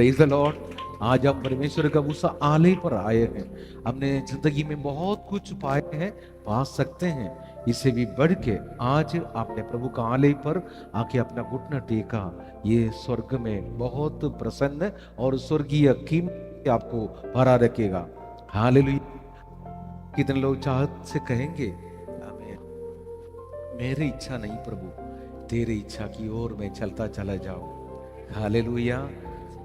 Praise the Lord. आज हम परमेश्वर का उस आलय पर आए हैं। हमने जिंदगी में बहुत कुछ पाए हैं, पा सकते हैं। इससे भी बढ़ के आज आपने प्रभु का आलय पर आके अपना घुटना टेका। ये स्वर्ग में बहुत प्रसन्न और स्वर्गीय कीमत आपको भरा रखेगा। हालेलुया। कितने लोग चाहत से कहेंगे मेरी इच्छा नहीं प्रभु, तेरी इच्छा की ओर मैं चलता चला जाऊं। हालेलुया,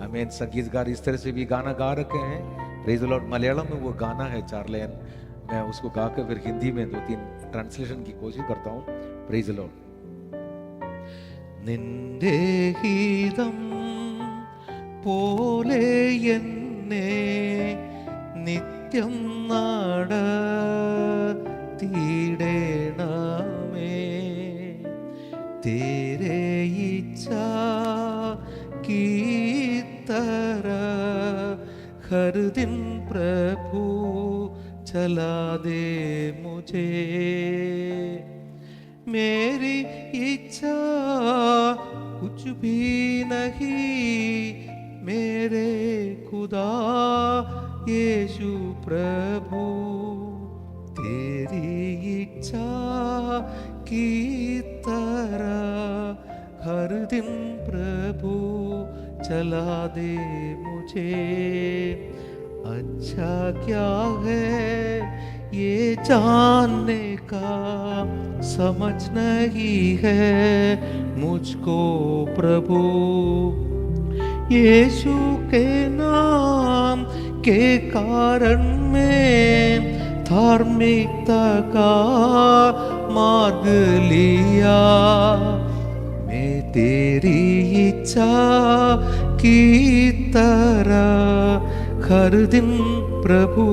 आमीन। संगीतकार इस तरह से भी गाना गा रखे हैं। Praise the Lord. मलयालम में वो गाना है 4 लाइन, मैं उसको गा के फिर हिंदी में 2-3 ट्रांसलेशन की कोशिश करता हूँ। Praise the Lord. നിന്റെ ഹിതം പോലെ എന്നെ നിത്യം നടത്തിയിടണമേ, तेरे इच्छा की तरह हर दिन प्रभु चला दे मुझे। मेरी इच्छा कुछ भी नहीं मेरे खुदा यीशु प्रभु, तेरी इच्छा की तरह हर दिन प्रभु चला दे मुझे। अच्छा क्या है ये जानने का समझ नहीं है मुझको प्रभु, यीशु के नाम के कारण में धार्मिकता का मार्ग लिया। मैं तेरी इच्छा की तरह हर दिन प्रभु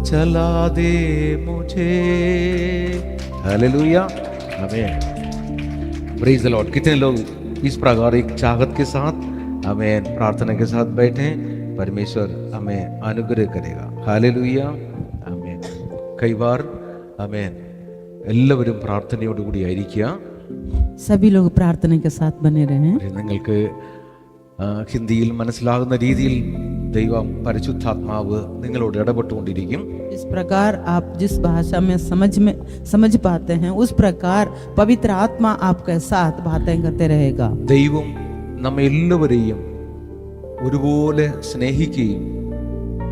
चला दे मुझे। हालेलुया, आमीन। Praise the Lord. कितने लोग इस प्रकार एक चाहत के साथ आमीन प्रार्थना के साथ बैठे, परमेश्वर हमें अनुग्रह करेगा। हालेलुया, आमीन। कई बार आमीन എല്ലാവരും പ്രാർത്ഥനയോടുകൂടി ആയിരിക്കുക। सभी लोग प्रार्थना के साथ बने रहें। നിങ്ങൾക്ക് ഹിന്ദിയിൽ മനസ്സിലാകുന്ന രീതിയിൽ ദൈവം പരിശുദ്ധാത്മാവ് നിങ്ങളോട് ഇടപെട്ടുകൊണ്ടിരിക്കും। इस प्रकार आप जिस भाषा में समझ पाते हैं उस प्रकार पवित्र आत्मा आपके साथ बातें करते रहेगा। ദൈവം നമ്മെ എല്ലാവരെയും ഒരുപോലെ സ്നേഹിക്കുകയും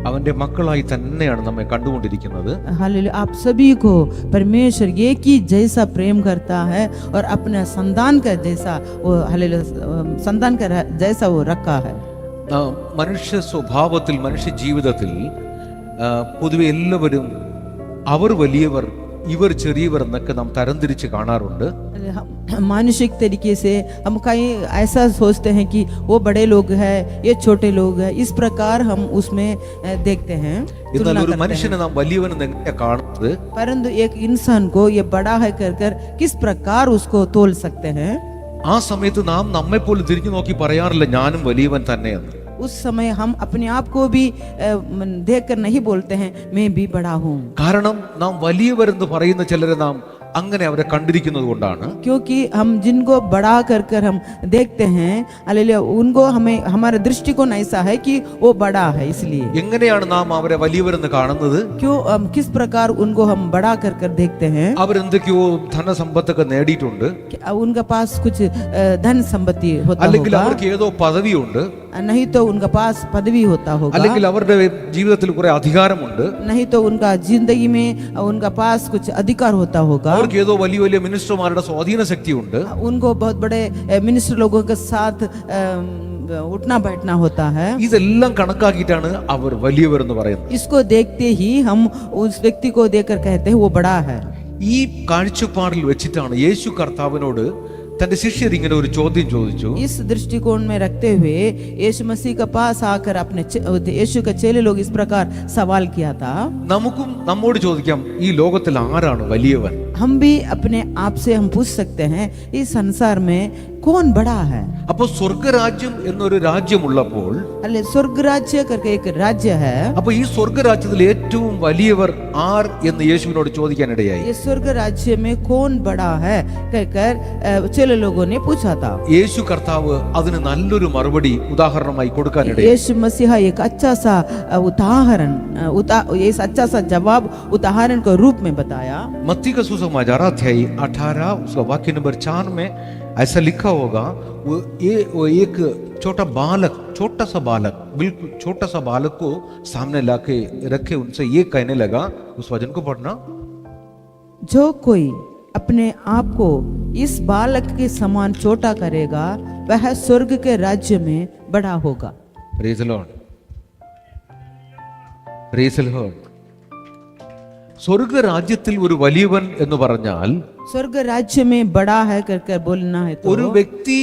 അവന്റെ മക്കളായി തന്നെയാണ് നമ്മെ കണ്ടുകൊണ്ടിരിക്കുന്നത്। हालेलुया। आप सभी को परमेश्वर एक ही जैसा प्रेम करता है और अपने संतान का जैसा वो हालेलुया संतान का जैसा वो रखा है। മനുഷ്യ സ്വഭാവത്തിൽ മനുഷ്യ ജീവിതത്തിൽ പൊതുവെ എല്ലാവരും അവർ വലിയവർ ഇവർ ചെറിയവർ എന്നൊക്കെ നാം തരംതിരിച്ച് കാണാറുണ്ട്। मानसिक तरीके से हम कहीं ऐसा सोचते हैं कि वो बड़े लोग हैं, ये छोटे लोग हैं, इस प्रकार हम उसमें देखते हैं। എന്നാൽ ഒരു മനുഷ്യനെ നാം വലിയവനെന്ന് എങ്ങനെ കാണുന്നത്? परंतु एक इंसान को ये बड़ा है कर किस प्रकार उसको तोल सकते हैं? ആ സമയത്ത് നാം നമ്മെ പോലും തിരിഞ്ഞു നോക്കി പറയാറില്ല ഞാനും വലിയവൻ തന്നെയെന്ന്। उस समय हम अपने आप को भी देखकर नहीं बोलते हैं मैं भी बड़ा हूँ। കാരണം നാം വലിയവരെന്ന് പറയുന്ന ചിലരെ നാം അങ്ങനെ അവരെ കണ്ടിരിക്കുന്നത് കൊണ്ടാണ്। क्योंकि हम जिनको बड़ा कर हम देखते हैं हालेलुया उनको हमें हमारा दृष्टिकोण ऐसा है कि वो बड़ा है, इसलिए എങ്ങനെയാണ് നാം അവരെ വലിയവരെന്ന് കാണുന്നത്? क्यों किस प्रकार उनको हम बड़ा कर देखते हैं? അവരെന്തൊക്കെയോ ധനസമ്പത്തൊക്കെ നേടിയിട്ടുണ്ട്, उनका पास कुछ धन संपत्ति होता അല്ലെങ്കിൽ होगा, അവർക്ക് ഏതോ പദവിയുണ്ട്, नहीं तो उनका पास पदवी होता होगा, അല്ലെങ്കിൽ അവരുടെ ജീവിതത്തിൽ കുറെ അധികാരമുണ്ട്, नहीं तो उनका जिंदगी में उनका पास कुछ अधिकार होता होगा, അവർക്ക് ഏതോ വലിയ വലിയ മിനിസ്റ്റർമാരുടെ സ്വാധീന ശക്തിയുണ്ട്, उनको बहुत बड़े मिनिस्टर लोगों के साथ उठना बैठना होता है। ഇതെല്ലാം കണക്കാക്കിയിട്ടാണ് അവർ വലിയവരെന്ന് പറയുന്നത്। इसको देखते ही हम उस व्यक्ति को देखकर कहते हैं वो बड़ा है। ഈ കാഴ്ചപ്പാടിൽ വെച്ചിട്ടാണ് യേശു കർത്താവിനോട് തന്റെ ശിഷ്യർ ഇങ്ങനെ ഒരു ചോദ്യം ചോദിച്ചു। इस दृष्टिकोण में रखते हुए यीशु मसीह के पास आकर अपने यीशु के चेले लोग इस प्रकार सवाल किया था। നമുക്കും നമ്മോട് ചോദിക്കാം ഈ ലോകത്തിൽ ആരാണ് വലിയവൻ? हम भी अपने आप से हम पूछ सकते हैं इस संसार में कौन बड़ा है। അപ്പോൾ സ്വർഗരാജ്യം എന്നൊരു രാജ്യമുള്ളപ്പോൾ अले स्वर्ग राज्य करके एक राज्य है। അപ്പോൾ ഈ സ്വർഗരാജ്യത്തിൽ ഏറ്റവും വലിയവർ ആർ എന്ന് യേശുവിനോട് ചോദിക്കാനിടയായി. ये स्वर्ग राज्य में कौन बड़ा है कहकर चेले लोगों ने पूछा था। യേശു കർത്താവ് അതിന് നല്ലൊരു മറുപടി ഉദാഹരണമായി കൊടുക്കാനിടയായി. यीशु मसीह एक अच्छा सा उदाहरण इस अच्छा सा जवाब उदाहरण को रूप में बताया। मत्ती का सुसमाचार अध्याय 18 उसका वाक्य नंबर 4 में ऐसा लिखा होगा, वो एक छोटा सा बालक बिल्कुल छोटा सा बालक को सामने लाके रखे उनसे ये कहने लगा, उस वचन को पढ़ना, जो कोई अपने आप को इस बालक के समान छोटा करेगा वह स्वर्ग के राज्य में बड़ा होगा। Praise the Lord, praise the Lord. സ്വർഗ രാജ്യത്തിൽ ഒരു വലിയവൻ എന്ന് പറഞ്ഞാൽ स्वर्ग राज्य में बड़ा है कर बोलना है तो ഒരു വ്യക്തി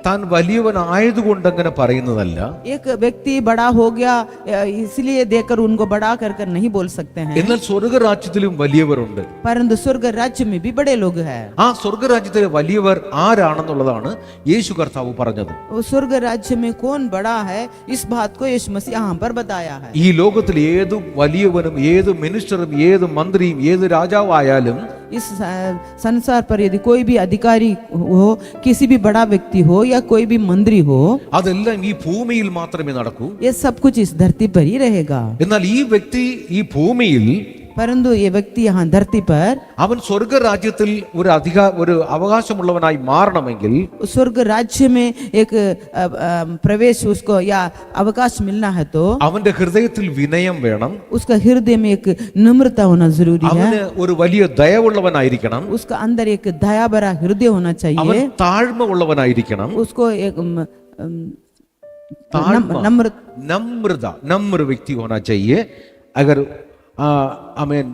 താൻ വലിയവൻ ആയതുകൊണ്ട് അങ്ങനെ പറയുന്നതല്ല. एक व्यक्ति बड़ा हो गया इसलिए देखकर उनको बड़ा कर नहीं बोल सकते हैं। എന്നാൽ സ്വർഗരാജ്യത്തിലും വലിയവരുണ്ട്. परंतु स्वर्ग राज्य में भी बड़े लोग हैं। ആ സ്വർഗരാജ്യത്തിലെ വലിയവർ ആരാണെന്നുള്ളതാണ് യേശു കർത്താവ് പറഞ്ഞത്. स्वर्ग राज्य में कौन बड़ा है इस बात को यीशु मसीह यहाँ पर बताया है। ഈ ലോകത്തിൽ ഏത് വലിയവനും ഏത് മിനിസ്റ്ററും ഏത് മന്ത്രിയും ഏത് രാജാവായാലും इस संसार पर यदि कोई भी अधिकारी हो, किसी भी बड़ा व्यक्ति हो या कोई भी मंत्री हो, അതെല്ലാം ഈ ഭൂമിയിൽ മാത്രമേ നടക്കൂ. ये सब कुछ इस धरती पर ही रहेगा। എന്നാൽ ഈ വ്യക്തി ഈ ഭൂമിയിൽ परंतु ये व्यक्ति यहाँ धरती पर അവൻ സ്വർഗരാജ്യത്തിൽ ഒരു അവകാശമുള്ളവനായി മാറണമെങ്കിൽ स्वर्ग राज्य में एक प्रवेश उसको या अवकाश मिलना है तो അവന്റെ ഹൃദയത്തിൽ വിനയം വേണം. उसका हृदय में एक नम्रता होना जरूरी है। അവന് ഒരു വലിയ ദയവുള്ളവനായിരിക്കണം. उसका अंदर एक दया भरा हृदय होना അവൻ चाहिए। താഴ്മ ഉള്ളവനായിരിക്കണം. उसको एक നമ്ര വ്യക്തി होना चाहिए. अगर ആമേൻ,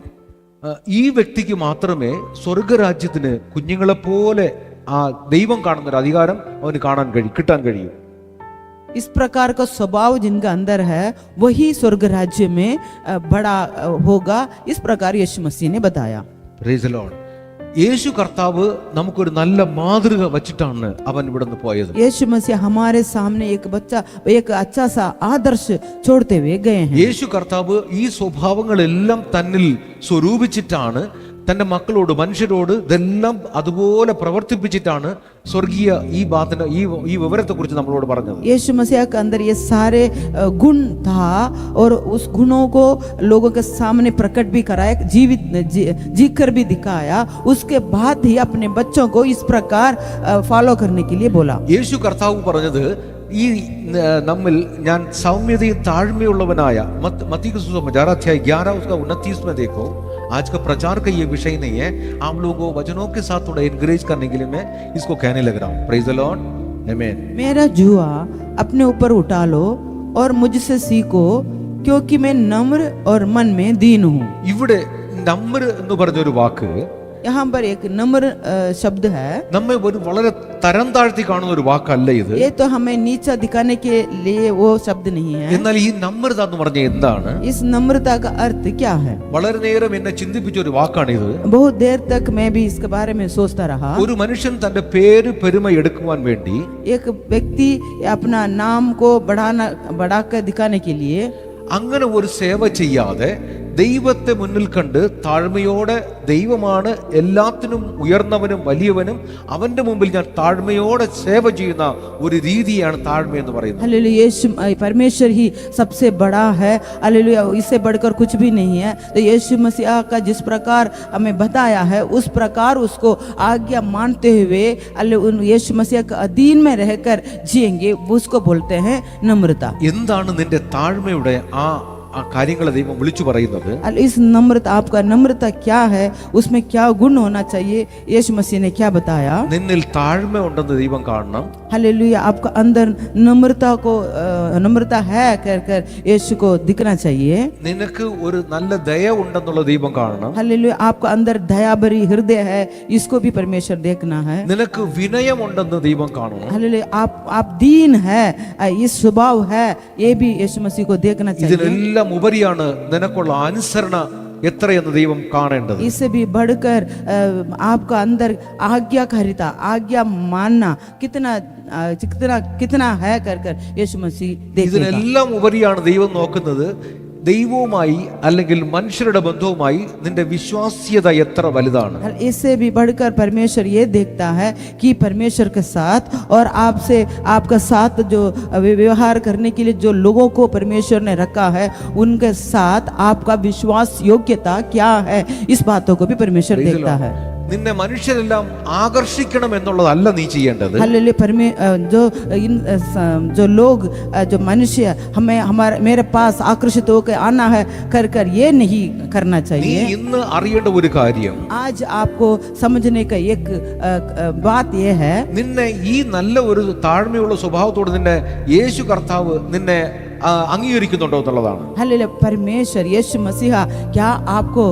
ഈ വ്യക്തിക്ക് മാത്രമേ സ്വർഗരാജ്യത്തിന് കുഞ്ഞുങ്ങളെപ്പോലെ ആ ദൈവം കാണുന്ന ഒരു അധികാരം അവന് കിട്ടാൻ കഴിയും. इस प्रकार का स्वभाव जिनका अंदर है वही स्वर्ग राज्य में बड़ा होगा। इस प्रकार यीशु मसीह ने बताया। Praise the Lord. യേശു കർത്താവ് നമുക്കൊരു നല്ല മാതൃക വച്ചിട്ടാണ് അവൻ ഇവിടെ നിന്ന് പോയത്. यीशु मसीह हमारे सामने एक अच्छा सा आदर्श छोड़ते हुए गए हैं। യേശു കർത്താവ് ഈ സ്വഭാവങ്ങളെല്ലാം തന്നിൽ സ്വരൂപിച്ചിട്ടാണ് തന്റെ മക്കളോട് മനുഷ്യരോട് ഇതെല്ലാം അതുപോലെ പ്രവർത്തിപ്പിച്ചിട്ടാണ് സ്വർഗീയ ഈ വിവരത്തെ കുറിച്ച് നമ്മളോട് പറഞ്ഞത്. यीशु मसीह के अंदर ये सारे गुण था और उस गुणों को लोगों के सामने प्रकट भी कराया, जी कर भी दिखाया। उसके बाद ही अपने बच्चों को इस प्रकार फॉलो करने के लिए बोला। യേശു കർത്താവ് പറഞ്ഞത് ഈ നമ്മിൽ ഞാൻ സൗമ്യതയും താഴ്മയുള്ളവനായ मत्ती का सुसमाचार अध्याय 11 उसका 29 में देखो. आज का प्रचार का ये विषय नहीं है, आप लोगों को वचनों के साथ थोड़ा एनकरेज करने के लिए मैं इसको कहने लग रहा हूँ. प्रेज द लॉर्ड, आमेन. मेरा जुआ अपने ऊपर उठा लो और मुझसे सीखो क्योंकि मैं नम्र और मन में दीन हूँ। ഇവിടെ നമ്ര എന്ന് പറഞ്ഞൊരു വാക്ക് यहाँ पर एक नम्र शब्द है। നമ്മെ ഒരു വളരെ തരം താഴ്ത്തി കാണുന്ന ഒരു വാക്കല്ല ഇത്. ये तो हमें नीचा दिखाने के लिए वो शब्द नहीं है। എന്നാൽ ഈ നമ്രത എന്ന് പറഞ്ഞ എന്താണ്? इस नम्रता का अर्थ क्या है? വളരെ നേരം എന്നെ ചിന്തിപ്പിച്ച ഒരു വാക്കാണ് ഇത്. बहुत देर तक मैं भी इसके बारे में सोचता रहा। ഒരു മനുഷ്യൻ തന്റെ പേര് പെരുമ എടുക്കുവാൻ വേണ്ടി एक व्यक्ति अपना नाम को बढ़ाकर दिखाने के लिए അങ്ങനെ ഒരു സേവ ചെയ്യാതെ ദൈവത്തെ മുന്നിൽ കണ്ട് താഴ്മയോടെ ദൈവമാണ് എല്ലാത്തിനും ഉയർന്നവനും വലിയവനും അവന്റെ മുമ്പിൽ ഞാൻ താഴ്മയോടെ സേവ ചെയ്യുന്ന ഒരു രീതിയാണ് താഴ്മ എന്ന് പറയുന്നത്. हालेलुया, यीशु परमेश्वर ही सबसे बड़ा है। हालेलुया, इससे बढ़कर कुछ भी नहीं है। तो यीशु मसीह का जिस प्रकार हमें बताया है उस प्रकार उसको आज्ञा मानते हुए यीशु मसीह के अधीन में रहकर जिएंगे, उसको बोलते हैं नम्रता। എന്താണ് നിന്റെ താഴ്മയുടെ ആ കാര്യങ്ങളെ ദൈവം വിളിച്ചു പറയുന്നത്? इस नम्रता, आपका नम्रता क्या है, उसमें क्या गुण होना चाहिए, यीशु मसीह ने क्या बताया? നിന്നിൽ താഴ്മ ഉണ്ടെന്ന് ദൈവം കാണണം. हालेलुया, आपका अंदर नम्रता है कर यीशु को दिखना चाहिए। നിനക്ക് ഒരു നല്ല ദയ ഉണ്ടെന്നുള്ള ദൈവം കാണണം. हालेलुया, आपका अंदर दया भरी हृदय है, इसको भी परमेश्वर देखना है। നിനക്ക് വിനയം ഉണ്ടെന്ന് ദൈവം കാണണം. हालेलुया, आप दीन है, ये स्वभाव है, ये भी यीशु मसीह को देखना चाहिए। ഇതിനെല്ലാം ഉപരിയാണ് നിനക്കുള്ള അനുസരണ എത്രയെന്ന് ദൈവം കാണേണ്ടത്. इससे भी बढ़कर आपका अंदर आज्ञाकारिता, आज्ञा मानना कितना कितना कितना है कर कर यीशु मसीह देखेगा. ഇതിനെല്ലാം ഉപരിയാണ് ദൈവം നോക്കുന്നത് ദൈവവുമായി അല്ലെങ്കിൽ മനുഷ്യരുടെ ബന്ധവുമായി നിന്റെ വിശ്വാസ്യത എത്ര വലുതാണ്. इससे भी बढ़कर परमेश्वर ये देखता है कि परमेश्वर के साथ और आपसे आपका साथ जो व्यवहार करने के लिए जो लोगों को परमेश्वर ने रखा है उनके साथ आपका विश्वास योग्यता क्या है, इस बातों को भी परमेश्वर देखता है. നിന്നെ മനുഷ്യരെല്ലാം ആകർഷിക്കണം എന്നുള്ളതല്ല നീ ചെയ്യേണ്ടത്. जो लोग जो मनुष्य हमें हमारे मेरे पास आकर्षित होकर आना है कर कर ये नहीं करना നീ चाहिए. ഇന്ന് അറിയേണ്ട ഒരു കാര്യം, आज आपको समझने का एक बात ये है, നിന്നെ ഈ നല്ല ഒരു താഴ്മയുള്ള സ്വഭാവത്തോട് നിന്നെ യേശു കർത്താവ് നിന്നെ അംഗീകരിക്കുന്നുണ്ടോ എന്നുള്ളതാണ്. हालेलुया. परमेश्वर यीशु मसीह क्या आपको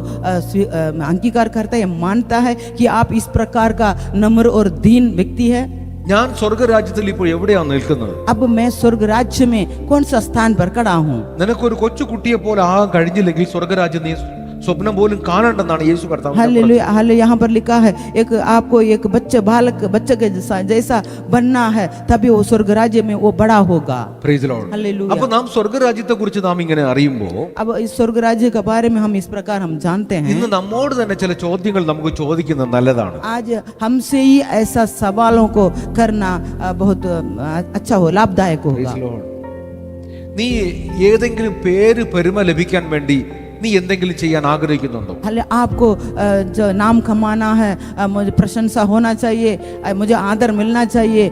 अंगीकार करता है, मानता है कि आप इस प्रकार का नम्र और दीन व्यक्ति है. ഞാൻ സ്വർഗരാജ്യത്തിൽ ഇപ്പോൾ എവിടെയാണ് നിൽക്കുന്നത്? अब मैं स्वर्ग राज्य में कौन सा स्थान पर खड़ा हूँ? നിനക്കൊരു കൊച്ചു കുട്ടിയെ പോലെ ആകാൻ കഴിഞ്ഞില്ലെങ്കിൽ സ്വർഗരാജ്യം നീ സ്വപ്നം പോലും കാണണ്ടെന്നാണ് യേശു കർത്താവ്. हालेलुया. हालेलुया. यहाँ पर लिखा है एक आपको एक बच्चे के जैसा बनना है, तभी वो स्वर्ग राज्य में वो बड़ा होगा. Praise the Lord. हालेलुया. അപ്പോൾ നാം സ്വർഗരാജ്യത്തെ കുറിച്ച് നാം ഇങ്ങനെ അറിയുമ്പോൾ अब इस स्वर्ग राज्य के बारे में हम इस प्रकार हम जानते हैं. ഇന്ന് നമ്മോട് തന്നെ ചില ചോദ്യങ്ങൾ നമുക്ക് ചോദിക്കുന്നത് നല്ലതാണ്. आज हमसे ही ऐसा सवालों को करना बहुत अच्छा हो, लाभदायक होगा. Praise the Lord. നീ ഏതെങ്കിലും പേര് പെരുമ ലഭിക്കാൻ വേണ്ടി നീ എന്തെങ്കിലും ചെയ്യാൻ ആഗ്രഹിക്കുന്നുണ്ടോ? आपको जो नाम कमाना है, मुझे प्रशंसा होना चाहिए, मुझे आदर मिलना चाहिए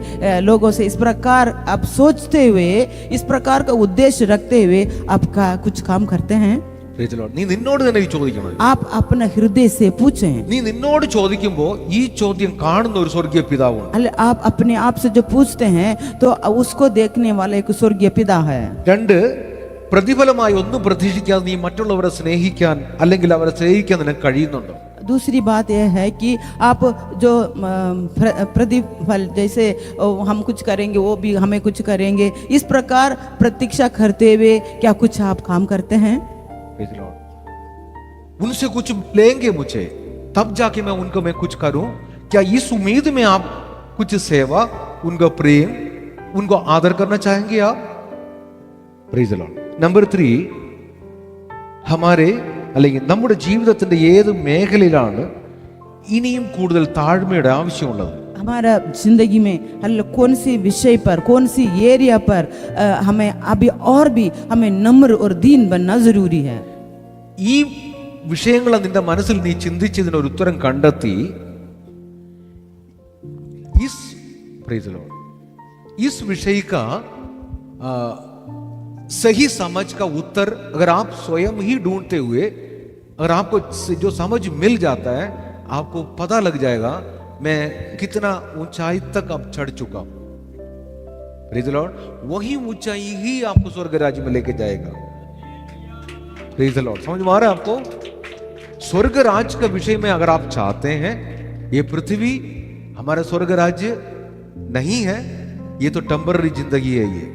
लोगों से, इस प्रकार आप सोचते हुए, इस प्रकार का उद्देश्य रखते हुए आपका कुछ काम करते हैं. Praise the Lord. നീ നിന്നോട് തന്നെ ഈ ചോദിക്കണം. आप अपने हृदय से पूछें. നീ നിന്നോട് ചോദിക്കുമ്പോൾ ഈ ചോദ്യം കാണുന്ന ഒരു സ്വർഗീയ പിതാവുണ്ട്. आप अपने आप से जो पूछते हैं तो उसको देखने वाला एक स्वर्गीय पिता है. രണ്ട്, പ്രതിഫലമായി ഒന്നും പ്രതീക്ഷിക്കാതെ നീ മറ്റുള്ളവരെ സ്നേഹിക്കാൻ അല്ലെങ്കിൽ അവരെ സ്നേഹിക്കാൻ നിനക്ക് കഴിയുന്നുണ്ടോ? दूसरी बात यह है कि आप जो प्रतिफल जैसे हम कुछ करेंगे वो भी हमें कुछ करेंगे, इस प्रकार प्रतीक्षा करते हुए क्या कुछ आप काम करते हैं? उनसे कुछ लेंगे मुझे तब जाके मैं उनको मैं कुछ करूं, क्या इस उम्मीद में आप कुछ सेवा, उनका प्रेम, उनको आदर करना चाहेंगे आप? Praise the Lord. നമ്പർ 3, അല്ലെങ്കിൽ നമ്മുടെ ജീവിതത്തിന്റെ ഏത് മേഖലയിലാണ് ഇനിയും കൂടുതൽ താഴ്മയുടെ ആവശ്യമുള്ളത്? हमारा जिंदगी में कौन सी विषय पर, कौन सी एरिया पर हमें अभी और भी हमें नम्र और दीन बनना जरूरी है. ഈ വിഷയങ്ങൾ നിന്റെ മനസ്സിൽ നീ ചിന്തിച്ചതിന് ഒരു ഉത്തരം കണ്ടെത്തി praise the Lord, इस विषय का सही समझ का उत्तर अगर आप स्वयं ही ढूंढते हुए, अगर आपको जो समझ मिल जाता है, आपको पता लग जाएगा मैं कितना ऊंचाई तक अब चढ़ चुका हूं. Praise the Lord. वही ऊंचाई ही आपको स्वर्ग राज्य में लेके जाएगा. Praise the Lord. समझ में आ रहा है आपको? स्वर्ग राज्य का विषय में अगर आप चाहते हैं, ये पृथ्वी हमारा स्वर्ग राज्य नहीं है, ये तो टेम्पररी जिंदगी है. ये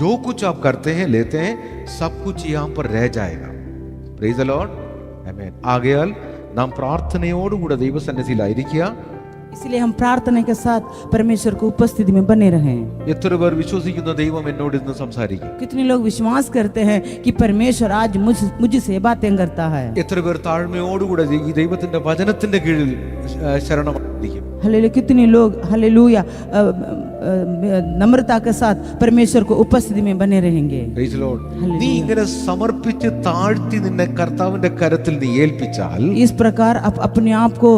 जो कुछ आप करते हैं, लेते हैं, सब कुछ यहां पर रह जाएगा. Praise the Lord. Amen. ആകയാൽ നാം പ്രാർത്ഥനയോടുകൂടെ ദൈവസന്നിധിയിലായിരിക്കുക. इसलिए हम प्रार्थना के साथ परमेश्वर को उपस्थिति में बने रहें. എത്ര പേർ വിശ്വസിക്കുന്ന ദൈവം എന്നോട് ഇന്ന് സംസാരിക്കും? कितने लोग विश्वास करते हैं कि परमेश्वर आज मुझसे बातें करता है? എത്ര പേർ താഴ്മയോടുകൂടെ ഈ ദൈവത്തിന്റെ വചനത്തിന്റെ കീഴിൽ ശരണമായിരിക്കും? हालेलुया. कितने लोग हालेलुया नम्रता के साथ परमेश्वर को उपस्थिति में बने रहेंगे. Praise the Lord. നീ ഇങ്ങനെ സമർപ്പിച്ച് താഴ്ത്തി നിന്നെ കർത്താവിന്റെ കരത്തിൽ നീ ഏൽപ്പിച്ചാൽ, इस प्रकार आप अपने आप को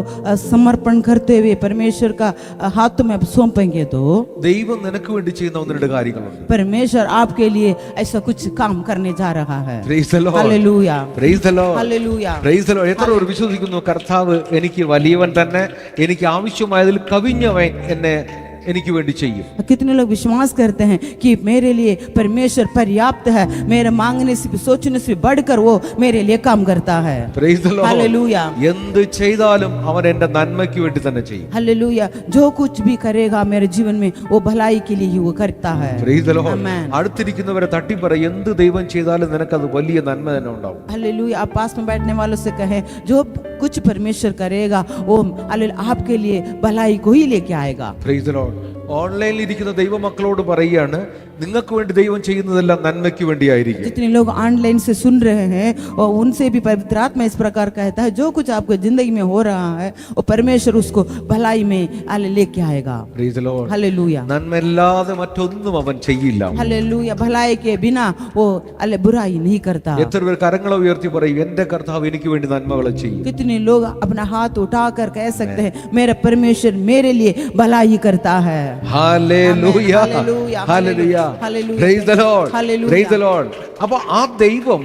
समर्पण करते हुए परमेश्वर का हाथों में आप सौंपेंगे तो ദൈവം നിനക്ക് വേണ്ടി ചെയ്യുന്ന ഒന്ന് രണ്ട് കാര്യങ്ങളുണ്ട്. परमेश्वर आपके लिए ऐसा कुछ काम करने जा रहा है. Praise the Lord. Hallelujah. Praise the Lord. Hallelujah. Praise the Lord. എത്ര പേർ വിശ്വസിക്കുന്നു കർത്താവ് എനിക്ക് വലിയവൻ തന്നെ, എനിക്ക് ആവശ്യമായതിൽ കവിഞ്ഞവൻ എന്നെ എനിക്ക് വേണ്ടി ചെയ്യും. कितने लोग विश्वास करते हैं कि मेरे लिए परमेश्वर पर्याप्त है, मेरे मांगने से भी सोचने से भी बढ़कर वो मेरे लिए काम करता है. Praise the Lord. हालेलुया. എന്ത് ചെയ്താലും അവൻ എന്റെ നന്മയ്ക്ക് വേണ്ടി തന്നെ ചെയ്യും. हालेलुया. जो कुछ भी करेगा मेरे जीवन में वो भलाई के लिए ही वो करता है. Praise the Lord. Amen. അടുത്തിരിക്കുന്നവരെ തട്ടിപ്പറ എന്ത് ദൈവം ചെയ്താലും നിനക്കത് വലിയ നന്മ തന്നെ ഉണ്ടാവും. हालेलुया. आप पास में बैठने वालों से कहें जो कुछ परमेश्वर करेगा वो आपके लिए भलाई को ही लेके आएगा. Praise the Lord. ഓൺലൈനിൽ ഇരിക്കുന്ന ദൈവമക്കളോട് പറയുകയാണ്, നിങ്ങൾക്ക് വേണ്ടി ദൈവം ചെയ്യുന്നതെല്ലാം നന്മയ്ക്ക് വേണ്ടിയായിരിക്കും. जितने लोग ऑनलाइन से सुन रहे हैं और उनसे भी पवित्र आत्मा इस प्रकार कहता है जो कुछ आपको जिंदगी में हो रहा है वो परमेश्वर उसको भलाई में लेके आएगा. Praise the Lord. हालेलुया. നന്മല്ലാതെ മറ്റൊന്നും അവൻ ചെയ്യില്ല. हालेलुया. भलाई के बिना वो बुराई नहीं करता. എത്ര പേർ കരങ്ങളെ ഉയർത്തി പറയും, എന്റെ കർത്താവ് എനിക്ക് വേണ്ടി നന്മകൾ ചെയ്യും. कितने लोग अपना हाथ उठाकर कह सकते हैं मेरा परमेश्वर मेरे लिए भलाई करता है. Hallelujah. Hallelujah. Hallelujah. Hallelujah. Praise the Lord. Hallelujah. Praise the Lord. അപ്പോൾ ആ ദൈവം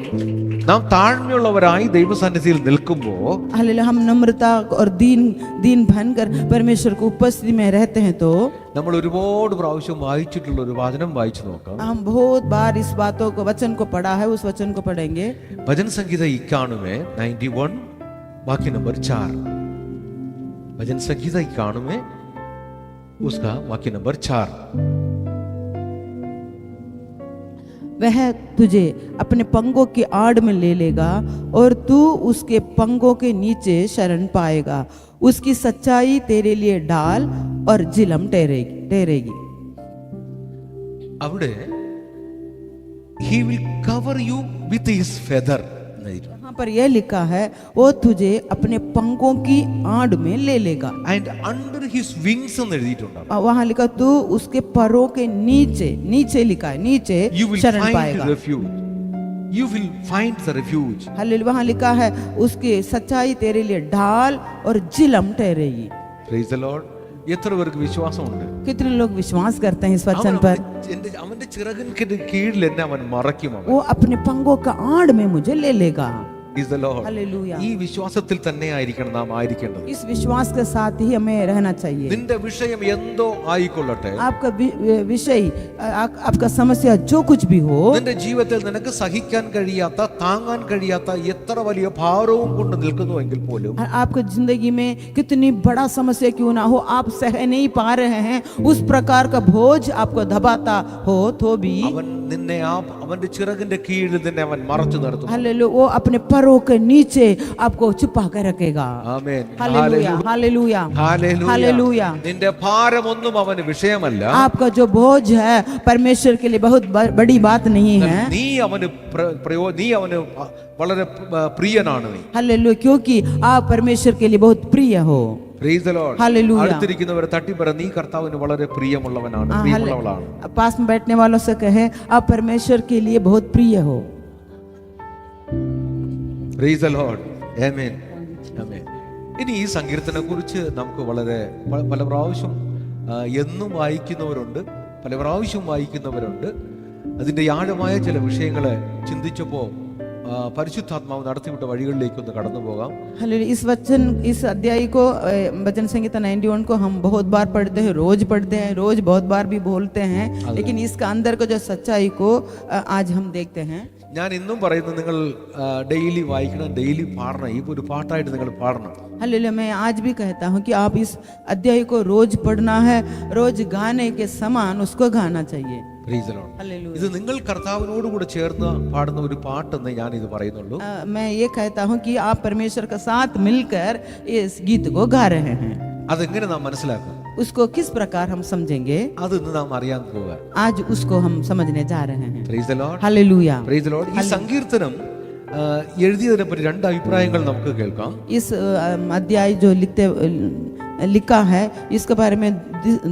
നാം താഴ്മയുള്ളവരായി ദൈവസന്നിധിയിൽ നിൽക്കുമ്പോൾ हालेलुया. हम नम्रता और दीन बनकर परमेश्वर को उपस्थिति में रहते हैं तो നമ്മൾ ഒരുപാട് പ്രാവശ്യം വായിച്ചിട്ടുള്ള ഒരു വചനം വായിച്ചു നോക്കാം. हम बहुत बार इस बातों को वचन को पढ़ा है, उस वचन को पढ़ेंगे. भजन संगीता 91 91 वाक्य नंबर 4. भजन संगीता 91 उसका वाक्य नंबर 4. वह तुझे अपने पंगों की आड़ में ले लेगा और तू उसके पंगों के नीचे शरण पाएगा. उसकी सच्चाई तेरे लिए ढाल और झिलम ठहरेगी. അവിടെ he will cover you with his feather. यहाँ पर यह लिखा है वो तुझे अपने पंगों की आड़ में ले लेगा. And under his wings എന്ന് എഴുതിയിട്ടുണ്ട്. वहाँ लिखा तू उसके परों के नीचे लिखा है, नीचे You will शरण find पाएगा. refuge. You will find the refuge. Hallelujah. वहाँ लिखा है उसकी सच्चाई तेरे लिए ढाल और झिलम ठहरेगी. Praise the Lord. എത്ര പേർക്ക് വിശ്വാസമുണ്ട്? कितने लोग विश्वास करते हैं इस वचन पर? അവന്റെ ചിറകിന് കീഴിൽ എന്നെ അവൻ മറയ്ക്കും. वो अपने पंगों का आड़ में मुझे ले लेगा. Praise the Lord. हालेलुया. ഈ വിശ്വാസത്തിൽ തന്നെ ആയിരിക്കണം നാം ആയിരിക്കേണ്ടത്. इस विश्वास के साथ ही हमें रहना चाहिए. നിന്റെ വിഷയം എന്തോ ആയിക്കൊള്ളട്ടെ, आपका विषय आपका समस्या जो कुछ भी हो, നിന്റെ ജീവിതത്തിൽ നിനക്ക് സഹിക്കാൻ കഴിയാത്ത താങ്ങാൻ കഴിയാത്ത എത്ര വലിയ ഭാരവും കൊണ്ട് നിൽക്കുന്നുവെങ്കിൽ പോലും आपको जिंदगी में कितनी बड़ा समस्या क्यों ना हो, आप सह नहीं पा रहे हैं, उस प्रकार का बोझ आपको दबाता हो तो भी അവൻ നിന്നെ അവന്റെ ചിറകിന്റെ കീഴിൽ നിന്നെ അവൻ മറച്ചു നിർത്തും. हालेलुया. वो अपने परों के नीचे आपको छुपा कर रखेगा. ആമേൻ. हालेलुया. हालेलुया. ഹല്ലേലൂയ. हालेलुया. നിന്റെ ഭാരമൊന്നും അവന് വിഷയമല്ല. आपका जो बोझ है परमेश्वर के लिए बहुत बड़ी बात नहीं है. നീ അവന് വളരെ പ്രിയനാണ്. നീ हालेलुया. क्योंकि आप परमेश्वर के लिए बहुत प्रिय हो. Praise the Lord. हालेलुया. അടുത്തിരിക്കുന്നവരെ തട്ടിപ്പറ, നീ കർത്താവിന് വളരെ പ്രിയമുള്ളവനാണ്, പ്രിയമുള്ളവളാണ്. पास में बैठने वालों से कहे आप परमेश्वर के लिए बहुत प्रिय हो. Praise the Lord. Amen. Amen. ഇനി ഈ സങ്കീർത്തനെ കുറിച്ച് നമുക്ക് വളരെ പല പ്രാവശ്യം എന്നും വായിക്കുന്നവരുണ്ട്, പല പ്രാവശ്യം വായിക്കുന്നവരുണ്ട്. അതിൻ്റെ ആഴമായ ചില വിഷയങ്ങളെ ചിന്തിച്ചപ്പോൾ പരിശുദ്ധാത്മാവ് നടത്തിവിട്ട വഴികളിലേക്ക് ഒന്ന് കടന്നു പോകാം. इस अध्याय को वचन संहिता 91 को हम बहुत बार पढ़ते हैं, रोज बहुत बार भी बोलते हैं, लेकिन इसका अंदर को जो सच्चाई को आज हम देखते हैं. ഞാൻ ഇന്നും പറയുന്നത് നിങ്ങൾ ഡെയിലി വായിക്കണം, ഡെയിലി പാടണം. ഈ ഒരു പാട്ടായിട്ട് നിങ്ങൾ പാടണം. हालेलुया. मैं आज भी कहता हूँ कि आप इस अध्याय को रोज पढ़ना है, रोज गाने के समान उसको गाना चाहिए. Praise the Lord. हालेलुया. ഇത് നിങ്ങൾ കർത്താവിനോട് കൂടെ ചേർന്ന് പാടുന്ന ഒരു പാട്ടെന്ന് ഞാൻ ഇത് പറയുന്നുള്ളൂ. मैं ये कहता हूँ कि आप परमेश्वर के साथ मिलकर इस गीत को गा रहे हैं. അതെങ്ങനെ നാം മനസ്സിലാക്കും? उसको किस प्रकार हम समझेंगे, അത് ഇന്ന് നാം അറിയാൻ പോവുക. आज उसको हम समझने जा रहे हैं. Praise the Lord. Hallelujah. Praise the Lord. ഈ സങ്കീർത്തനം എഴുതിയതിനെ പറ്റി രണ്ട് അഭിപ്രായങ്ങൾ നമുക്ക് കേൾക്കാം. इस अध्याय जो लिखा है इसके बारे में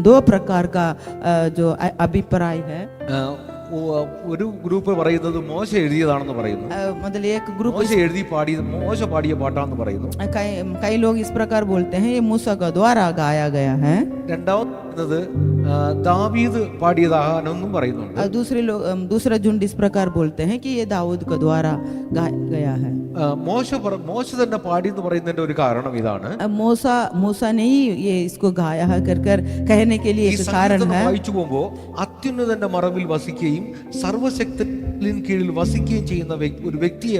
दो प्रकार का जो अभिप्राय है. ഒരു ഗ്രൂപ്പ് പറയുന്നത് മോശ എഴുതിയതാണെന്ന് പറയുന്നു. मतलब एक ग्रुप മോശ പാടിയ പാട്ടാണെന്ന് പറയുന്നു. कई लोग इस प्रकार बोलते हैं ये मूसा का द्वारा गाया गया है. രണ്ടാമത് ദാവീദ് പാടിയതാണെന്നും പറയുന്നുണ്ട്. दूसरा झुंड इस प्रकार बोलते हैं कि ये दाऊद के द्वारा गाया गया है. മോശ തന്നെ പാടി എന്ന് പറയുന്നതിന്റെ ഒരു കാരണം ഇതാണ്. मूसा ने ही ये इसको गाया है कर कहने के लिए ഈ एक कारण സങ്കീർത്തനം है। വായിച്ചു പോകുമ്പോൾ അത്യുന്നതന്റെ മറവിൽ വസിക്കുകയും സർവശക്തൻ കീഴിൽ വസിക്കുകയും ചെയ്യുന്ന ഒരു വ്യക്തിയെ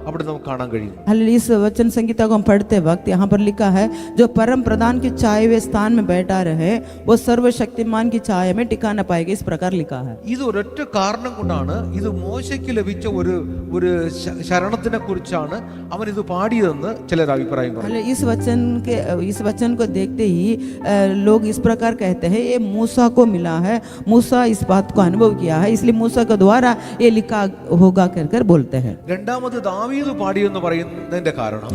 അവിടെ നമുക്ക് കാണാൻ കഴിയും. हालेलुया। इस वचन संगीता को हम पढ़ते वक्त यहाँ पर लिखा है, जो परम प्रधान के छाए हुए स्थान में बैठा रहे वो सर्वशक्तिमान की छाया में टिका न पाएगा, इस प्रकार लिखा है। ഇത് ഒരൊറ്റ കാരണം കൊണ്ടാണ് ഇത് മോശയ്ക്ക് ലഭിച്ച ഒരു ശരണത്തിനെ കുറിച്ചാണ് അവൻ ഇത് പാടിയതെന്ന് ചിലർ അഭിപ്രായം പറയും. इस वचन को देखते ही लोग इस प्रकार कहते हैं ये मूसा को मिला है, मूसा इस बात को अनुभव किया है, इसलिए मूसा के द्वारा ये लिखा होगा कर बोलते हैं। രണ്ടാമത് ദാവീദ് പാടിയെന്ന് പറയുന്നതിന്റെ കാരണം,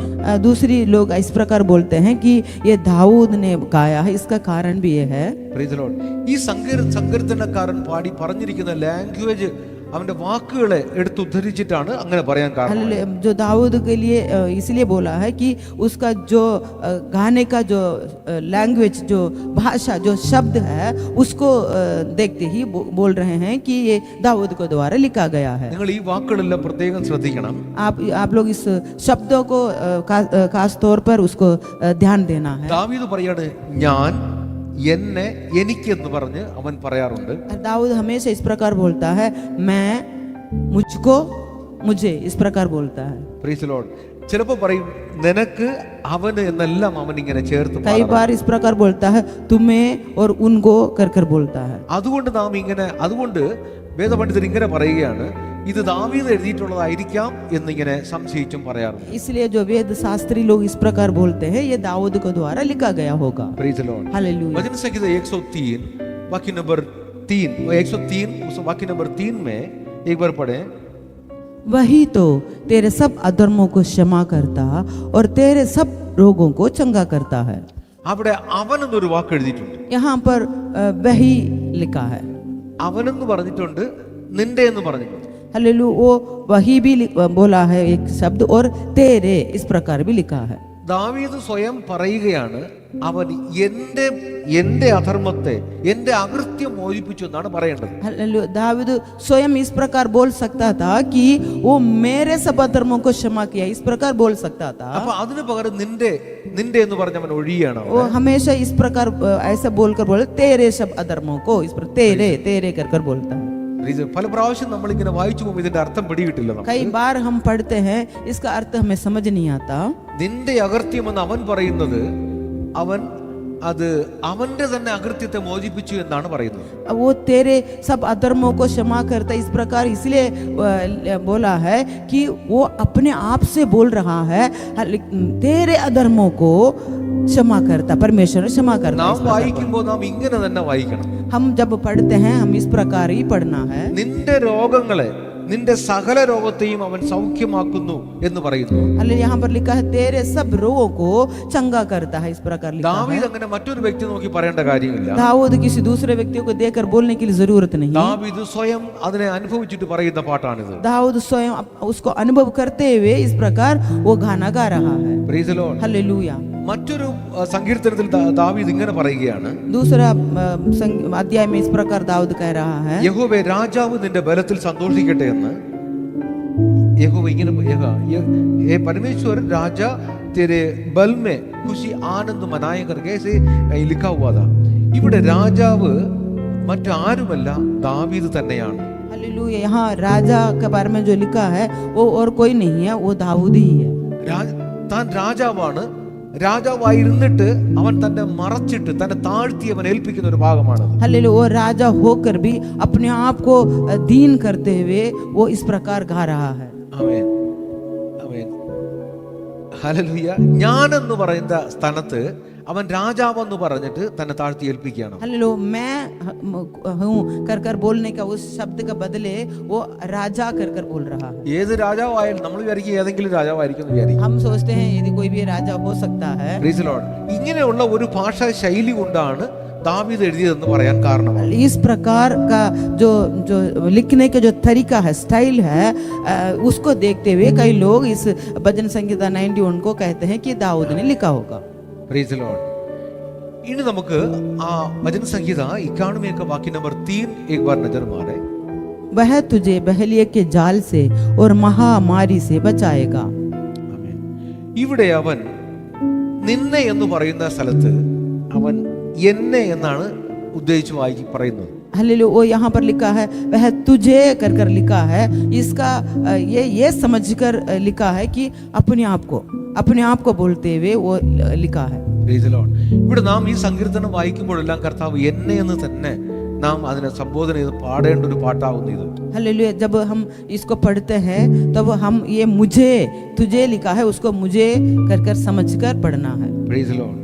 दूसरी लोग इस प्रकार बोलते हैं कि ये दाऊद ने गाया है, इसका कारण भी ये है। Praise the Lord. ഈ സങ്കീർത്തനക്കാരൻ പറഞ്ഞിരിക്കുന്ന ലാംഗ്വേജ് അവന്റെ വാക്കുകളെ എടുത്തുദ്ധരിച്ചിട്ടാണ് അങ്ങനെ പറയാൻ കാരണം. जो दाऊद के लिए इसलिए बोला है कि उसका जो गाने का जो लैंग्वेज, जो भाषा, जो शब्द है उसको देखते ही बोल रहे हैं कि ये दाऊद को द्वारा लिखा गया है। നിങ്ങൾ ഈ വാക്കുകളെല്ലാം പ്രത്യേകം ശ്രദ്ധിക്കണം. आप लोग इस शब्दों को खास तौर पर उसको ध्यान देना है। ദാവീദ് പറയാണ് ഞാൻ എന്നെ എനിക്കെന്ന് പറഞ്ഞ് അവൻ പറയാറുണ്ട്. दाऊद हमेशा इस प्रकार बोलता है, मैं मुझको मुझे, इस प्रकार बोलता है। Praise the Lord. ചിലപ്പോൾ പറയും നിനക്ക് അവന് എന്നെല്ലാം അവൻ ഇങ്ങനെ ചേർത്ത് कई बार इस प्रकार बोलता है, तुम्हें और उनको कर बोलता है। അതുകൊണ്ട് വേദപണ്ഡിതർ ഇങ്ങനെ പറയുകയാണ്, ഇത് ദാവീദ് എഴുതിയിട്ടുള്ളതായിരിക്കാം എന്നിങ്ങനെ സംശയിച്ചും പറയാറുണ്ട്. इसलिए जो वेद शास्त्री लोग इस प्रकार बोलते हैं ये दाऊद को द्वारा लिखा गया होगा। Praise the Lord. हालेलुया। वचन संहिता 103 वाक्य नंबर 3, 103 उस वाक्य नंबर 3 में एक बार पढ़ें। वही तो तेरे सब अधर्मों को क्षमा करता और तेरे सब रोगों को चंगा करता है। അവിടെ അവൻ എന്നൊരു വാക്ക് എഴുതിയിട്ടുണ്ട്. यहाँ पर वही लिखा है। അവനെന്ന് പറഞ്ഞിട്ടുണ്ട്, നിന്റെ എന്ന് പറഞ്ഞിട്ടുണ്ട്. हालेलुया। वो वही भी बोला है एक शब्द, और तेरे इस प्रकार भी लिखा है। ദാവീദ് സ്വയം പറയുകയാണ്, അവൻ എന്റെ അധർമ്മത്തെ, എന്റെ അകൃത്യം മോചിപ്പിച്ചു എന്നാണ് പറയേണ്ടത്. हालेलुया। दाऊद स्वयं इस प्रकार बोल सकता था कि वो मेरे सब अधर्मों को क्षमा किया, इस प्रकार बोल सकता था। അപ്പൊ അതിന് പകരം നിന്റെ എന്ന് പറഞ്ഞ അവൻ ഒഴിയാണ്. वो हमेशा इस प्रकार ऐसा बोलकर बोले तेरे सब अधर्मों को, इस पर तेरे कर बोलता है। പല പ്രാവശ്യം നമ്മൾ ഇങ്ങനെ വായിച്ചു പോകുമ്പോൾ ഇതിന്റെ അർത്ഥം പിടികിട്ടില്ല. कई बार हम पढ़ते हैं, इसका अर्थ हमें समझ नहीं आता। നിന്റെ അകൃത്യം എന്ന് അവൻ പറയുന്നത് അത് അവന്റെ തന്നെ അകൃത്യത്തെ മോചിപ്പിച്ചു എന്നാണ് പറയുന്നത്. वो तेरे सब अधर्मों को क्षमा करता, इस प्रकार इसलिए बोला है कि वो अपने आप से बोल रहा है तेरे अधर्मों को क्षमा करता, परमेश्वर क्षमा करता। നാം വായിക്കുമ്പോൾ നാം ഇങ്ങനെ തന്നെ വായിക്കണം. हम जब पढ़ते हैं हम इस प्रकार ही पढ़ना है। നിന്റെ രോഗങ്ങളെ, നിന്റെ സകല രോഗത്തെയും അവൻ സൗഖ്യമാക്കുന്നു എന്ന് പറയുന്നു. हालेलुया। यहाँ पर लिखा है तेरे सब रोगों को चंगा करता है, इस प्रकार लिखा है। ദാവീദ് അങ്ങനെ മറ്റൊരു വ്യക്തി നോക്കി പറയേണ്ട കാര്യമില്ല. दाऊद किसी दूसरे व्यक्तियों को देखकर बोलने की जरूरत नहीं। ദാവീദ് സ്വയം അതിനെ അനുഭവിച്ചിട്ട് പറയുന്ന പാട്ടാണിത്. दाऊद स्वयं उसको अनुभव करते हुए इस प्रकार वो गाना गा रहा है। Praise the Lord. हालेलुया। മറ്റൊരു സങ്കീർത്തനത്തിൽ ദാവീദ് ഇങ്ങനെ പറയുകയാണ്, दूसरा अध्याय में इस प्रकार दाऊद कह रहा है, യഹോവേ രാജാവ് നിന്റെ ബലത്തിൽ സന്തോഷിക്കട്ടെ എന്ന്. യഹോവ ഇങ്ങനെ हे परमेश्वर राजा तेरे बल में खुशी आनंद मनाए करके ऐसे लिखा हुआ था. ഇവിടെ രാജാവ് മറ്റാരുമല്ല, ദാവീദ് തന്നെയാണ്. हालेलुया। यहाँ राजा के बारे में जो लिखा है वो और कोई नहीं है, वो दाऊद ही है। താൻ രാജാവാണ്, രാജാവായിരുന്നിട്ട് അവൻ തന്നെ മറച്ചിട്ട് തന്നെ താഴ്ത്തി അവൻ ഏൽപ്പിക്കുന്ന ഒരു ഭാഗമാണ്. हालेलुया। वो राजा होकर भी अपने आप को दीन करते हुए वो इस प्रकार गा रहा है। ആമേൻ, ആമേൻ, ഹല്ലേലൂയ. ഞാൻ എന്ന് പറയുന്ന സ്ഥാനത്ത് അവൻ രാജാവെന്ന് പറഞ്ഞിട്ട് തന്നെ താഴ്ത്തി ഏൽപ്പിക്കുകയാണ്. हालेलुया। मैं हूँ कर बोलने का उस शब्द का बदले वो राजा कर बोल रहा है। ഏത് രാജാവായാലും നമ്മൾ വിചാരിക്കും ഏതെങ്കിലും രാജാവായിരിക്കും എന്ന് വിചാരിക്കും. हम सोचते हैं यदि कोई भी राजा हो सकता है। Praise the Lord. ഇങ്ങനെയുള്ള ഒരു ഭാഷാ ശൈലി കൊണ്ടാണ് ദാവീദ് എഴുതിയതെന്ന് പറയാൻ കാരണം. इस प्रकार का जो लिखने का जो तरीका है, स्टाइल है, उसको देखते हुए कई लोग इस भजन संहिता 91 को कहते हैं कि दाऊद ने लिखा होगा। Praise the Lord. ഇനി നമുക്ക് ആ ഭജൻ സംഹിത 91 का वाक्य नंबर 3 एक बार नजर मारे. वह तुझे बहलिये के जाल से और महामारी से बचाएगा। ഇവിടെ അവൻ നിന്നെ എന്ന് പറയുന്ന സ്ഥലത്ത് അവൻ എന്നെ എന്നാണ് ഉദ്ദേശിച്ച് പറയുന്നത്. हालेलुया, वो यहाँ पर लिखा है वह तुझे कर कर लिखा है, इसका ये समझकर लिखा है कि अपने आप को बोलते हुए वो लिखा है. Praise the Lord. ഇവിടെ നാം ഈ സങ്കീർത്തനം വായിക്കുമ്പോഴെല്ലാം കർത്താവ് എന്നെ എന്ന് തന്നെ നാം അതിനെ സംബോധന ചെയ്ത് പാടേണ്ട ഒരു പാട്ടാവുന്നു ഇത്. हालेलुया, जब हम इसको पढ़ते हैं तब हम ये मुझे तुझे लिखा है उसको मुझे कर कर समझकर पढ़ना है. Praise the Lord.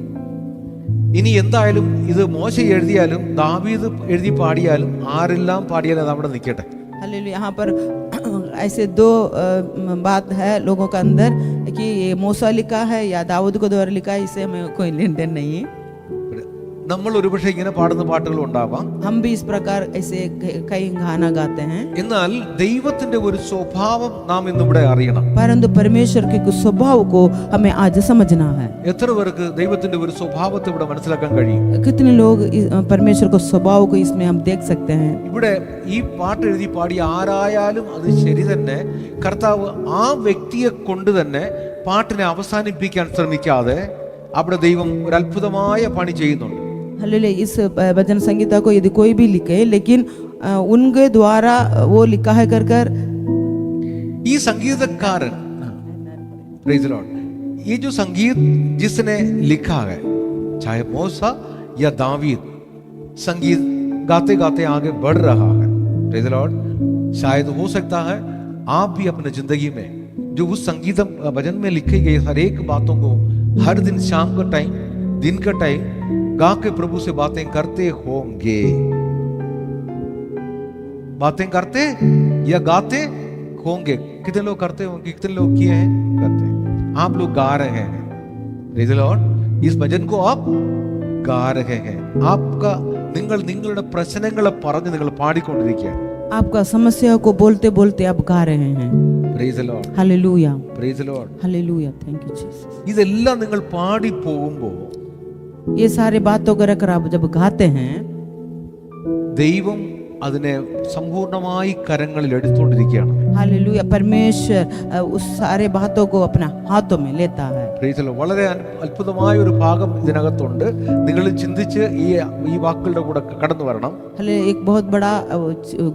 ഇനി എന്തായാലും ഇത് മോശ എഴുതിയാലും ദാവീദ് എഴുതി പാടിയാലും ആരെല്ലാം പാടിയാലും അത് അവിടെ നിൽക്കട്ടെ. हालेलुया, यहाँ पर ऐसे दो बात है लोगों के अंदर कि ये मूसा लिखा है या दाऊद को द्वारा लिखा है, इससे हमें कोई लेन देन नहीं है. നമ്മൾ ഒരുപക്ഷെ ഇങ്ങനെ പാടുന്ന പാട്ടുകൾ ഉണ്ടാവാം, हम भी इस प्रकार ऐसे कई गाना गाते हैं, എന്നാൽ ദൈവത്തിന്റെ ഒരു സ്വഭാവം നാം ഇന്നിവിടെ അറിയണം. परंतु परमेश्वर के कुछ स्वभाव को हमें आज समझना है. എത്ര പേർക്ക് ദൈവത്തിന്റെ ഒരു സ്വഭാവത്തെ ഇവിടെ മനസ്സിലാക്കാൻ കഴിയും? कितने लोग परमेश्वर को स्वभाव को इसमें हम देख सकते हैं. ഇവിടെ ഈ പാട്ട് എഴുതി പാടി ആരായാലും അത് ശരി തന്നെ, കർത്താവ് ആ വ്യക്തിയെ കൊണ്ട് തന്നെ പാട്ടിനെ അവസാനിപ്പിക്കാൻ ശ്രമിക്കാതെ അവിടെ ദൈവം ഒരു അത്ഭുതമായ പണി ചെയ്യുന്നുണ്ട്. हालेलुया, इस भजन संगीता को यदि कोई भी लिखे लेकिन उनके द्वारा वो लिखा है कर कर ഈ സംഗീതക്കാരൻ, praise the Lord, ये जो संगीत जिसने लिखा है चाहे मूसा या दावीद, संगीत गाते गाते आगे बढ़ रहा है. praise the Lord. शायद हो सकता है आप भी अपने जिंदगी में जो उस संगीत भजन में लिखी गई हर एक बातों को हर दिन शाम का टाइम, दिन का टाइम गा के प्रभु से बातें करते होंगे. बातें करते या गाते होंगे. कितने लोग करते होंगे, कितने लोग किए हैं, करते हैं. आप लोग गा रहे हैं. Praise the Lord. इस भजन को आप गा रहे हैं. आपका നിങ്ങളുടെ പ്രശ്നങ്ങളെ പറഞ്ഞ് നിങ്ങൾ പാടിക്കൊണ്ടിരിക്കുകയാണ്. आपका समस्या को बोलते बोलते आप गा रहे हैं. Praise the Lord. Hallelujah, Praise the Lord. Hallelujah, thank you Jesus. ഇതെല്ലാം നിങ്ങൾ പാടി പോകുമ്പോൾ ये सारे बातों को रखकर आप जब गाते हैं, ദൈവം അതിനെ സമ്പൂർണമായി കരങ്ങളിൽ എടുത്തുകൊണ്ടിരിക്കുകയാണ്. हालेलुया, परमेश्वर उस सारे बातों को अपना हाथों में लेता है. Praise the Lord. വളരെ അത്ഭുതമായ ഒരു ഭാഗം ഇതിനകത്തുണ്ട്. നിങ്ങൾ ചിന്തിച്ച് ഈ വാക്കുകളുടെ കൂടെ കടന്നു വരണം. एक बहुत बड़ा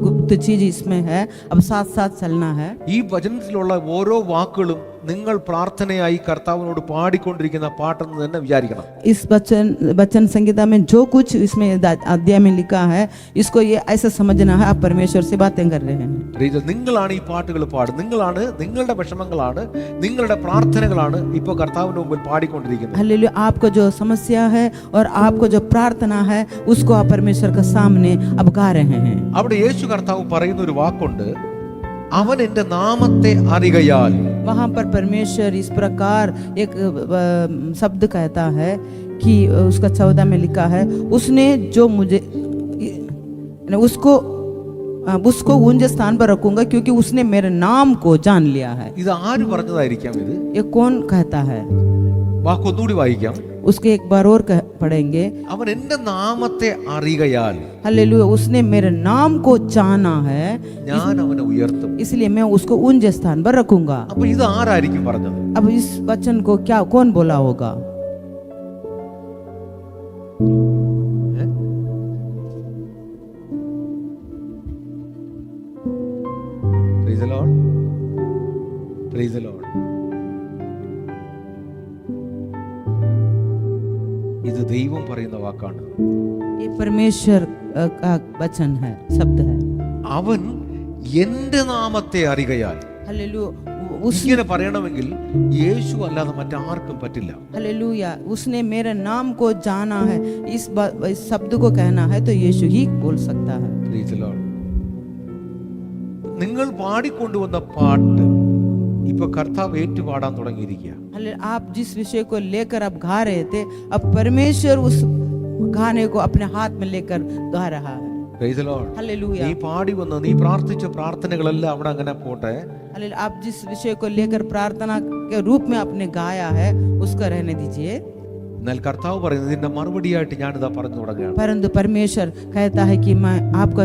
गुप्त चीज इसमें है, अब साथ साथ चलना है. ഈ വചനത്തിലുള്ള ഓരോ വാക്കുകളും നിങ്ങൾ പ്രാർത്ഥനയായി കർത്താവിനോട് പാടിക്കൊണ്ടിരിക്കുന്ന പാട്ടെന്ന് തന്നെ വിചാരിക്കണം. इस वचन संगीता में जो कुछ इसमें अध्याय में लिखा है, इसको ये ऐसा समझना है आप परमेश्वर से बातें कर रहे हैं. നിങ്ങളാണ് ഈ പാട്ടുകൾ പാടുന്നത്, നിങ്ങളാണ്, നിങ്ങളുടെ വിഷമങ്ങളാണ്, നിങ്ങളുടെ പ്രാർത്ഥനകളാണ് ഇപ്പോൾ കർത്താവിന്റെ മുമ്പിൽ പാടിക്കൊണ്ടിരിക്കുന്നത്. हालेलुया, आपको जो समस्या है और आपको जो प्रार्थना है उसको आप परमेश्वर के सामने अब गा रहे हैं. അവിടെ യേശു കർത്താവ് പറയുന്ന ഒരു വാക്കുണ്ട്, അവൻ എൻ്റെ നാമത്തെ അറികയാൽ. वहां पर परमेश्वर इस प्रकार एक शब्द कहता है कि उसका 14 में लिखा है, उसने जो मुझे उसको ऊंचे स्थान पर रखूंगा क्योंकि उसने मेरे नाम को जान लिया है. ഇത് ആര് പറഞ്ഞതായിരിക്കാം? ഇത് ये कौन कहता है? വാക്കൊന്നുകൂടി വായിക്കാം. उसके एक बार और पढ़ेंगे. അവൻ എൻ്റെ നാമത്തെ അറികയാൽ, हालेलुया, उसने मेरे नाम को जाना है, ഞാൻ അവനെ ഉയർത്തും. इसलिए मैं उसको ऊंचे स्थान पर रखूंगा. അപ്പൊ ഇത് ആരായിരിക്കും പറഞ്ഞത്? अब इस वचन को क्या कौन बोला होगा? Praise the Lord. Praise the Lord. ഇത് ദൈവം പറയുന്ന വാക്കാണ്. ये परमेश्वर का वचन है, शब्द है. അവൻ എൻ്റെ നാമത്തെ അറികയാൽ. हालेलुया, ഇങ്ങനെ പറയണമെങ്കിൽ യേശു അല്ലാതെ മറ്റാർക്കും പറ്റില്ല. हालेलुया, उसने मेरे नाम को जाना है, इस शब्द को कहना है तो यीशु ही बोल सकता है. Praise the Lord. നിങ്ങൾ പാടിക്കൊണ്ടുവന്ന പാട്ട് ഇപ്പൊ കർത്താവ് ഏറ്റുപാടാൻ തുടങ്ങിയിരിക്കുക. आप जिस विषय को लेकर आप गा रहे थे, अब परमेश्वर उस गाने को अपने हाथ में लेकर गा रहा है. Praise the Lord. हालेलुया, നീ പാടി വന്ന, നീ പ്രാർത്ഥിച്ച പ്രാർത്ഥനകളെല്ലാം അവിടെ അങ്ങനെ പോട്ടെ. हालेलुया, आप जिस विषय को लेकर प्रार्थना के रूप में आपने गाया है उसका रहने दीजिए. എന്നാൽ കർത്താവ് പറയുന്നത് ഇതിന്റെ മറുപടിയായിട്ട് ഞാനിതാ പറഞ്ഞു തുടങ്ങുകയാണ്. परंतु परमेश्वर कहता है कि मैं आपका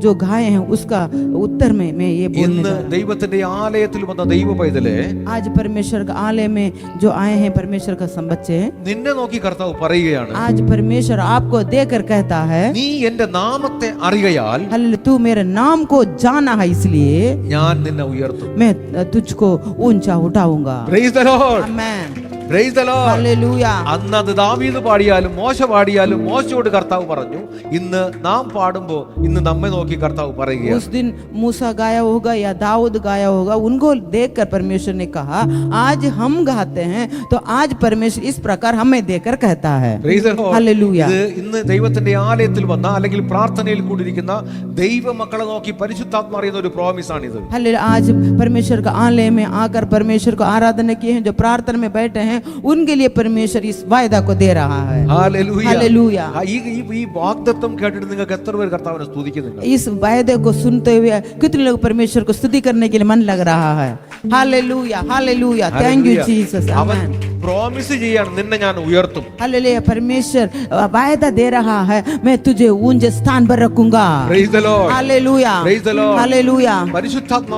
जो गाय है उसका उत्तर में मैं ये बोलने ഇന്ന് जा रहा हूं। ദൈവത്തിന്റെ ആലയത്തിൽ വന്ന ദൈവ പൈതലേ, आज परमेश्वर का आलय में जो आए हैं परमेश्वर का बच्चे, നിന്നെ നോക്കി കർത്താവ് പറയുകയാണ്, आज परमेश्वर आपको देकर कहता है, നീ എന്റെ നാമത്തെ അറിയയാൽ हालेलुया, तू मेरे नाम को जाना है इसलिए ഞാൻ നിന്നെ ഉയർത്തും. मैं तुझको ऊंचा उठाऊंगा। Praise the Lord. Amen, Praise the Lord. Hallelujah. അന്ന് അത് ദാവീദ് പാടിയാലും മോശ പാടിയാലും മോശയോട് കർത്താവ് പറഞ്ഞു. ഇന്ന് നാം പാടുമ്പോ ഇന്ന് നമ്മെ നോക്കി കർത്താവ് പറയുകയാണ്. उस दिन मूसा गाया होगा या दाऊद गाया होगा, उनको देखकर परमेश्वर ने कहा आज हम गाते हैं, तो आज परमेश्वर इस प्रकार हमें देखकर कहता है। Praise the Lord. हालेलुया। ഇത് ഇന്ന് ദൈവത്തിന്റെ ആലയത്തിൽ വന്ന അല്ലെങ്കിൽ പ്രാർത്ഥനയിൽ കൂടിയിരിക്കുന്ന ദൈവ മക്കളെ നോക്കി പരിശുദ്ധാത്മ അറിയുന്ന ഒരു പ്രോമിസ് ആണിത്. हालेलुया, आज परमेश्वर का आलय में आकर परमेश्वर को आराधना किए हैं, जो प्रार्थना में बैठे हैं, उनके लिए परमेश्वर इस वायदा को दे रहा है। ഹല്ലേലൂയ. हालेलुया। ഈ വാഗ്ദത്തം കേട്ടിട്ട് നിങ്ങൾക്ക് എത്ര പേർ കർത്താവിനെ സ്തുതിക്കുന്നുണ്ട്? इस वायदे को सुनते हुए कितने लोग परमेश्वर को स्तुति करने के लिए मन लग रहा है? Hallelujah, hallelujah, thank you Jesus. അവൻ आमेन। പ്രോമിസ് ചെയ്യാണ്, നിന്നെ ഞാൻ ഉയർത്തും. हालेलुया, परमेश्वर वायदा दे रहा है, मैं तुझे ऊंचे स्थान पर रखूंगा। Praise the Lord. Hallelujah, Praise the Lord. Hallelujah. परिशुद्धात्मा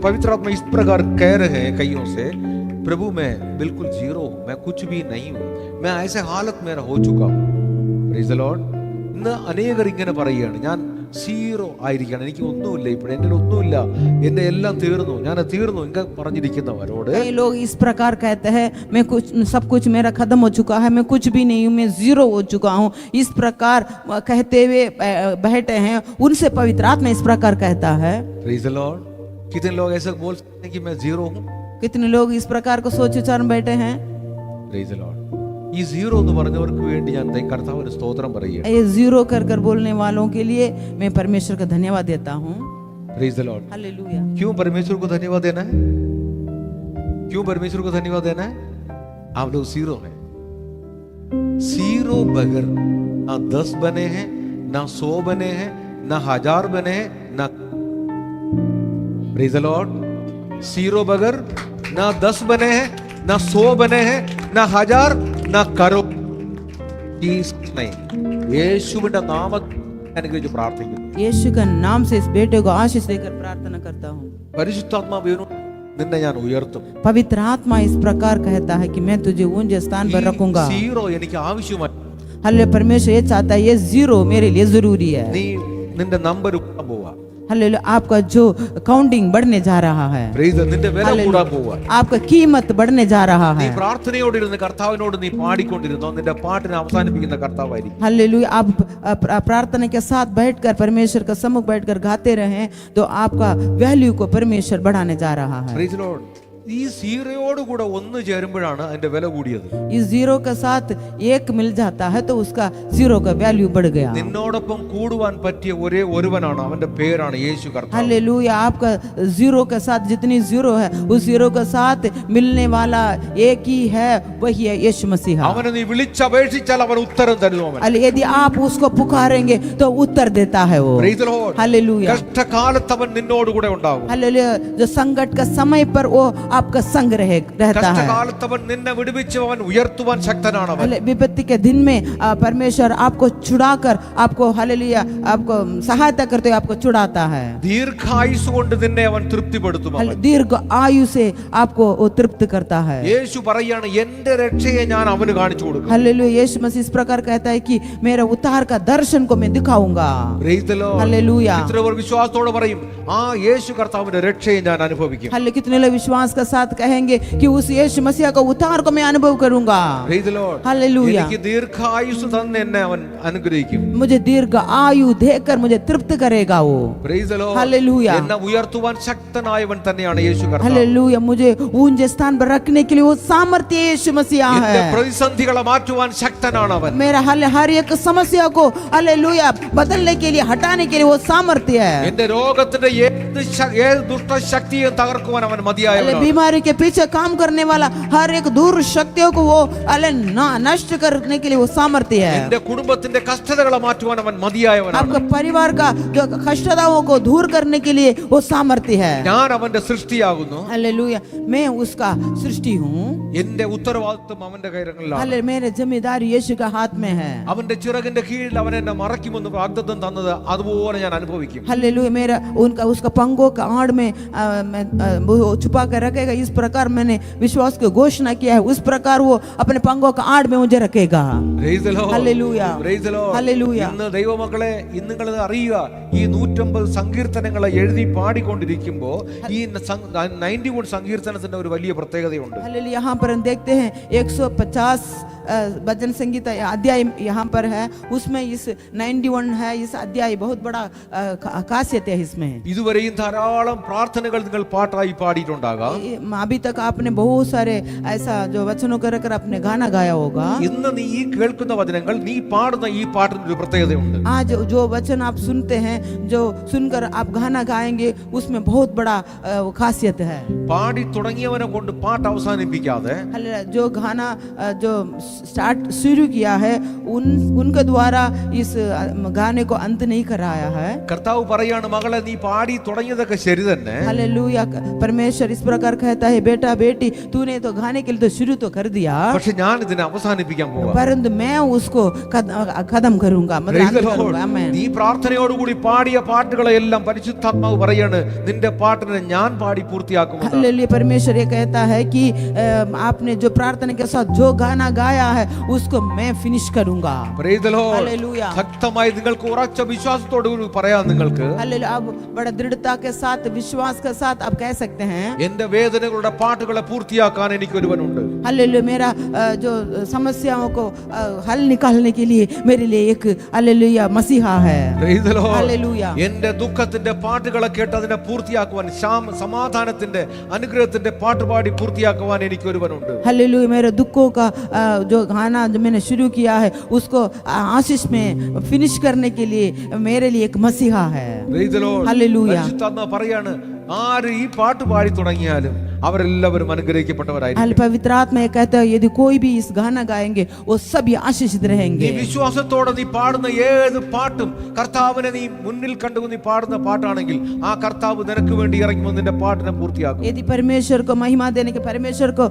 पवित्र आत्मा इस प्रकार कह रहे हैं कईयों से, प्रभु मैं बिल्कुल जीरो हूं, मैं कुछ भी नहीं हूं, मैं ऐसे हालत में हो चुका हूं. Praise the Lord. ഇന്ന് അനേകർ ഇങ്ങനെ പറയുകയാണ്, ഞാൻ സീറോ ആയിരിക്കണം, എനിക്ക് ഒന്നുമില്ല, ഇപ്പോൾ എൻ്റെ ഒന്നുമില്ല, എൻ്റെ എല്ലാം തീർന്നു, ഞാൻ തീർന്നു ഇങ്ങനെ പറഞ്ഞിരിക്കുന്നവരോട് कई लोग इस प्रकार कहते हैं, मैं कुछ सब कुछ मेरा खत्म हो चुका है, मैं कुछ भी नहीं हूँ, मैं जीरो हो चुका हूँ, इस प्रकार कहते हुए बैठे हैं, उनसे पवित्र आत्मा इस प्रकार कहता है। Praise the Lord. कितने लोग ऐसे बोल सकते हैं कि मैं जीरो हूं? कितने लोग इस प्रकार को सोच विचार में बैठे हैं? Praise the Lord. ഈ സീറോ എന്ന് പറഞ്ഞവർക്ക് വേണ്ടി ഞാൻ കർത്താവിന് സ്തോത്രം പറയുകയാണ്. ये जीरो कर कर बोलने वालों के लिए मैं परमेश्वर का धन्यवाद देता हूँ। Praise the Lord. हालेलुया। क्यों परमेश्वर को धन्यवाद देना है? क्यों परमेश्वर को धन्यवाद देना है? आप लोग जीरो हैं, जीरो बगैर ना 10 बने हैं, ना 100 बने हैं, ना 1000 बने हैं, ना Praise the Lord. जीरो बगैर ना 10 बने हैं, ना 100 बने हैं, ना 1000, ना करोड़. യേശുവിന്റെ നാമത്തിൽ അനുഗ്രഹിച്ച് പ്രാർത്ഥിക്കുന്നു. यीशु का नाम से इस बेटे को आशीष देकर प्रार्थना करता हूँ। പരിശുദ്ധാത്മാവിനു നിന്നെ ഞാൻ ഉയർത്തും. पवित्र आत्मा इस प्रकार कहता है कि मैं तुझे ऊंचे स्थान पर रखूंगा। സീറോ എനിക്ക് ആവശ്യമായി. हालेलुया, परमेश्वर ये चाहता है, ये जीरो मेरे लिए जरूरी है। നീ നിന്റെ നമ്പർ കൂടാൻ പോവാ. हालेलुया, आपका जो काउंटिंग बढ़ने जा रहा है, Praise the Lord. നിന്റെ വില കൂടാൻ പോവാ. आपका कीमत बढ़ने जा रहा നീ है। പ്രാർത്ഥനയോടിരുന്ന് കർത്താവിനോട് നീ പാടിക്കൊണ്ടിരുന്നോ, നിന്റെ പാട്ടിനെ അവസാനിപ്പിക്കുന്ന കർത്താവായിരിക്കും. हालेलुया, आप प्रार्थना के साथ बैठकर परमेश्वर का सम्मुख बैठकर गाते रहें, तो आपका वैल्यू को परमेश्वर बढ़ाने जा रहा है। Praise the Lord. ഈ സീറോയോട് കൂടെ ഒന്ന് ചേരുമ്പോഴാണ് അതിന്റെ വില കൂടിയത്. इस जीरो के साथ एक मिल जाता है तो उसका जीरो का वैल्यू बढ़ गया। നിന്നോടൊപ്പം കൂടുവാൻ പറ്റിയ ഒരേ ഒരുവനാണ്, അവന്റെ പേരാണ് യേശു കർത്താവ്. हालेलुया, आपका जीरो के साथ जितनी जीरो है, उस जीरो के साथ मिलने वाला एक ही है, वही है यीशु मसीह। അവനെ നീ വിളിച്ചപേക്ഷിച്ചാൽ അവൻ ഉത്തരം തരുന്നു. അവൻ यदि आप उसको पुकारेंगे तो उत्तर देता है वो। Praise the Lord. हालेलुया, കഷ്ടകാലത്ത് അവൻ നിന്നോട് കൂടെ ഉണ്ടാവും. हालेलुया, जो संकट का समय पर वो आपका संग रहता है। കഷ്ടകാലത്ത് അവൻ നിന്നെ വിടുവിച്ച് അവൻ ഉയർത്തുവാൻ ശക്തനാണ്. അവൻ विपत्ति के दिन में परमेश्वर आपको छुड़ाकर आपको हालेलुया आपको सहायता करते हुए आपको छुड़ाता है। ദീർഘായുസ് കൊണ്ട് നിന്നെ അവൻ തൃപ്തിപ്പെടുത്തും. അവൻ दीर्घ आयु से आपको वो तृप्त करता है। യേശു പറയാണ്, എന്റെ രക്ഷയെ ഞാൻ അവന് കാണിച്ചു കൊടുക്കും. हालेलुया, यीशु मसीह इस प्रकार कहता है कि मेरे उद्धार का दर्शन को मैं दिखाऊंगा। Praise the Lord. हालेलुया, ഇത്ര പേർ വിശ്വാസത്തോടെ പറയും, ആ യേശു കർത്താവിന്റെ രക്ഷയെ ഞാൻ അനുഭവിക്കും. हालेलुया, कितने लोग विश्वास के साथ कहेंगे कि उस यीशु मसीह का उद्धार को मैं अनुभव करूंगा। Praise the Lord. हालेलुया, എനിക്ക് ദീർഘായുസ് തന്നെ എന്നെ അവൻ അനുഗ്രഹിക്കും. मुझे दीर्घ आयु देकर मुझे तृप्त करेगा वो। Praise the Lord. हालेलुया, എന്നെ ഉയർത്തുവാൻ ശക്തനായവൻ തന്നെയാണ് യേശു കർത്താവ്. हालेलुया, मुझे ऊंचे स्थान पर रखने के लिए वो सामर्थ्य यीशु मसीह എന്റെ है। പ്രതിസന്ധികളെ മാറ്റുവാൻ ശക്തനാണ് അവൻ. मेरा हर एक समस्या को हालेलुया बदलने के लिए हटाने के लिए वो सामर्थ्य है। എന്റെ രോഗത്തിന്റെ ഏത് ദുഷ്ടശക്തിയും തകർക്കുവാൻ അവൻ മതിയായവനാണ്. बीमारी के पीछे काम करने वाला हर एक दूर शक्तियों को वो नष्ट करने के लिए वो सामर्थ्य है। എന്റെ കുടുംബത്തിന്റെ കഷ്ടതകളെ മാറ്റുവാൻ അവൻ മതിയായവനാണ്. आपका परिवार का जो कष्टताओं को दूर करने के लिए वो सामर्थ्य है। ഞാൻ അവന്റെ സൃഷ്ടിയാകുന്നു. हालेलुया, मैं उसका सृष्टि हूँ। എന്റെ ഉത്തരവാദിത്വം അവന്റെ കൈകളിലാണ്. हालेलुया, मेरे जिम्मेदारी यीशु का हाथ में है। അവന്റെ ചിറകിന്റെ കീഴിൽ അവൻ എന്നെ മറയ്ക്കുമെന്ന് വാഗ്ദത്തം തന്നത് അതുപോലെ ഞാൻ അനുഭവിക്കും. हालेलुया, मेरा उसका पंखों का आड़ में वो छुपा कर रखेगा। इस प्रकार मैंने विश्वास की घोषणा किया है, उस प्रकार वो अपने पंखों का आड़ में मुझे रखेगा। Praise the Lord. Hallelujah, Praise the Lord. Hallelujah. ഇന്ന് ദൈവമക്കളെ, ഇന്ന് നിങ്ങൾ അറിയുക, ഈ 150 സങ്കീർത്തനങ്ങളെ എഴുതി പാടിക്കൊണ്ടിരിക്കുമ്പോൾ ഈ 91 സങ്കീർത്തനത്തിന്റെ ഒരു വലിയ പ്രത്യേകതയുണ്ട്. हालेलुया, यहाँ पर हम देखते हैं 150 भजन संगीत अध्याय यहाँ पर है, उसमें इस 91 है। इस अध्याय बहुत बड़ा खासियत है इसमें। ഇതുവരെയും ധാരാളം പ്രാർത്ഥനകൾ നിങ്ങൾ പാട്ടായി പാടിയിട്ടുണ്ടാകാം. अभी तक आपने बहुत सारे ऐसा जो वचनों कर कर अपने गाना गाया होगा। ഇന്ന് നീ ഈ കേൾക്കുന്ന വചനങ്ങൾ, നീ പാടുന്ന ഈ പാട്ടിന് ഒരു പ്രത്യേകതയുണ്ട്. आज जो वचन आप सुनते हैं, जो सुनकर आप गाना गाएंगे, उसमें बहुत बड़ा खासियत है। പാടി തുടങ്ങിയവനെ കൊണ്ട് പാട്ട് അവസാനിപ്പിക്കാതെ, जो गाना जो स्टार्ट शुरू किया है उनके द्वारा इस गाने को अंत नहीं कराया है। കർത്താവ് പറയാണ്, മകളെ നീ പാടി തുടങ്ങിയതൊക്കെ ശരി തന്നെ. हालेलुया, परमेश्वर इस प्रकार कहता है, बेटा बेटी तूने तो गाने के लिए तो शुरू तो कर दिया, പക്ഷെ ഞാൻ ഇതിനെ അവസാനിപ്പിക്കാൻ പോവാ. परंतु मैं उसको खत्म करूंगा, मतलब करूंगा। आमीन। നീ പ്രാർത്ഥനയോടുകൂടി പാടിയ പാട്ടുകളെ എല്ലാം പരിശുദ്ധാത്മാവ് പറയാണ്, നിന്റെ പാട്ടിനെ ഞാൻ പാടി പൂർത്തിയാക്കുമെന്ന്. हालेलुया, परमेश्वर ये कहता है कि आपने जो प्रार्थना के साथ जो गाना गाया है उसको मैं फिनिश करूंगा। Praise the Lord. हालेलुया। ശക്തമായി നിങ്ങൾക്ക് ഉറച്ച വിശ്വാസത്തോടുകൂടി പറയാം, നിങ്ങൾക്ക് हालेलुया, आप बड़ा दृढ़ता के साथ, विश्वास के साथ आप कह सकते हैं, എന്റെ വേദനകളുടെ പാട്ടുകളെ പൂർത്തിയാക്കാൻ എനിക്കൊരുവനുണ്ട്. हालेलुया, मेरा जो समस्याओं को हल निकालने के लिए मेरे लिए एक हालेलुया मसीहा है। Praise the Lord. हालेलुया, എന്റെ ദുഃഖത്തിന്റെ പാട്ടുകളെ കേട്ട് അതിനെ പൂർത്തിയാക്കുവാൻ, സമാധാനത്തിന്റെ അനുഗ്രഹത്തിന്റെ പാട്ടുപാടി പൂർത്തിയാക്കുവാൻ എനിക്കൊരുവനുണ്ട്. हालेलुया, मेरे दुखों का जो गाना जो मैंने शुरू किया है उसको आशीष में फिनिश करने के लिए मेरे लिए एक मसीहा है। Praise the Lord. हालेलुया, പരിശുദ്ധാത്മാവ് പറയാണ്, ആര് ഈ പാട്ട് പാടി തുടങ്ങിയാലും അവരെല്ലാവരും അനുഗ്രഹിക്കപ്പെട്ടവരായിരിക്കും. पवित्र आत्मा ये कहता है, यदि कोई भी इस गाना गाएंगे वो सभी आशीषित നീ रहेंगे। വിശ്വാസത്തോടെ നീ പാടുന്ന ഏത് പാട്ടും, കർത്താവിനെ നീ മുന്നിൽ കണ്ടു നീ പാടുന്ന പാട്ടാണെങ്കിൽ ആ കർത്താവ് നിനക്ക് വേണ്ടി ഇറങ്ങി വന്ന് നിന്റെ പാട്ടിനെ പൂർത്തിയാക്കും. यदि परमेश्वर को महिमा देने के, परमेश्वर को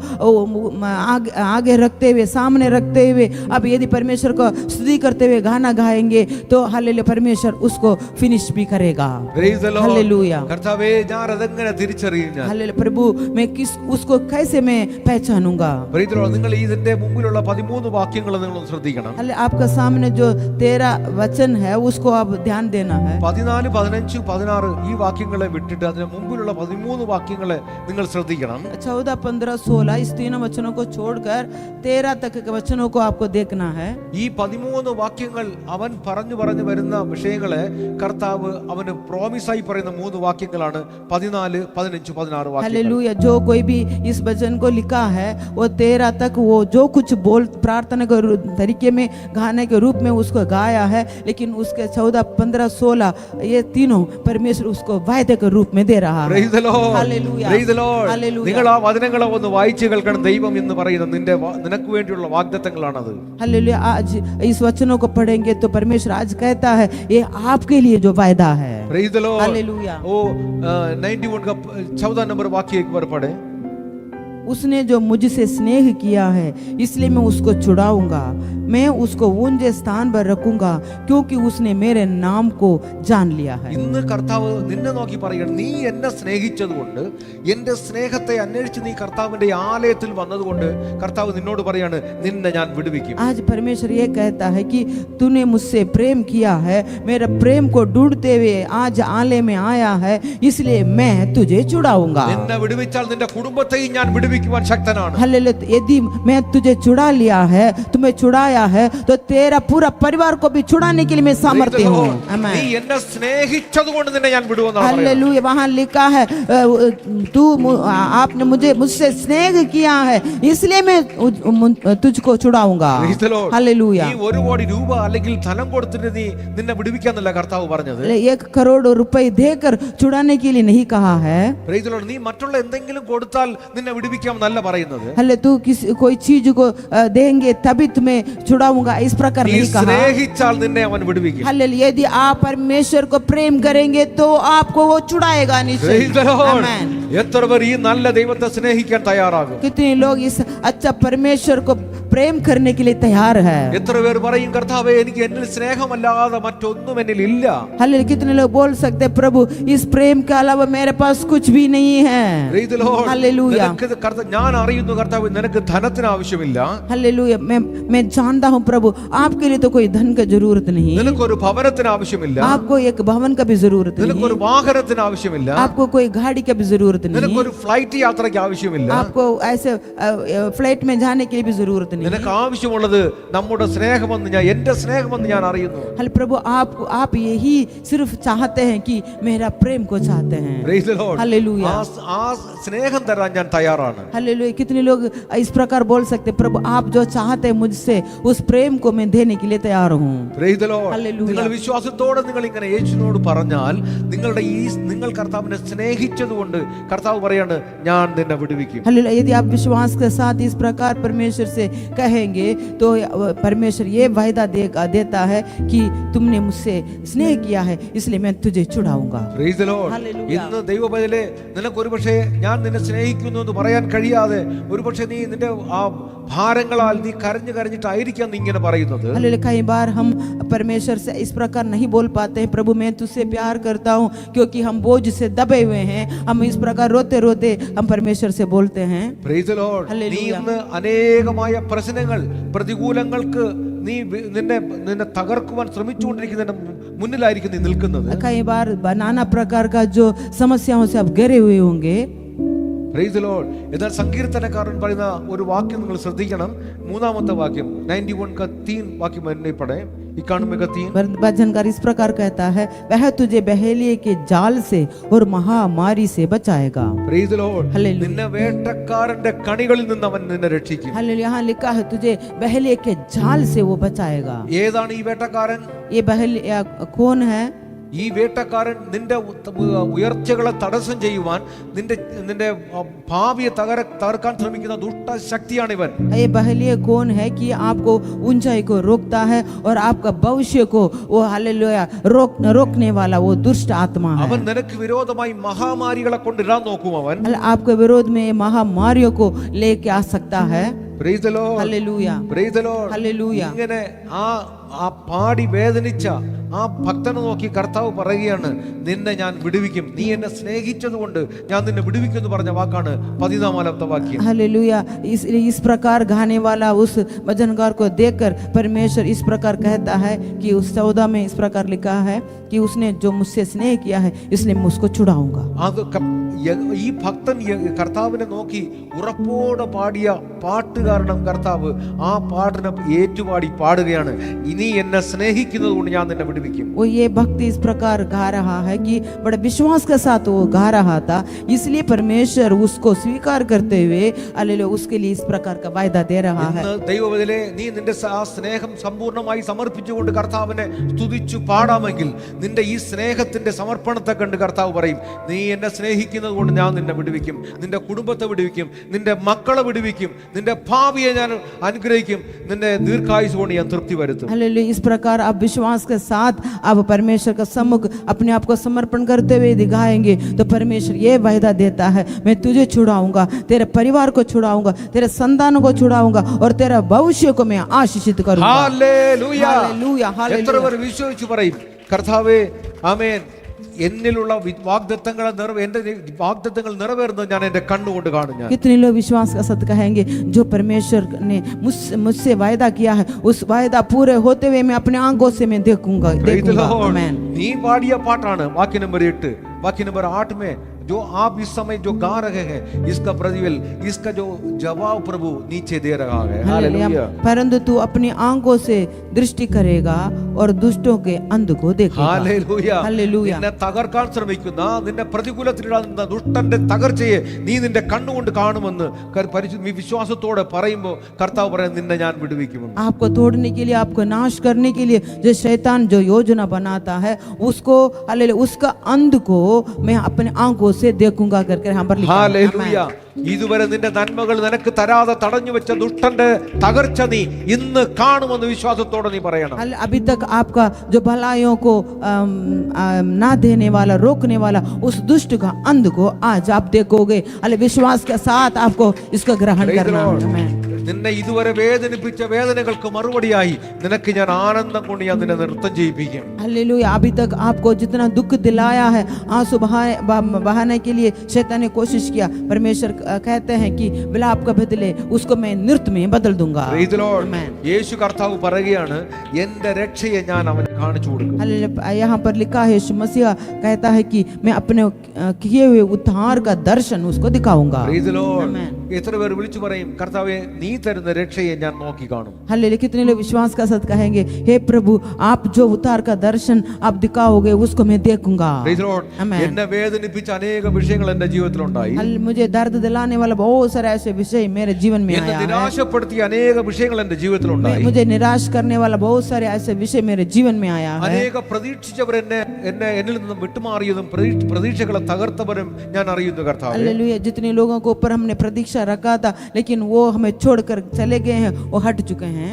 आगे रखते हुए, सामने रखते हुए, अब यदि परमेश्वर को स्तुति करते हुए गाना गाएंगे तो हालेलुया, परमेश्वर उसको फिनिश भी करेगा। Praise the Lord. हालेलुया, കർത്താവേ, ഞാൻ അതെങ്ങനെ തിരിച്ചറിയും? हालेलुया, प्रभु मैं उसको कैसे मैं पहचानूंगा? Praise the Lord. നിങ്ങൾ ഇതിന്റെ മുമ്പിലുള്ള 13 വാക്യങ്ങൾ നിങ്ങൾ ശ്രദ്ധിക്കണം. आपका सामने जो 13 वचन है उसको आप ध्यान देना है। 14, 15, 16 ഈ വാക്യങ്ങളെ വിട്ടിട്ട് അതിന് മുമ്പിലുള്ള 13 വാക്യങ്ങളെ നിങ്ങൾ ശ്രദ്ധിക്കണം. 14, 15, 16 इस तीनों वचनों को छोड़कर 13 तक के वचनों को आपको देखना है। ഈ 13 വാക്യങ്ങൾ അവൻ പറഞ്ഞു വരുന്ന വിഷയങ്ങളെ കർത്താവ് അവന് പ്രോമിസായി പറയുന്ന 3 വാക്യങ്ങളാണ് 14, 15, 16 വാക്യങ്ങൾ. हालेलुया, जो कोई भी इस वचन को लिखा है वो 13 तक वो जो कुछ बोल प्रार्थना के तरीके में गाने के रूप में उसको गाया है, लेकिन उसके 14, 15, 16 ये तीनों परमेश्वर उसको वायदे के रूप में दे रहा है। Praise the Lord. Hallelujah, Praise the Lord. Hallelujah. നിങ്ങൾ ആ വചനങ്ങളെ ഒന്ന് വായിച്ചു കേൾക്കണം. ദൈവം എന്ന് പറയുന്നത് നിനക്ക് വേണ്ടിയുള്ള വാഗ്ദത്തങ്ങളാണത്. हालेलुया, आज इस वचनों को पढ़ेंगे तो परमेश्वर आज कहता है ये आपके लिए जो वायदा है। Praise the Lord. हालेलुया। ओ 91 का 14 नंबर वाक्य एक बार पढ़े। उसने जो मुझसे स्नेह किया है इसलिए मैं उसको छुड़ाऊंगा, मैं उसको ऊंचे स्थान पर रखूंगा क्योंकि उसने मेरे नाम को जान लिया है। ഇന്ന് കർത്താവ് നിന്നെ നോക്കി പറയണം, നീ എന്നെ സ്നേഹിച്ചതുകൊണ്ട്, എന്റെ സ്നേഹത്തെ അന്വേഷിച്ച് നീ കർത്താവിന്റെ ആലയത്തിൽ വന്നതുകൊണ്ട് കർത്താവ് നിന്നോട് പറയാണ്, നിന്നെ ഞാൻ വിടുവിക്കും. आज परमेश्वर ये कहता है कि तूने मुझसे प्रेम किया है, मेरा प्रेम को ढूंढते हुए आज आलय में आया है, इसलिए मैं तुझे छुड़ाऊंगा। നിന്നെ വിടുവിച്ചാൽ നിന്റെ കുടുംബത്തെയും ഞാൻ വിടുവിക്കുവാൻ ശക്തനാണ്. हालेलुया, यदि मैं तुझे छुड़ा लिया है, तुम्हें छुड़ाया छुड़ाया है तो तेरा पूरा परिवार को भी छुड़ाने के लिए मैं सामर्थ्य हूँ നീ आमीन എന്നെ സ്നേഹിച്ചതുകൊണ്ട് നിന്നെ ഞാൻ വിടുവെന്നാണ് പറയുന്നത്. हालेलुया वहाँ लिखा है आपने मुझसे स्नेह किया है इसलिए मैं तुझको छुड़ाऊंगा Praise the Lord. हालेलुया നീ 1 കോടി രൂപ അല്ലെങ്കിൽ ധനം കൊടുത്തിട്ട് നീ നിന്നെ വിടുവിക്കാന്നല്ല കർത്താവ് പറഞ്ഞത്. 1 करोड़ रुपए देकर छुड़ाने के लिए नहीं कहा है Praise the Lord. നീ മറ്റുള്ള എന്തെങ്കിലും കൊടുത്താൽ നിന്നെ വിടുവിക്കാമെന്നല്ല പറയുന്നത്. हले तू कोई चीज को देंगे तभी तुम्हें छुड़ाऊंगा इस प्रकार നീ नहीं कहा സ്നേഹിച്ചാൽ നിന്നെ അവൻ വിടുവിക്കും. हालेलुया यदि आप परमेश्वर को प्रेम करेंगे तो आपको वो छुड़ाएगा निश्चय Praise the Lord. आमीन എത്ര പേർ ഈ നല്ല ദൈവത്തെ സ്നേഹിക്കാൻ തയ്യാറാകും? कितने लोग इस अच्छा परमेश्वर को प्रेम करने के लिए तैयार है എത്ര പേർ പറയും കർത്താവേ എനിക്ക് എന്നിൽ സ്നേഹമല്ലാതെ മറ്റൊന്നും എന്നിൽ ഇല്ല? हालेलुया कितने लोग बोल सकते हैं प्रभु इस प्रेम के अलावा मेरे पास कुछ भी नहीं है Praise the Lord. हालेलुया ഞാൻ അറിയുന്നു കർത്താവ് നിനക്ക് ധനത്തിന് ആവശ്യമില്ല, हालेलुया मैं जानता हूँ प्रभु आपके लिए तो कोई धन का जरूरत नहीं നിനക്കൊരു ഭവനത്തിന് ആവശ്യമില്ല, आपको एक भवन का भी जरूरत नहीं നിനക്കൊരു വാഹനത്തിന് ആവശ്യമില്ല, आपको कोई गाड़ी का भी जरूरत नहीं നിനക്കൊരു ഫ്ലൈറ്റ് യാത്രയ്ക്ക് ആവശ്യമില്ല. आपको ऐसे फ्लाइट में जाने के लिए भी जरूरत नहीं നിനക്ക് ആവശ്യമുള്ളത് നമ്മുടെ സ്നേഹമെന്ന് എന്റെ സ്നേഹമെന്ന് ഞാൻ അറിയുന്നു. हल प्रभु आप यही सिर्फ चाहते हैं कि मेरा प्रेम को चाहते हैं Praise the Lord. हालेलुया ആ സ്നേഹം തരാൻ ഞാൻ തയ്യാറാണ്. हालेलुया कितने लोग इस प्रकार बोल सकते हैं प्रभु आप जो चाहते हैं मुझसे उस प्रेम को मैं देने के लिए तैयार हूँ Praise the Lord. Hallelujah. നിങ്ങൾ വിശ്വാസത്തോടെ നിങ്ങൾ ഇങ്ങനെ യേശുവിനോട് പറഞ്ഞാൽ നിങ്ങൾ കർത്താവിനെ സ്നേഹിച്ചതുകൊണ്ട് കർത്താവ് പറയാണ് ഞാൻ നിന്നെ വിടുവിക്കും. हालेलुया यदि आप विश्वास के साथ इस प्रकार परमेश्वर से कहेंगे तो परमेश्वर ये वायदा देता है कि तुमने मुझसे स्नेह किया है इसलिए मैं तुझे छुड़ाऊंगा Praise the Lord. Hallelujah. ഇന്ന് ദൈവപൈതലേ നിനക്ക് ഒരുപക്ഷേ ഞാൻ നിന്നെ സ്നേഹിക്കുന്നു എന്ന് പറയാൻ കഴിയാതെ ഒരുപക്ഷേ നീ നിന്റെ ആ ഭാരങ്ങളാൽ നീ കരഞ്ഞിട്ടായിരിക്കാം നീ ഇങ്ങനെ പറയുന്നത്. हालेलुया कई बार हम परमेश्वर से इस प्रकार नहीं बोल पाते हैं प्रभु मैं तुझसे प्यार करता हूँ क्योंकि हम बोझ से दबे हुए हैं हम इस प्रकार रोते रोते हम परमेश्वर से बोलते हैं Praise the Lord. Hallelujah. നീ ഇന്ന് അനേകമായ പ്രശ്നങ്ങൾ പ്രതികൂലങ്ങൾക്ക് നീ നിന്നെ തകർക്കുവാൻ ശ്രമിച്ചുകൊണ്ടിരിക്കുന്നതിന്റെ മുന്നിലായിരിക്കും നീ നിൽക്കുന്നത്. कई बार नाना प्रकार का जो समस्याओं से आप घिरे हुए होंगे Praise the Lord. എന്നാൽ സങ്കീർത്തനക്കാരൻ പറയുന്ന ഒരു വാക്യം നിങ്ങൾ ശ്രദ്ധിക്കണം. 3-ാമത്തെ വാക്യം 91 का 3 वाक्य मैंने पढ़े 91 का 3. भजनकार इस प्रकार कहता है वह तुझे बहेलिए के जाल से और महामारी से बचाएगा Praise the Lord. Hallelujah. നിന്നെ വേട്ടക്കാരന്റെ കണികളിൽ നിന്ന് അവൻ നിന്നെ രക്ഷിക്കും. हालेलुया यहाँ लिखा है तुझे बहेलिए के जाल से वो बचाएगा ഏതാണ് ഈ വേട്ടക്കാരൻ? ये बहेलिया कौन है ഈ വേട്ടക്കാരൻ നിന്റെ ഉയർച്ചകളെ തടസ്സം ചെയ്യുവാൻ നിന്റെ ഭാവിയെ തകർക്കാൻ ശ്രമിക്കുന്ന ദുഷ്ടശക്തിയാണ് ഇവൻ. ये बहेलिया कौन है कि आपको ऊंचाई को रोकता है और आपका भविष्य को वो हालेलुया रोकने वाला वो दुष्ट आत्मा है അവൻ നിനക്ക് വിരോധമായി മഹാമാരികളെ കൊണ്ടിടാൻ നോക്കും അവൻ. आपके विरोध में महामारियों को लेके आ सकता है Praise the Lord. Hallelujah Praise the Lord. Hallelujah ഇങ്ങനെ ആ പാടി വേദനിച്ച ആ ഭക്തനെ നോക്കി കർത്താവ് പറയുകയാണ് നിന്നെ ഞാൻ വിടുവിക്കും, നീ എന്നെ സ്നേഹിച്ചതുകൊണ്ട് ഞാൻ നിന്നെ വിടുവിക്കും എന്ന് പറഞ്ഞ വാക്കാണ് 14-ാമത്തെ വാക്യം. हालेलुया इस प्रकार गाने वाला उस भजनकार को देखकर परमेश्वर इस प्रकार कहता है कि उस 14 में इस प्रकार लिखा है कि उसने जो मुझसे स्नेह किया है इसलिए मैं उसको छुड़ाऊंगा. അത് ഈ ഭക്തൻ കർത്താവിനെ നോക്കി ഉറപ്പോടെ പാടിയ പാട്ട് കാരണം കർത്താവ് ആ പാട്ടിനെ ഏറ്റുപാടി പാടുകയാണ് നീ എന്നെ സ്നേഹിക്കുന്നത് കൊണ്ട് ഞാൻ നിന്നെ വിടുവിക്കും. वो ये भक्ति इस प्रकार गा रहा है कि बड़े विश्वास के साथ वो गा रहा था इसलिए परमेश्वर उसको स्वीकार करते हुए हालेलुया उसके लिए इस प्रकार का वायदा दे रहा है. ദൈവവേദലേ നീ നിന്റെ ആ സ്നേഹം സമ്പൂർണ്ണമായി സമർപ്പിച്ചുകൊണ്ട് കർത്താവിനെ സ്തുതിച്ചു പാടാമെങ്കിൽ നിന്റെ ഈ സ്നേഹത്തിന്റെ സമർപ്പണത്തെ കണ്ട് കർത്താവ് പറയും നീ എന്നെ സ്നേഹിക്കുന്നത് കൊണ്ട് ഞാൻ നിന്നെ വിടുവിക്കും, നിന്റെ കുടുംബത്തെ വിടുവിക്കും, നിന്റെ മക്കളെ വിടുവിക്കും, നിന്റെ ഭാവിയെ ഞാൻ അനുഗ്രഹിക്കും, നിന്റെ ദീർഘായുസ് കൊണ്ട് ഞാൻ തൃപ്തി വരുത്തും. हालेलुया इस प्रकार आप विश्वास के साथ आप परमेश्वर का सम्मुख अपने आप को समर्पण करते हुए दिखाएंगे तो परमेश्वर ये वायदा देता है मैं तुझे छुड़ाऊंगा, तेरे परिवार को छुड़ाऊंगा, तेरे संतानों को छुड़ाऊंगा और तेरा भविष्य को मैं आशीषित करूंगा. ഹല്ലേലൂയ. हालेलुया എത്ര हालेलुया പേർ വിശ്വസിച്ച് പറയും കർത്താവേ ആമേൻ എന്നിലുള്ള എന്റെ വാഗ്ദത്തങ്ങൾ നിറവേറുന്നത് ഞാൻ എന്റെ കണ്ണുകൊണ്ട് കാണും. ഞാൻ कितने लोग विश्वास का साथ कहेंगे जो परमेश्वर ने मुझसे वायदा किया है उस वायदा पूरे होते हुए मैं अपने आंखों से मैं देखूंगा. आमीन. നീ പാടിയ പാട്ടാണ് വാക്യ നമ്പർ 8. वाक्य नंबर 8 में जो आप इस समय जो गा रहे हैं, इसका प्रतिफल, इसका जो जवाब प्रभु नीचे दे रहा है। हालेलुया। परंतु तू अपनी आंखों से दृष्टि करेगा और दुष्टों के अंध को देखेगा। ഹല്ലേലൂയ. ഹല്ലേലൂയ. നിന്നെ തകർക്കാൻ ശ്രമിക്കുന്ന, നിന്നെ പ്രതികൂലത്തിലിടുന്ന ദുഷ്ടന്റെ തകർച്ചയെ നീ നിന്റെ കണ്ണുകൊണ്ട് കാണുമെന്ന് വിശ്വാസത്തോടെ പറയുമ്പോൾ കർത്താവ് പറയുന്നത് നിന്നെ ഞാൻ വിടുവിക്കുമെന്ന്. आपको तोड़ने के लिए, आपको नाश करने के लिए जो शैतान जो योजना बनाता है उसको, हालेलुया, उसका अंध को मैं अपने आंखों से देखूंगा करके यहाँ पर लिखा है। ഹല്ലേലൂയ. ഇതുവരെ നിന്റെ നന്മകൾ നിനക്ക് തരാതെ തടഞ്ഞു വെച്ച ദുഷ്ടന്റെ തകർച്ച നീ ഇന്ന് കാണുമെന്ന് വിശ്വാസത്തോടെ നീ പറയണം. अभी तक आपका जो भलाइयों को ना देने वाला, रोकने वाला उस दुष्ट का अंध को आज आप देखोगे। विश्वास के साथ आपको इसका ग्रहण करना है। നിന്നെ ഇതുവരെ വേദനിപ്പിച്ച വേദനകൾക്ക് മറുപടിയായി നിനക്ക് ഞാൻ ആനന്ദം കൊണ്ട് ഞാൻ നിന്നെ നൃത്തം ചെയ്യിപ്പിക്കും. हालेलुया. अभी तक आपको जितना दुख दिलाया है, आंसू बहाने के लिए शैतान ने कोशिश किया, परमेश्वर कहते हैं कि विलाप का बदले उसको मैं नृत्य में बदल दूंगा। യേശു കർത്താവ് പറയുകയാണ്, എന്റെ രക്ഷയെ ഞാൻ അവന് കാണിച്ചു കൊടുക്കും. हालेलुया. यहाँ पर लिखा है, यीशु मसीह कहता है कि मैं अपने किए हुए उद्धार का दर्शन उसको दिखाऊंगा। എത്ര പേർ വിളിച്ചു പറയും, കർത്താവേ നീ തരുന്ന രക്ഷയെ ഞാൻ നോക്കി കാണും. हालेलुया. कितने लोग विश्वास का साथ कहेंगे, हे प्रभु आप जो उद्धार का दर्शन आप दिखाओगे उसको मैं देखूंगा। എന്നെ വേദനിപ്പിച്ച അനേക വിഷയങ്ങൾ എന്റെ ജീവിതത്തിൽ ഉണ്ടായി. मुझे दर्द दिलाने वाला बहुत सारे ऐसे विषय मेरे जीवन में आया है। നിരാശപ്പെടുത്തിയ അനേക വിഷയങ്ങൾ എന്റെ ജീവിതത്തിൽ ഉണ്ടായി. मुझे निराश करने वाला बहुत सारे ऐसे विषय मेरे जीवन में आया है। അനേക പ്രതീക്ഷിച്ചവർ എന്നിൽ നിന്നും വിട്ടുമാറിയതും പ്രതീക്ഷകളെ തകർത്തവരും ഞാൻ അറിയുന്നു കർത്താവേ. हालेलुया. जितने लोगों को ऊपर हमने प्रतीक्षा रखा था लेकिन वो हमें छोड़कर चले गए हैं, वो हट चुके हैं।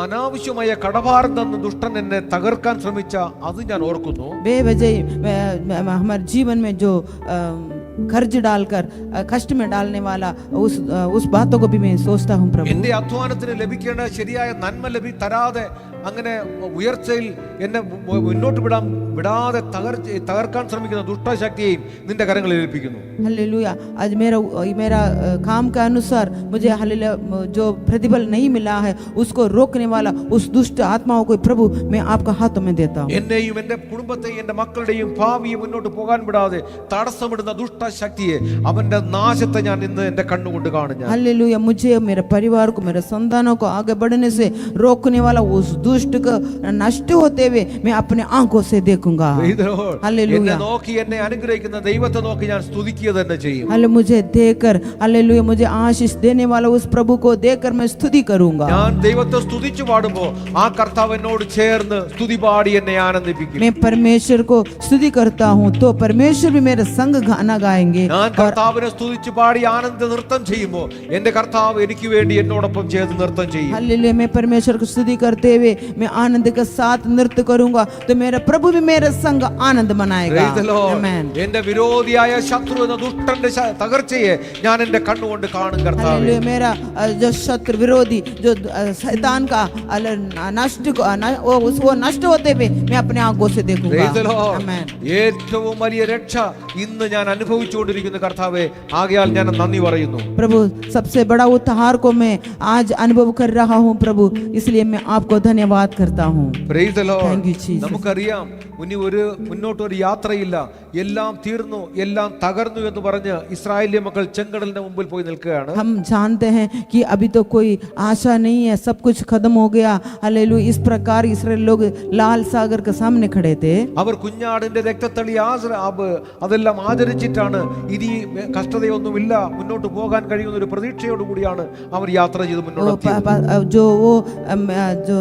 അനാവശ്യമായ കടഭാരം തന്ന് ദുഷ്ടൻ എന്നെ തകർക്കാൻ ശ്രമിച്ച അത് ഞാൻ ഓർക്കുന്നു. बेवजह हमारे जीवन में जो कर्ज डालकर कष्ट में डालने वाला उस बातों को भी मैं सोचता हूँ प्रभु. എന്റെ അധ്വാനത്തിന് ലഭിക്കേണ്ട ശരിയായ നന്മ തരാതെ അങ്ങനെ ഉയർച്ചയിൽ എന്നെ മുന്നോട്ട് വിടാതെ തകർക്കാൻ ശ്രമിക്കുന്ന ദുഷ്ടശക്തിയെയും നിന്റെ കരങ്ങളിൽ ഏൽപ്പിക്കുന്നു. हालेलुया. आज मेरा काम का अनुसार मुझे हालेलुया जो प्रतिफल नहीं मिला है उसको रोकने वाला उस दुष्ट आत्माओं को प्रभु मैं आपका हाथों में देता हूँ. എന്നെയും എന്റെ കുടുംബത്തെയും എന്റെ മക്കളുടെയും ഭാവിയെ മുന്നോട്ട് പോകാൻ വിടാതെ തടസ്സമിടുന്ന ദുഷ്ടശക്തിയെ, അവന്റെ നാശത്തെ ഞാൻ ഇന്ന് എന്റെ കണ്ണുകൊണ്ട് കാണുന്നു. हालेलुया. मुझे, मेरे परिवार को, मेरे संतानों को आगे बढ़ने से रोकने वाला उस दुष्ट को नष्ट होते हुए मैं अपने आंखों से देखूंगा. हालेलुया. നോക്കി എന്നെ അനുഗ്രഹിക്കുന്ന ദൈവത്തെ നോക്കി ഞാൻ സ്തുതിക്കുക തന്നെ ചെയ്യും. हालेलुया. मुझे देखकर, हालेलुया, मुझे आशीष देने वाला उस प्रभु को देखकर मैं स्तुति करूंगा. ഞാൻ ദൈവത്തെ സ്തുതിച്ചു പാടുമ്പോൾ ആ കർത്താവ് എന്നോട് ചേർന്ന് സ്തുതി പാടി എന്നെ ആനന്ദിപ്പിക്കും. मैं परमेश्वर को स्तुति करता हूँ तो परमेश्वर भी मेरे संग गाना गाएंगे. ഞാൻ കർത്താവിനെ സ്തുതിച്ചു പാടി ആനന്ദ നൃത്തം ചെയ്യുമ്പോൾ എന്റെ കർത്താവ് എനിക്ക് വേണ്ടി എന്നോടൊപ്പം ചേർന്ന് നൃത്തം ചെയ്യും. हालेलुया. मैं परमेश्वर को स्तुति करते हुए मैं आनंद के साथ नृत्य करूंगा तो मेरा प्रभु भी मेरे संग आनंद मनाएगा. आमीन. എന്റെ വിരോധിയായ ശത്രു എന്ന ദുഷ്ടന്റെ തകർച്ചയെ ഞാൻ എന്റെ കണ്ണുകൊണ്ട് കാണും കർത്താവേ. हालेलुया. मेरा जो शत्रु विरोधी जो शैतान का नष्ट वो नष्ट होते हुए मैं अपने आंखों से देखूंगा. आमीन. ഏറ്റവും വലിയ രക്ഷ ഇന്ന് ഞാൻ അനുഭവിച്ചുകൊണ്ടിരിക്കുന്ന കർത്താവേ, ആകയാൽ ഞാൻ നന്ദി പറയുന്നു. प्रभु सबसे बड़ा उद्धार को मैं आज अनुभव कर रहा हूँ प्रभु, इसलिए मैं आपको धन्यवाद करता हूँ. നമുക്കറിയാം ഇനി മുന്നോട്ടൊരു യാത്രയില്ല, എല്ലാം തീർന്നു, എല്ലാം തകർന്നു എന്ന് പറഞ്ഞ് ഇസ്രായേലിലെ മക്കൾ ചെങ്കടലിന്റെ മുമ്പിൽ പോയി നിൽക്കുകയാണ്. हम जानते हैं कि अभी तो कोई आशा नहीं है, सब कुछ खत्म हो गया. हालेलुया. इस प्रकार इस्राएल लोग लाल सागर के सामने खड़े थे. അവർ കുഞ്ഞാടിന്റെ രക്തത്തളി അതെല്ലാം ആചരിച്ചിട്ടാണ് ഇനി കഷ്ടതയൊന്നുമില്ല, മുന്നോട്ട് പോകാൻ കഴിയുന്ന ഒരു പ്രതീക്ഷയോട് കൂടിയാണ് അവർ യാത്ര ചെയ്ത് മുന്നോട്ട്. जो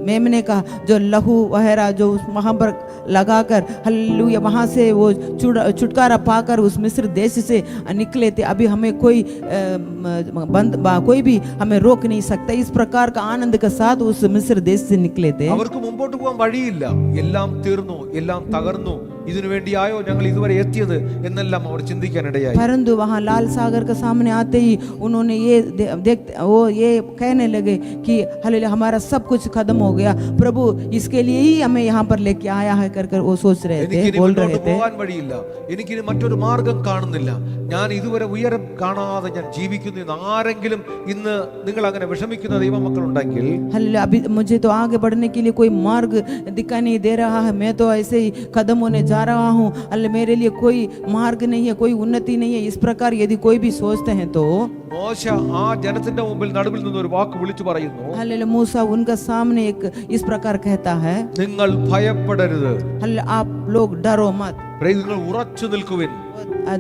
मेमने का जो लहू वगैरह जो वहाँ पर लगाकर, हालेलुया, वहाँ से वो छुटकारा पाकर उस मिस्र देश से निकले थे. अभी हमें कोई भी हमें रोक नहीं सकता. इस प्रकार का आनंद के साथ उस मिस्र देश से निकले थे. അവർക്ക് മുമ്പോട്ട് പോകാൻ വഴിയില്ല, എല്ലാം തീർന്നു, എല്ലാം തകർന്നു, ഇതിനു വേണ്ടിയായോ ഞങ്ങൾ ഇതുവരെ എത്തിയത് എന്നെല്ലാം അവർ ചിന്തിക്കാനിടയായി. परंतु वहाँ लाल सागर के सामने आते ही उन्होंने ये कहने लगे कि हालेलुया हमारा सब कुछ खत्म हो गया, प्रभु इसके लिए ही हमें यहाँ पर लेके आया है कर वो सोच रहे थे, बोल रहे थे. പോകാൻ വഴിയില്ല, എനിക്കിനി മറ്റൊരു മാർഗം കാണുന്നില്ല, ഞാൻ ഇതുവരെ ഉയരം കാണാതെ ഞാൻ ജീവിക്കുന്നു. ആരെങ്കിലും ഇന്ന് നിങ്ങൾ അങ്ങനെ വിഷമിക്കുന്ന ദൈവമക്കൾ ഉണ്ടെങ്കിൽ, हालेलुया, अभी मुझे तो आगे बढ़ने के लिए कोई मार्ग दिखाई नहीं दे रहा है, मैं तो ऐसे ही कदम होने जा रहा हूँ, अल्लाह मेरे लिए कोई मार्ग नहीं है, कोई उन्नति नहीं है, इस प्रकार यदि कोई भी सोचते हैं तो മോശ ആ ജനത്തിന്റെ മുമ്പിൽ നടുവിൽ നിന്ന് ഒരു വാക്ക് വിളിച്ചു പറയുന്നു, हालेलुया मूसा उनका सामने एक इस प्रकार कहता है, നിങ്ങൾ ഭയപ്പെടരുത്, हालेलुया आप लोग डरो मत, നിങ്ങൾ ഉറച്ചു നിൽക്കുവിൻ.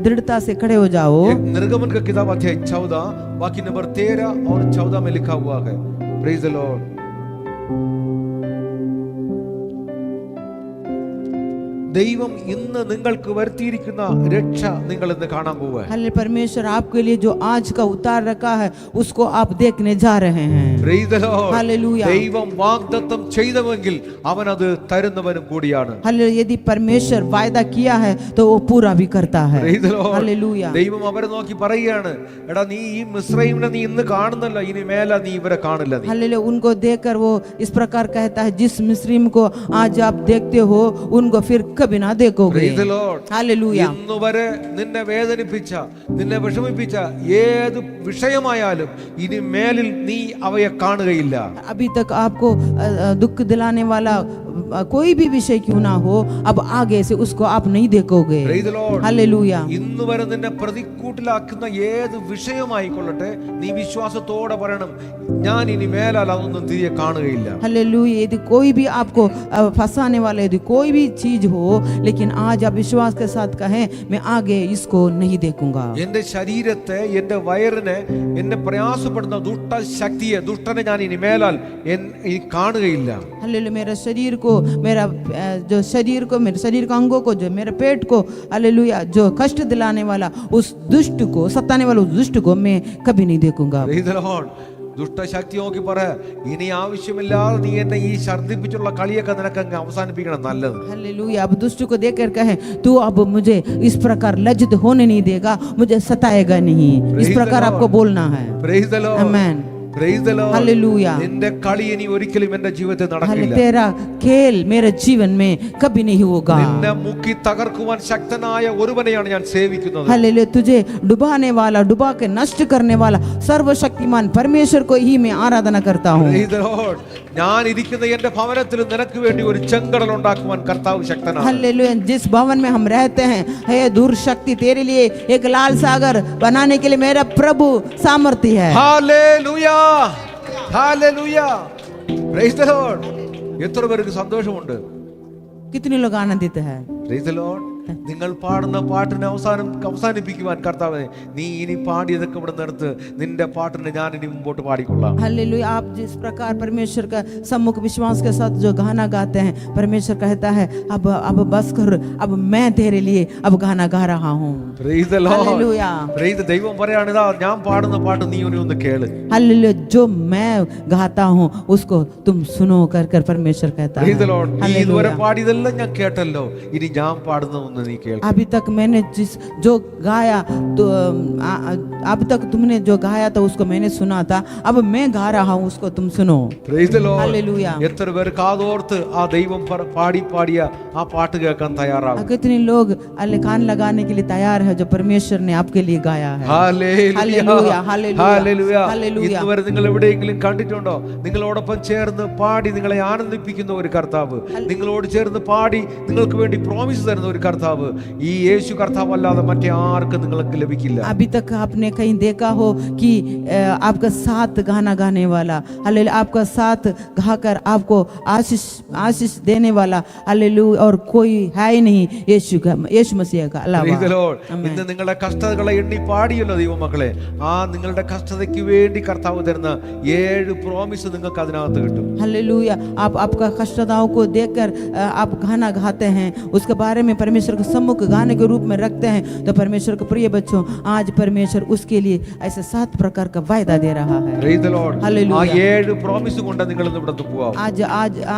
दृढ़ता से खड़े हो जाओ। निर्गमन का किताब अध्याय 14 वाक्य नंबर 13 और 14 में लिखा हुआ है। Praise the Lord. ദൈവം ഇന്ന് നിങ്ങൾക്ക് വരുത്തിയിരിക്കുന്ന രക്ഷ നിങ്ങൾ ഇന്ന് കാണാൻ പോവുക. हालेलुया परमेश्वर आपके लिए जो आज का उतार रखा है उसको आप देखने जा रहे हैं। Praise the Lord. हालेलुया। ദൈവം വാഗ്ദത്തം ചെയ്തുവെങ്കിൽ അവൻ അത് തരുന്നവനും കൂടിയാണ്. हालेलुया यदि परमेश्वर वायदा किया है तो वो पूरा भी करता है। Praise the Lord. हालेलुया। ദൈവം അവരെ നോക്കി പറയുകയാണ്, എടാ നീ ഈ മിസ്രയീമിനെ നീ ഇന്ന് കാണുന്നല്ലോ, ഇനി മേലെ നീ ഇവരെ കാണില്ല. हालेलुया उनको देखकर वो इस प्रकार कहता है, जिस मिस्रीम को आज आप देखते हो उनको फिर कभी ना देखोगे। Praise the Lord. हालेलुया। ഇന്ന് വരെ നിന്നെ വേദനിപ്പിച്ച, നിന്നെ വിഷമിപ്പിച്ച ഏത് വിഷയമായാലും ഇനി മേലിൽ നീ അവയെ കാണുകയില്ല. अभी तक आपको दुख दिलाने वाला कोई भी विषय क्यों ना हो, अब आगे से उसको आप नहीं देखोगे। Praise the Lord. हालेलुया। ഇന്ന് വരെ നിന്നെ പ്രതിക്കൂട്ടിലാക്കുന്ന ഏത് വിഷയമായിക്കൊള്ളട്ടെ, നീ വിശ്വാസത്തോടെ പറയണം, ഞാൻ ഇനി മേലാൽ അതൊന്നും തിരികെ കാണുകയില്ല. हालेलुया यदि कोई भी आपको फंसाने वाला यदि कोई भी चीज हो, लेकिन आज आप विश्वास के साथ कहें, मैं आगे इसको नहीं देखूंगा। എന്റെ ശരീരത്തെ, എന്റെ വയറിനെ, എന്നെ പ്രയാസപ്പെടുന്ന ദുഷ്ട ശക്തിയെ, ദുഷ്ടനെ ഞാൻ ഇനി മേലാൽ ഇനി കാണുകയില്ല. हालेलुया मेरा शरीर को, मेरा जो शरीर को, मेरे शरीर के अंगों को, जो मेरे पेट को, हालेलुया जो कष्ट दिलाने वाला उस दुष्ट को, सताने वाला उस दुष्ट को मैं कभी नहीं देखूंगा। Praise the Lord. ദുഷ്ടശക്തി നോക്കി പറ, ഇനി ആവശ്യമില്ലാതെ നീ എന്നെ ഈ ഛർദ്ദിപ്പിച്ചുള്ള കളിയൊക്കെ നിനക്കങ്ങ് അവസാനിപ്പിക്കണം, നല്ലത്. हालेलुया अब दुष्ट को देखकर कहे, तू अब मुझे इस प्रकार लज्जित होने नहीं देगा, मुझे सताएगा नहीं, इस प्रकार आपको बोलना है। Praise the Lord. Amen. Praise the Lord. Hallelujah. നിന്റെ കളി ഇനി ഒരിക്കലും എന്റെ ജീവിതത്തിൽ നടക്കില്ല. तेरा खेल मेरे जीवन में कभी नहीं होगा। നിന്നെ മുക്കി തകർക്കുവാൻ ശക്തനായ ഒരുവനെയാണ് ഞാൻ സേവിക്കുന്നത്. हालेलुया तुझे डुबाने वाला, डुबा के नष्ट करने वाला सर्वशक्तिमान परमेश्वर को ही मैं आराधना करता हूँ। Praise the Lord. ഞാൻ ഇരിക്കുന്ന എന്റെ ഭവനത്തിൽ നിനക്ക് വേണ്ടി ഒരു ചെങ്കടൽ ഉണ്ടാക്കുവാൻ കർത്താവ് ശക്തനാണ്. हालेलुया जिस भवन में हम रहते हैं, हे दूर शक्ति तेरे लिए एक लाल सागर बनाने के लिए मेरा प्रभु सामर्थ्य है। Hallelujah. Hallelujah. Praise the Lord. എത്ര പേർക്ക് സന്തോഷമുണ്ട്? कितने लोग आनंदित है? Praise the Lord. നിങ്ങൾ പാടുന്ന പാട്ടിനെ അവസാനിപ്പിക്കുവാൻ കർത്താവേ, നീ ഇനി പാടിയതൊക്കെ ഇവിടെ നിർത്ത്, നിന്റെ പാട്ടിനെ ഞാൻ ഇനി മുമ്പോട്ട് പാടിക്കൊള്ളാം. हालेलुया आप जिस प्रकार परमेश्वर का सम्मुख विश्वास के साथ जो गाना गाते हैं, परमेश्वर कहता है अब बस कर, अब मैं तेरे लिए अब गाना गा रहा हूँ। Praise the Lord. Hallelujah. Praise the ദൈവം പറയാണ്, ഇതാ ഞാൻ പാടുന്ന പാട്ട് നീ ഒന്ന് കേള്. हालेलुया जो मैं गाता हूँ उसको तुम सुनो कर परमेश्वर कहता है। Praise the Lord. നീ ഇതുവരെ हालेलुया പാടിയതെല്ലാം ഞാൻ കേട്ടല്ലോ, ഇനി ഞാൻ പാടുന്ന ഒന്ന് നീ കേൾക്ക്. अभी तक मैंने जो गाया तो अब तक तुमने जो गाया था उसको मैंने सुना था, अब मैं गा रहा हूँ उसको तुम सुनो। Praise the Lord. हालेलुया എത്ര പേർ കാതോർത്ത് ആ ദൈവം പാടിയ ആ പാട്ട് കേൾക്കാൻ തയ്യാറാകും? कितने लोग कान लगाने के लिए तैयार है जो परमेश्वर ने आपके लिए गाया है। ഹല്ലേലൂയ. Hallelujah hallelujah. हालेलुया ഇതുവരെ നിങ്ങൾ എവിടെയെങ്കിലും കണ്ടിട്ടുണ്ടോ നിങ്ങളോടൊപ്പം ചേർന്ന് പാടി നിങ്ങളെ ആനന്ദിപ്പിക്കുന്ന ഒരു കർത്താവ്, നിങ്ങളോട് ചേർന്ന് പാടി നിങ്ങൾക്ക് വേണ്ടി പ്രോമിസ് തരുന്ന ഒരു കർത്താവ്? ഈ യേശു കർത്താവ് അല്ലാതെ മറ്റേ ആർക്കും നിങ്ങൾക്ക് ലഭിക്കില്ല. अभी तक आपने कहीं देखा हो कि आपका साथ गाना गाने वाला, हालेलुया आपका साथ गाकर आपको आशीष देने वाला, हालेलुया और कोई है ही नहीं यीशु मसीह का Praise the अलावा। Lord. ഇന്ന് നിങ്ങളുടെ കഷ്ടതകളെ എണ്ണി പാടിയല്ലോ ദൈവമക്കളെ. ആ നിങ്ങളുടെ കഷ്ടതയ്ക്ക് വേണ്ടി കർത്താവ് തരുന്ന 7 പ്രോമിസ് നിങ്ങൾക്ക് അതിനകത്ത് കിട്ടും. हालेलुया आप आपका कष्टताओं को देखकर आप गाना गाते हैं, उसके बारे में परमेश्वर के सम्मुख गाने के रूप में रखते हैं, तो परमेश्वर के प्रिय बच्चों आज परमेश्वर उसके लिए ऐसे 7 प्रकार का वायदा दे रहा है। Praise the Lord. हालेलुया। ആ 7 പ്രോമിസ് കൊണ്ട് നിങ്ങൾ ഇന്ന് ഇവിടുന്ന് പോവാം.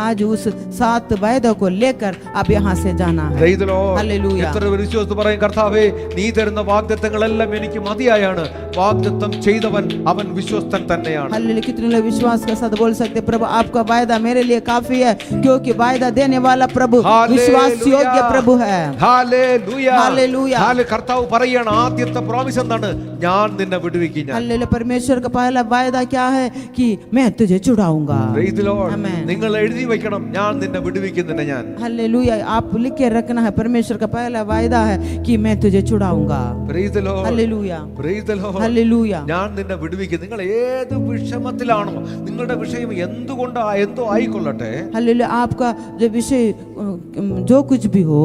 आज उस 7 वायदों को लेकर आप यहाँ से जाना है। Praise the Lord. हालेलुया എത്ര പേർ വിശ്വസിച്ച് പറയും, കർത്താവേ നീ തരുന്ന വാഗ്ദത്തങ്ങളെല്ലാം എനിക്ക് മതിയായാണ്, വാഗ്ദത്തം ചെയ്തവൻ അവൻ വിശ്വസ്തൻ തന്നെയാണ്. हालेलुया कितने लोग विश्वास के साथ बोल सकते हैं, प्रभु आपका वायदा मेरे लिए काफी है, क्योंकि वायदा देने वाला प्रभु हालेलुया। विश्वास योग्य प्रभु है। Hallelujah Hallelujah. കർത്താവ് പറയാണ് ആദ്യത്തെ പ്രോമിസ് എന്താണ്? ഞാൻ നിന്നെ വിടുവിക്കും. ഞാൻ हालेलुया। परमेश्वर का पहला वायदा क्या है कि मैं तुझे छुड़ाऊंगा। Praise the Lord. Amen. നിങ്ങൾ എഴുതി വെക്കണം, ഞാൻ നിന്നെ വിടുവിക്കുന്നില്ല. ഞാൻ हालेलुया। आप लिख के रखना है, परमेश्वर का पहला वायदा है कि मैं तुझे छुड़ाऊंगा। Praise the Lord. Hallelujah. Praise the Lord. Hallelujah. ഞാൻ നിന്നെ വിടുവിക്കും. നിങ്ങൾ ഏത് വിഷമത്തിലാണോ, നിങ്ങളുടെ വിഷയം എന്തോ ആയിക്കൊള്ളട്ടെ, हालेलुया। आपका जो विषय जो कुछ भी हो,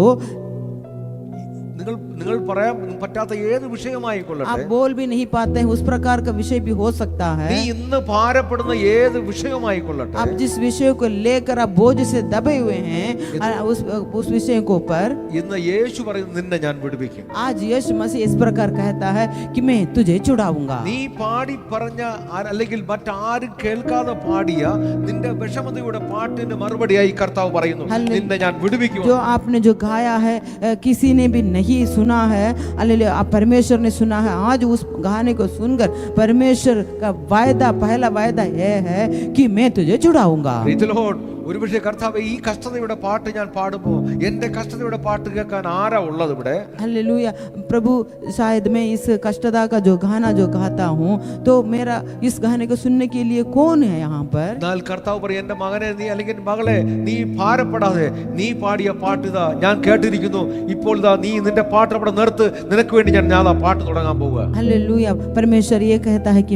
നിങ്ങൾ പറയാൻ പറ്റാത്ത ഏത് വിഷയമായിക്കൊള്ളട്ടെ, आप बोल भी नहीं पाते हैं उस प्रकार का विषय भी हो सकता है। നീ ഇന്ന് ഭാരപ്പെടുന്ന ഏത് വിഷയമായിക്കൊള്ളട്ടെ, आप जिस विषय को लेकर आप बोझ से दबे हुए हैं, उस विषय को ऊपर ഇന്ന് യേശു പറയുന്നു, നിന്നെ ഞാൻ വിടുവിക്കും. आज यीशु मसीह इस प्रकार कहता है कि मैं तुझे छुड़ाऊंगा। നീ പാടി പറഞ്ഞ അല്ലെങ്കിൽ മറ്റാരും കേൾക്കാതെ പാടിയ നിന്റെ വിഷമതയുടെ പാട്ടിന് മറുപടിയായി കർത്താവ് പറയുന്നു, നിന്നെ ഞാൻ വിടുവിക്കും. जो आपने जो गाया है किसी ने भी नहीं सुना है, हालेलुया, आप परमेश्वर ने सुना है। आज उस गाने को सुनकर परमेश्वर का वायदा, पहला वायदा यह है कि मैं तुझे छुड़ाऊंगा। ഒരുപക്ഷെ കർത്താവ് ഈ കഷ്ടതയുടെ പാട്ട് ഞാൻ പാടുമ്പോ എന്റെ കഷ്ടതയുടെ പാട്ട് കേൾക്കാൻ ആരാ ഉള്ളത് ഇവിടെ? हालेलुया। प्रभु, शायद मैं इस कष्टदा का जो गाना जो गाता हूँ तो मेरा इस गाने को सुनने के लिए कौन है यहाँ पर? എന്നാൽ കർത്താവ് പറയും, എന്റെ മകനെ നീ അല്ലെങ്കിൽ മകളെ നീ ഭാരപ്പെടാതെ, നീ പാടിയ പാട്ട് ഇതാ ഞാൻ കേട്ടിരിക്കുന്നു, ഇപ്പോൾ ഇതാ നീ നിന്റെ പാട്ട് അവിടെ നിർത്ത്, നിനക്ക് വേണ്ടി ഞാൻ ആ പാട്ട് തുടങ്ങാൻ പോവുക. हालेलुया। परमेश्वर ये कहता है कि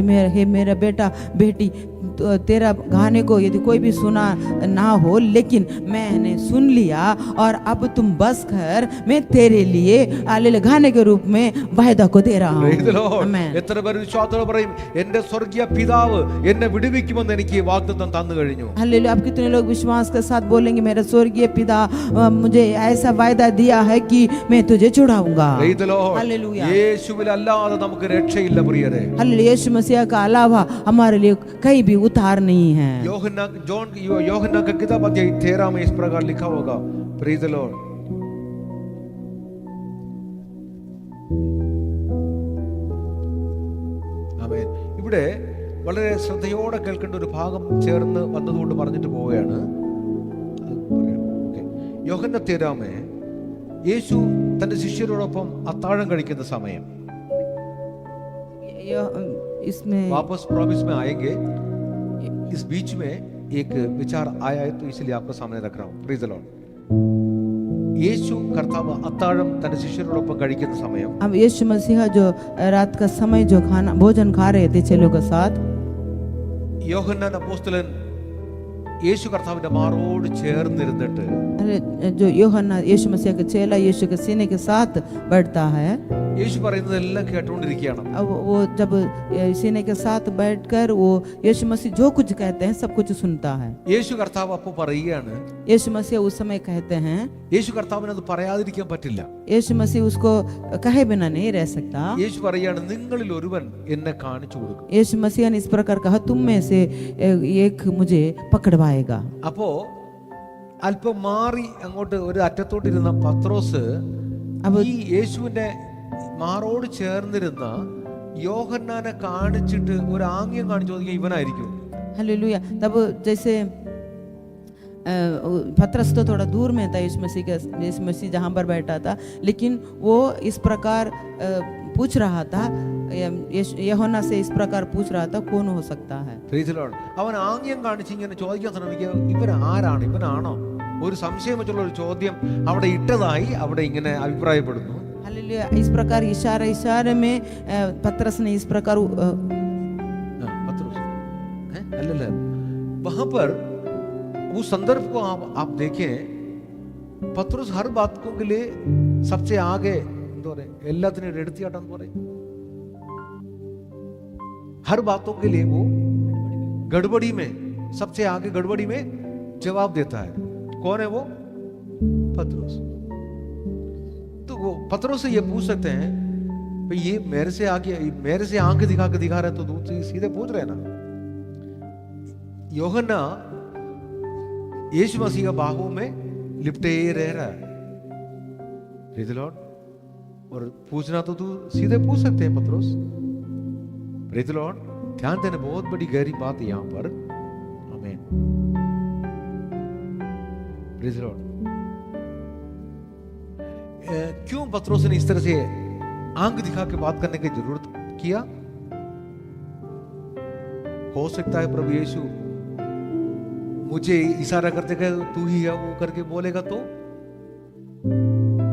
मेरा बेटा बेटी, तेरा गाने को यदि कोई भी सुना ना हो, लेकिन मैंने सुन लिया और अब तुम बस कर, मैं तेरे लिए हालेलुया गाने के रूप में वायदा को दे रहा हूँ। आमीन। എത്ര പേർ വിശ്വാസത്തോടെ പറയും, എന്റെ സ്വർഗീയ പിതാവ് എന്നെ വിടുവിക്കുമെന്ന് എനിക്ക് വാഗ്ദത്തം തന്നു കഴിഞ്ഞു? हालेलुया। आप कितने लोग विश्वास के साथ बोलेंगे, मेरा स्वर्गीय पिता मुझे ऐसा वायदा दिया है कि मैं तुझे छुड़ाऊंगा। हालेलुया। യേശുവിൽ അല്ലാതെ നമുക്ക് രക്ഷയില്ല പ്രിയരെ. हालेलुया। यीशु मसीह का अलावा हमारे लिए कहीं भी उतार नहीं है। യോഹന്നാन का किताब अध्याय 13 में इस प्रकार लिखा होगा, प्रेज द लॉर्ड। ആമേൻ. ഇവിടെ വളരെ ശ്രദ്ധയോടെ കേൾക്കേണ്ട ഒരു ഭാഗം ചേർന്ന് വന്നതുകൊണ്ട് പറഞ്ഞിട്ട് പോവുകയാണ്. യോഹന്നാൻ 13 യേശു തന്റെ ശിഷ്യരോടൊപ്പം അത്താഴം കഴിക്കുന്ന സമയം, इसमें वापस प्रॉमिस में आएंगे, इस बीच में एक विचार आया है तो इसलिए आपको सामने रख रहा हूं. Praise the Lord. യേശു കർത്താവ് അത്താഴം തന്റെ ശിഷ്യരോടൊപ്പം കഴിക്കുന്ന സമയം, अब यीशु मसीह जो रात का समय जो खाना भोजन खा रहे थे चेलों के साथ, യോഹന്നാൻ അപ്പോസ്തലൻ യേശു കർത്താവിന്റെ മാറോട് ചേർന്നിരുന്നിട്ട്, जो यूहन्ना यीशु मसीह का चेला यीशु के सीने के साथ बैठता है, യേശു പറയുന്നതെല്ലാം കേട്ടുകൊണ്ടിരിക്കുകയാണ്. अब वो जब सीने के साथ बैठकर वो यीशु मसीह जो कुछ कहते हैं सब कुछ सुनता है। യേശു കർത്താവ് അപ്പോൾ പറയുകയാണ്, यीशु मसीह उस समय कहते हैं, യേശു കർത്താവിന് അത് പറയാതിരിക്കാൻ പറ്റില്ല. यीशु मसीह उसको कहे बिना नहीं रह सकता। യേശു പറയുകയാണ്, നിങ്ങളിൽ ഒരുവൻ എന്നെ കാണിച്ചു കൊടുക്കും. यीशु मसीह ने इस प्रकार कहा, तुम में से एक मुझे पकड़वाएगा। അപ്പോ അല്പം മാറി അങ്ങോട്ട് ഒരു അറ്റത്തോട്ടിരുന്ന പത്രോസ് ഈ യേശുവിന്റെ മാറോട് ചേർന്നിരുന്ന യോഹന്നാനെ കാണിച്ചിട്ട് ഒരു ആംഗ്യം കാണിച്ചു ചോദിക്കുക, ഇവനായിരിക്കും. हालेलुया। तब जैसे पतरस तो थोड़ा दूर में था यीशु मसीह जहाँ पर बैठा था, लेकिन वो इस प्रकार पूछ रहा था, യോഹന്നാ से इस प्रकार पूछ रहा था, कौन हो सकता है? Praise the Lord. അവൻ ആംഗ്യം കാണിച്ച് ഇങ്ങനെ ചോദിക്കാൻ ശ്രമിക്കുക, ഇവൻ ആരാണ്, ഇവനാണോ? ഒരു സംശയം വെച്ചുള്ള ഒരു ചോദ്യം അവിടെ ഇട്ടതായി അവിടെ ഇങ്ങനെ അഭിപ്രായപ്പെടുന്നു. हालेलुया। इस प्रकार इशारे में पतरस ने इस प्रकार अल्लाह वहां पर उस संदर्भ को आप देखें, पतरस हर बात को के लिए सबसे आगे എല്ലാത്തിനും എടുത്തിയാട്ടാന്ന് പറയും. हर बातों के लिए वो गड़बड़ी में सबसे आगे गड़बड़ी में जवाब देता है. कौन है वो? पतरस. तो वो पतरस से ये पूछ सकते हैं, भाई ये मेरे से आगे मेरे से आंख दिखा रहे तो दूसरी सीधे पूछ रहे ना. യോഹന്നാ യേശു मसीह बाहों में लिपटे रह रहा है. Praise the Lord. और पूछना तो तू सीधे पूछ सकते हैं पतरस. Praise the Lord. ध्यान देना, बहुत बड़ी गहरी बात है यहाँ पर. आमीन. Praise the Lord. क्यों पत्रोस ने इस तरह से आंख दिखा के बात करने की जरूरत किया? हो सकता है प्रभु यीशु मुझे इशारा करते कहे तू ही है वो करके बोलेगा तो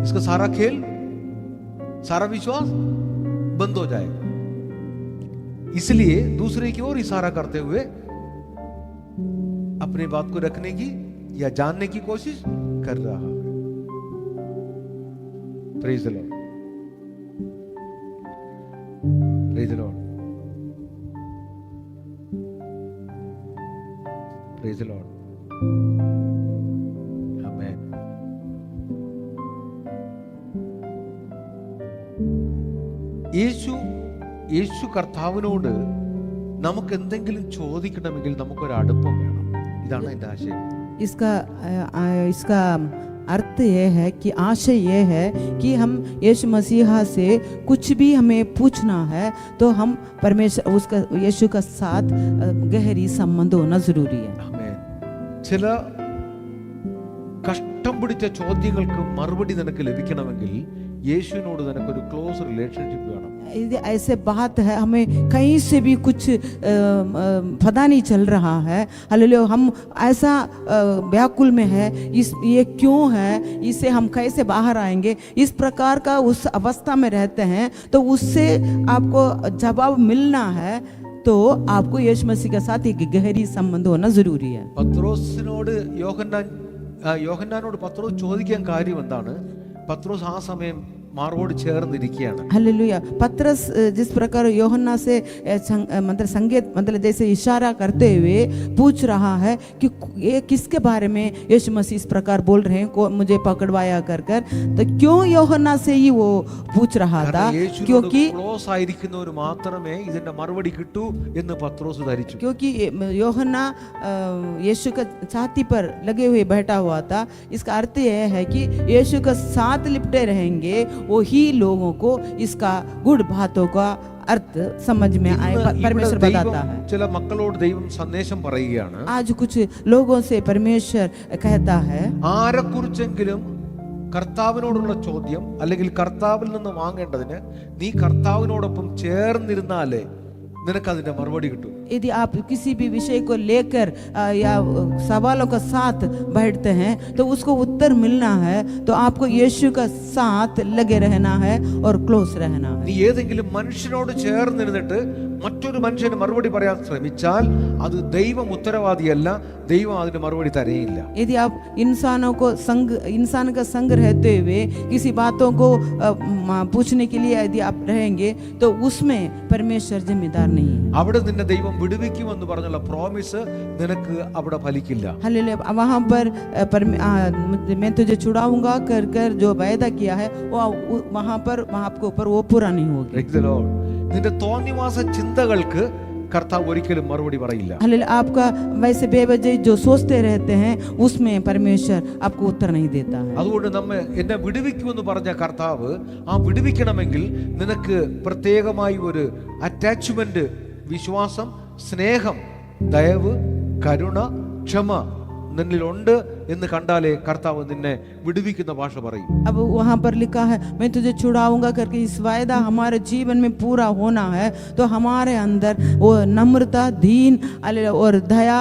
इसका सारा खेल, सारा विश्वास बंद हो जाएगा। इसलिए दूसरे की ओर इशारा करते हुए अपनी बात को रखने की या जानने की कोशिश कर रहा है। Praise the Lord, praise the Lord, praise the Lord, amen. Yeshu കർത്താവിനോട് നമുക്ക് എന്തെങ്കിലും ചോദിക്കണമെങ്കിൽ നമുക്കൊരു അടുപ്പം വേണം. ഇതാണ് എൻ്റെ ആശയം. इसका अर्थ ये है कि आशय ये है कि हम यीशु मसीहा से कुछ भी हमें पूछना है तो हम परमेश्वर उसका यीशु का साथ गहरी संबंध होना जरूरी है. ആമേൻ. ചില കഷ്ടം പിടിച്ച ചോദ്യങ്ങൾക്ക് മറുപടി നിനക്ക് ലഭിക്കണമെങ്കിൽ യേശുവിനോട് നിനക്കൊരു ക്ലോസ് റിലേഷൻഷിപ്പ് വേണം. ऐसे बात है, हमें कहीं से भी कुछ पता नहीं चल रहा है, हालेलुया, हम ऐसा व्याकुल में है, ये क्यों है, इससे हम कैसे बाहर आएंगे, इस प्रकार का उस अवस्था में रहते हैं तो उससे आपको जवाब मिलना है तो आपको यीशु मसीह के साथ एक गहरी संबंध होना जरूरी है. പത്രോസിനോട് യോഹന്നാനോട് പത്രോസ് ചോദിക്കാൻ കാര്യം എന്താണ്? പത്രോസ് ആ സമയം मारोड़ ചേർന്നിരിക്കുകയാണ്. हालेलुया. पतरस जिस प्रकार यूहन्ना से मतलब संकेत मतलब जैसे इशारा करते हुए पूछ रहा है कि ये किसके बारे में यीशु मसीह इस प्रकार बोल रहे हैं, को मुझे पकड़वाया कर कर, तो क्यों यूहन्ना से ही वो पूछ रहा था? क्योंकि ക്ലോസ് ആയിരിക്കുന്നവർ മാത്രമേ ഇതിന്റെ മറുപടി കിട്ടൂ എന്ന് പത്രോസ് ധരിച്ചു. क्योंकि यूहन्ना यीशु का छाती पर लगे हुए बैठा हुआ था. इसका अर्थ यह है कि यीशु का साथ लिपटे रहेंगे वो ही लोगों को इसका गुड़ बातों का अर्थ समझ में आए. परमेश्वर बताता है. ചില മക്കളോട് ദൈവം സന്ദേശം പറയുകയാണ്. आज कुछ लोगों से परमेश्वर कहता है, ആരെക്കുറിച്ചെങ്കിലും കർത്താവിനോടുള്ള ചോദ്യം അല്ലെങ്കിൽ കർത്താവിൽ നിന്ന് വാങ്ങേണ്ടതിന് നീ കർത്താവിനോടൊപ്പം ചേർന്നിരുന്നാലേ നിനക്ക് അതിന്റെ മറുപടി കിട്ടും. यदि आप किसी भी विषय को लेकर या सवालों का साथ बैठते हैं तो उसको उत्तर मिलना है तो आपको यीशु का साथ लगे रहना है और क्लोज रहना है. നീ ഏതെങ്കിലും മനുഷ്യനോട് ചേർന്നിരുന്നിട്ട് മറ്റൊരു മനുഷ്യന് മറുപടി പറയാൻ ശ്രമിച്ചാൽ അത് ദൈവം ഉത്തരവാദിയല്ല, ദൈവം അതിന് മറുപടി തരയില്ല. यदि आप इंसान का संग रहते हुए किसी बातों को पूछने के लिए यदि आप रहेंगे तो उसमें परमेश्वर जिम्मेदार नहीं है. അവിടെ നിന്നെ ദൈവം വിടുവിക്കുമെന്ന് പറഞ്ഞുള്ള പ്രോമിസ് നിനക്ക് അവിടെ ഫലിക്കില്ല. हालेलुया. वहां पर मैं तुझे छुड़ाऊंगा कर कर जो वायदा किया है वो वहां पर आपके ऊपर वो पूरा नहीं होगा. നിന്റെ തോന്നിവാസ ചിന്തകൾക്ക് കർത്താവ് ഒരിക്കലും മറുപടി പറയില്ല. हालेलुया. आपका वैसे बेवजह जो सोचते रहते हैं उसमें परमेश्वर आपको उत्तर नहीं देता है. അതുകൊണ്ട് എന്നെ വിടുവിക്കുമെന്ന് പറഞ്ഞ കർത്താവ് ആ വിടുവിക്കണമെങ്കിൽ നിനക്ക് പ്രത്യേകമായി ഒരു അറ്റാച്ച്മെന്റ്, വിശ്വാസം, സ്നേഹം, ദയവ്, കരുണ, ക്ഷമ നിന്നിലുണ്ട് എന്ന് കണ്ടാലേ കർത്താവ് നിന്നെ വിടുവിക്കുന്ന ഭാഷ പറയും. अब वहां पर लिखा है मैं तुझे छुड़ाऊंगा करके इस वायदा हमारे जीवन में पूरा होना है तो हमारे अंदर वो नम्रता, दीन और दया,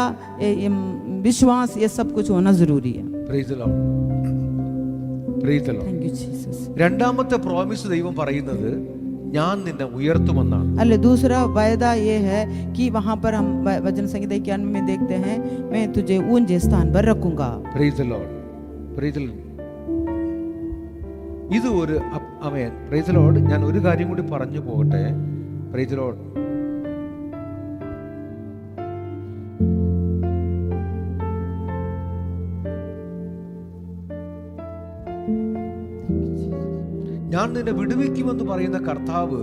विश्वास, ये सब कुछ होना जरूरी है. Praise the Lord. Praise the Lord. Thank you Jesus. രണ്ടാമത്തെ പ്രോമിസ് ദൈവം പറയുന്നത് ഞാൻ നിന്നെ ഉയർത്തുമെന്നാണ്. अल्ले दूसरा वायदा ये है कि वहां पर हम वचन संहिता 91 में देखते हैं मैं तुझे ऊंचे स्थान पर रखूंगा. Praise the Lord. Praise the Lord. ഇത് ഒരു ആമേൻ. Praise the Lord. ഞാൻ ഒരു കാര്യം കൂടി പറഞ്ഞു പോകട്ടെ. Praise the Lord. ഞാൻ നിന്നെ വിടുവിക്കുമെന്ന് പറയുന്ന കർത്താവ്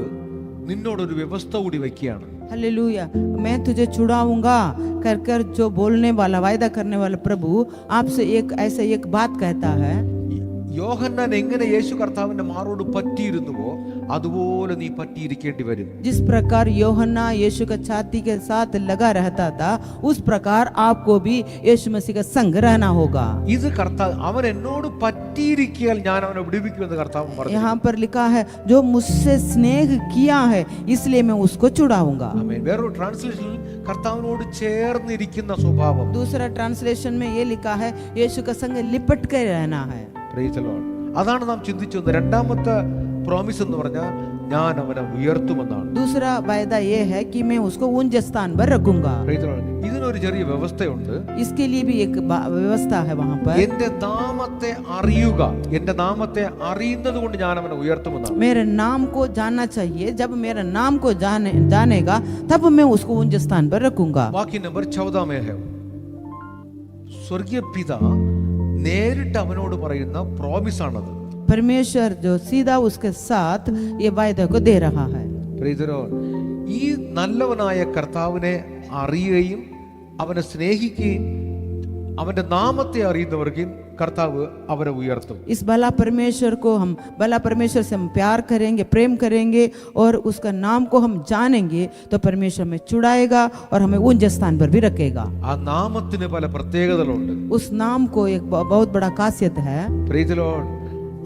നിന്നോടൊരു വ്യവസ്ഥ കൂടി വെക്കുകയാണ്. हालेलुया. मैं तुझे छुड़ाऊंगा कर कर जो बोलने वाला, वायदा करने वाला प्रभु आपसे एक ऐसा एक बात कहता है. യോഹന്നാൻ എങ്ങനെ യേശു കർത്താവിന്റെ മാറോട് പറ്റിയിരുന്നുവോ അതുപോലെ നീ പറ്റിയിരിക്കേണ്ടി വരും. जिस प्रकार യോഹന്നാ यीशु का छाती के साथ लगा रहता था, उस प्रकार आपको भी यीशु मसीह का संग रहना होगा. ഇത് കർത്താവ് അവൻ എന്നോട് പറ്റിയിരിക്കാൻ ഞാൻ അവനെ വിടുവിക്കുമെന്ന് കർത്താവ് പറഞ്ഞു. यहाँ पर लिखा है जो मुझसे स्नेह किया है इसलिए मैं उसको छुड़ाऊंगा. ആമേൻ. വേറൊരു ട്രാൻസ്ലേഷനിൽ കർത്താവിനോട് ചേർന്നിരിക്കുന്ന സ്വഭാവം. दूसरा ट्रांसलेशन में ये लिखा है यीशु का संग लिपट के रहना है. Praise the Lord. അതാണ് നാം ചിന്തിച്ചു വന്നത്. രണ്ടാമത്തെ പ്രോമിസ് എന്ന് പറഞ്ഞാൽ ഞാൻ അവനെ ഉയർത്തുമെന്നാണ്. दूसरा वायदा ये है कि मैं उसको ऊंचे स्थान पर रखूंगा. Praise the Lord. ഇതിനൊരു ചെറിയ വ്യവസ്ഥയുണ്ട്. इसके लिए भी एक व्यवस्था है वहां पर. എന്റെ നാമത്തെ അറിയുക, എന്റെ നാമത്തെ അറിയുന്നത് കൊണ്ട് ഞാൻ അവനെ ഉയർത്തുമെന്നാണ്. मेरे नाम को जानना चाहिए. जब मेरे नाम को जानेगा तब मैं उसको ऊंचे स्थान पर रखूंगा. വാക്യം നമ്പർ 14 സ്വർഗീയ പിതാ നേരിട്ട് അവനോട് പറയുന്ന പ്രോമിസ് ആണത്. परमेश्वर जो सीधा उसके साथ ये वायदा को दे रहा है. Praise the Lord. ഈ നല്ലവനായ കർത്താവിനെ അറിയുകയും അവനെ സ്നേഹിക്കുകയും അവന്റെ നാമത്തെ അറിയുന്നവർക്കും കർത്താവ് അവരെ ഉയർത്തും. इस भला परमेश्वर को हम भला परमेश्वर से हम प्यार करेंगे, प्रेम करेंगे और उसका नाम को हम जानेंगे तो परमेश्वर हमें छुड़ाएगा और हमें ऊंचे स्थान पर भी रखेगा. ആ നാമത്തിന് പല പ്രത്യേകതകളുണ്ട്. उस नाम को एक बहुत बड़ा खासियत है. Praise the Lord.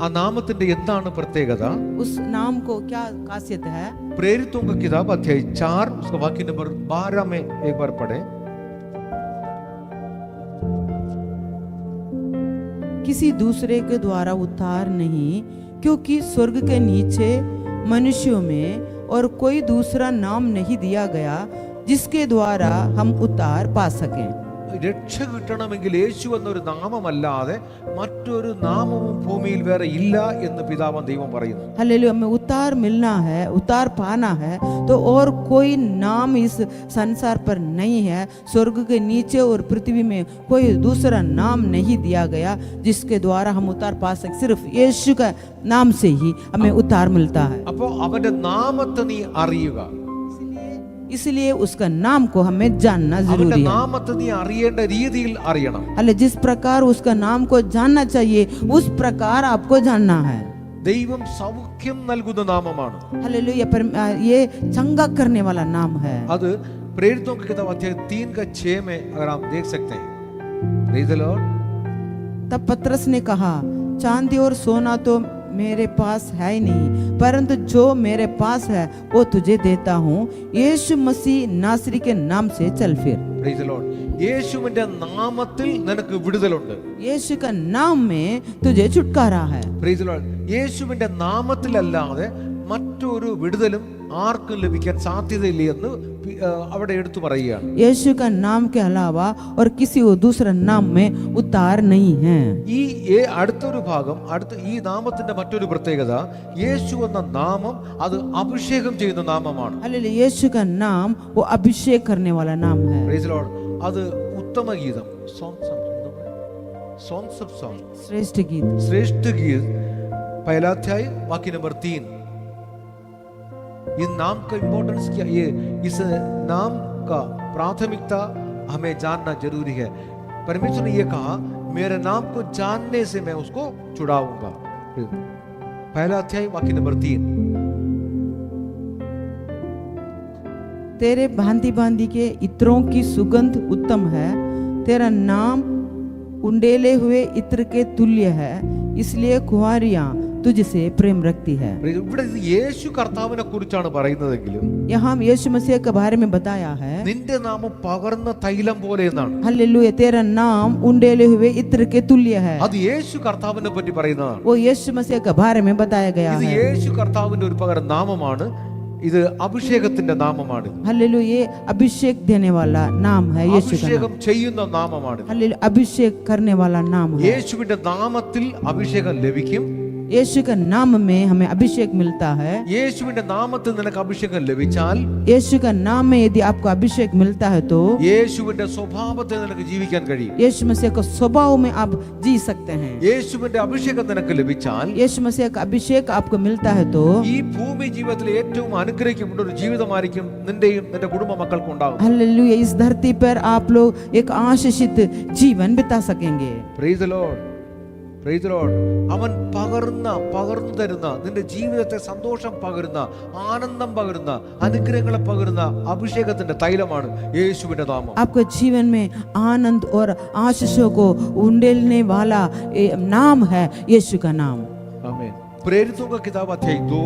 ആ നാമത്തിന്റെ എന്താണ് പ്രത്യേകത? उस नाम को क्या खासियत है? प्रेरितों का किताब अध्याय 4 उसका वाक्य नंबर 12 में एक बार पढ़े. किसी दूसरे के द्वारा उद्धार नहीं, क्योंकि स्वर्ग के नीचे मनुष्यों में और कोई दूसरा नाम नहीं दिया गया जिसके द्वारा हम उद्धार पा सकें. രക്ഷ കിട്ടണമെങ്കിൽ യേശു എന്നൊരു നാമമല്ലാതെ മറ്റൊരു നാമവും ഭൂമിയിൽ വേറെ ഇല്ല എന്ന് പിതാവാം ദൈവം പറയുന്നു. हालेलुया. हमें उद्धार मिलना है, उद्धार पाना है तो और कोई नाम इस संसार पर नहीं है. स्वर्ग के नीचे और पृथ्वी में कोई दूसरा नाम नहीं दिया गया जिसके द्वारा हम उद्धार पा सके. सिर्फ यीशु का नाम से ही हमें उद्धार मिलता है. അപ്പോൾ അവന്റെ നാമത്തെ നീ അറിയുക. इसलिए उसका नाम को हमें जानना അവന്റെ जरूरी है. നാമത്തെ നീ അറിയേണ്ട രീതിയിൽ അറിയണം. हाले जिस प्रकार उसका नाम को जानना चाहिए उस प्रकार आपको जानना है. ദൈവം സൗഖ്യം നൽകുന്ന നാമമാണ്. हालेलुया. ये चंगा करने वाला नाम है. അത് प्रेरितों की किताब अध्याय 3 का 6 में अगर आप देख सकते हैं. Praise the Lord. तब पतरस ने कहा चांदी और सोना तो मेरे पास है ही नहीं, परंतु जो मेरे पास है वो तुझे देता हूँ. यीशु मसीह नासरी के नाम से चल फिर. Praise the Lord. യേശുവിന്റെ നാമത്തിൽ നിനക്ക് വിടുതലുണ്ട്. यीशु का नाम में तुझे छुटकारा है. Praise the Lord. യേശുവിന്റെ നാമത്തിലല്ലാതെ മറ്റൊരു വിടുതലും ആർക്കും ലഭിക്കാൻ സാധ്യതയില്ല എന്ന് അവിടെ എടുത്തു പറയുകയാണ്. यीशु का नाम के अलावा और किसी और दूसरे नाम में उद्धार नहीं है. ഈ അടുത്തൊരു ഭാഗം ഈ നാമത്തിന്റെ മറ്റൊരു പ്രത്യേകത യേശു എന്ന നാമം അത് അഭിഷേകം ചെയ്യുന്ന നാമമാണ്. हालेलुया. यीशु का नाम वो अभिषेक करने वाला नाम है. Praise the Lord. അത് ഉത്തമ ഗീതം songs of song श्रेष्ठ गीत. श्रेष्ठ गीत पहला अध्याय वाक्य नंबर 3. इस नाम का इंपॉर्टेंस क्या, ये इस नाम का प्राथमिकता हमें जानना जरूरी है. परमेश्वर ने ये कहा मेरे नाम को जानने से मैं उसको छुड़ाऊंगा. पहला अध्याय वाक्य नंबर 3. तेरे भांति भांति के इत्रों की सुगंध उत्तम है, तेरा नाम उंडेले हुए इत्र के तुल्य है, इसलिए कुंवारियां तुझसे प्रेम रखती है. ഇവിടെ യേശു കർത്താവിനെ കുറിച്ചാണ് പറയുന്നതെങ്കിലും यहाँ यीशु मसीह के बारे में बताया है. നിന്റെ നാമം പകർന്ന തൈലം പോലെ എന്നാണ്. हालेलुया. तेरा नाम उंडेले हुए इत्र के तुल्य है. അത് യേശു കർത്താവിനെ പറ്റി പറയുന്നതാണ്. वो यीशु मसीह के बारे में बताया गया ഇത് है. യേശു കർത്താവിന്റെ ഒരു പകരം നാമമാണ്. ഇത് അഭിഷേകത്തിന്റെ നാമമാണ്. हालेलुया. ये अभिषेक देने वाला नाम है. यीशु का അഭിഷേകം नाम. ചെയ്യുന്ന നാമമാണ്. हालेलुया. अभिषेक करने वाला नाम है. യേശുവിന്റെ നാമത്തിൽ അഭിഷേകം ലഭിക്കും. यीशु के नाम में हमें अभिषेक मिलता है. യേശുവിന്റെ നാമത്തിൽ നിനക്ക് അഭിഷേകം ലഭിച്ചാൽ यीशु का नाम में यदि आपको अभिषेक मिलता है तो യേശുവിന്റെ സ്വഭാവത്തെ നിനക്ക് ജീവിക്കാൻ കഴിയും. यीशु मसीह के स्वभाव में आप जी सकते हैं. യേശുവിന്റെ അഭിഷേകം നിനക്ക് ലഭിച്ചാൽ यीशु मसीह का अभिषेक आपको मिलता है तो ഈ ഭൂമി ജീവിതത്തിലെ ഏറ്റവും അനുഗ്രഹിക്കപ്പെട്ട ഒരു ജീവിതമായിരിക്കും നിന്റെയും നിന്റെ കുടുംബ മക്കൾക്കും ഉണ്ടാകും. हालेलुया. इस धरती पर आप लोग एक आशीषित जीवन बिता सकेंगे. Praise the Lord. Praise the Lord. അവൻ പകർന്നു തരുന്ന നിന്റെ ജീവിതത്തെ സന്തോഷം പകരുന്ന ആനന്ദം പകരുന്ന അനുഗ്രഹങ്ങളെ പകരുന്ന അഭിഷേകത്തിന്റെ തൈലമാണ് യേശുവിന്റെ നാമം. आपको जीवन में आनंद और आशीषों को उंडेलने वाला नाम है यीशु का नाम. आमीन. प्रेरितों का किताब अध्याय 2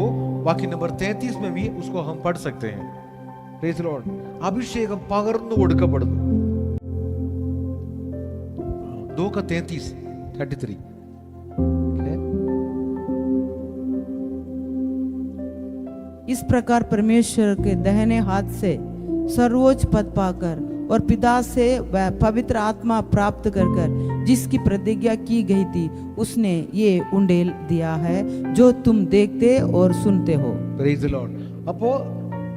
वाक्य नंबर 33 में भी उसको हम पढ़ सकते हैं. Praise the Lord. അഭിഷേകം പകർന്നു കൊടുക്കപ്പെടുന്നു. 2:33. इस प्रकार परमेश्वर के दाहिने हाथ से सर्वोच्च पद पाकर और पिता से पवित्र आत्मा प्राप्त कर जिसकी प्रतिज्ञा की गई थी उसने ये उंडेल दिया है जो तुम देखते और सुनते हो. Praise the Lord. അപ്പോ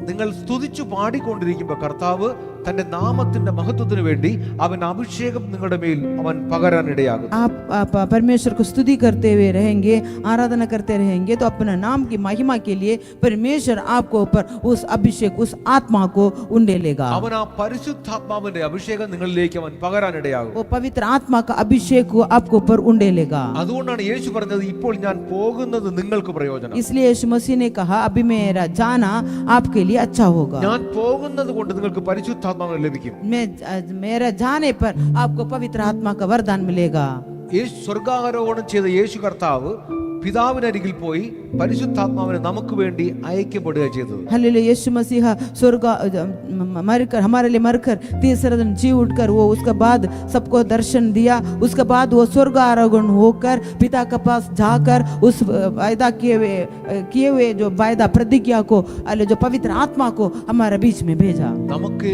നിങ്ങൾ സ്തുതിച്ചു പാടിക്കൊണ്ടിരിക്കുമ്പോൾ കർത്താവ് തന്റെ നാമത്തിന്റെ മഹത്വത്തിന് വേണ്ടി അവൻ അഭിഷേകം നിങ്ങളുടെ മേൽ അവൻ പകരാനിടയാകും. आप परमेश्वर को स्तुति करते हुए रहेंगे, आराधना करते रहेंगे तो अपने नाम की महिमा के लिए परमेश्वर आपको ऊपर उस अभिषेक उस आत्मा को उंडेलेगा. അവൻ ആ പരിശുദ്ധാത്മാവിന്റെ അഭിഷേകം നിങ്ങളിലേക്ക് അവൻ പകരാനിടയാകും. वो पवित्र आत्मा का अभिषेक को आपको ऊपर उंडेलेगा. അതുകൊണ്ടാണ് യേശു പറഞ്ഞത് ഇപ്പോൾ ഞാൻ പോകുന്നത് നിങ്ങൾക്ക് പ്രയോജനം. इसलिए यीशु मसीह ने कहा अभी मेरा जाना आपके लिए अच्छा होगा. ഞാൻ പോകുന്നത് കൊണ്ട് നിങ്ങൾക്ക് പരിശുദ്ധാത്മാവ് ലഭിക്കും. मेरे जाने पर आपको पवित्र आत्मा का वरदान मिलेगा. യേശു സ്വർഗ്ഗാരോഹണം ചെയ്ത യേശു കർത്താവ് പിതാവിനരികിൽ പോയി പരിശുദ്ധാത്മാവിനെ നമുക്ക് വേണ്ടി അയക്കപ്പെടുക ചെയ്തത്. हालेलुया. यीशु मसीह स्वर्ग मरकर हमारे लिए मरकर तीसरे दिन जी उठकर वो उसके बाद सबको दर्शन दिया. उसके बाद वो स्वर्ग आरोहण होकर पिता के पास जाकर उस वायदा किए हुए जो वायदा प्रतिज्ञा को जो पवित्र आत्मा को हमारे बीच में भेजा. നമുക്ക്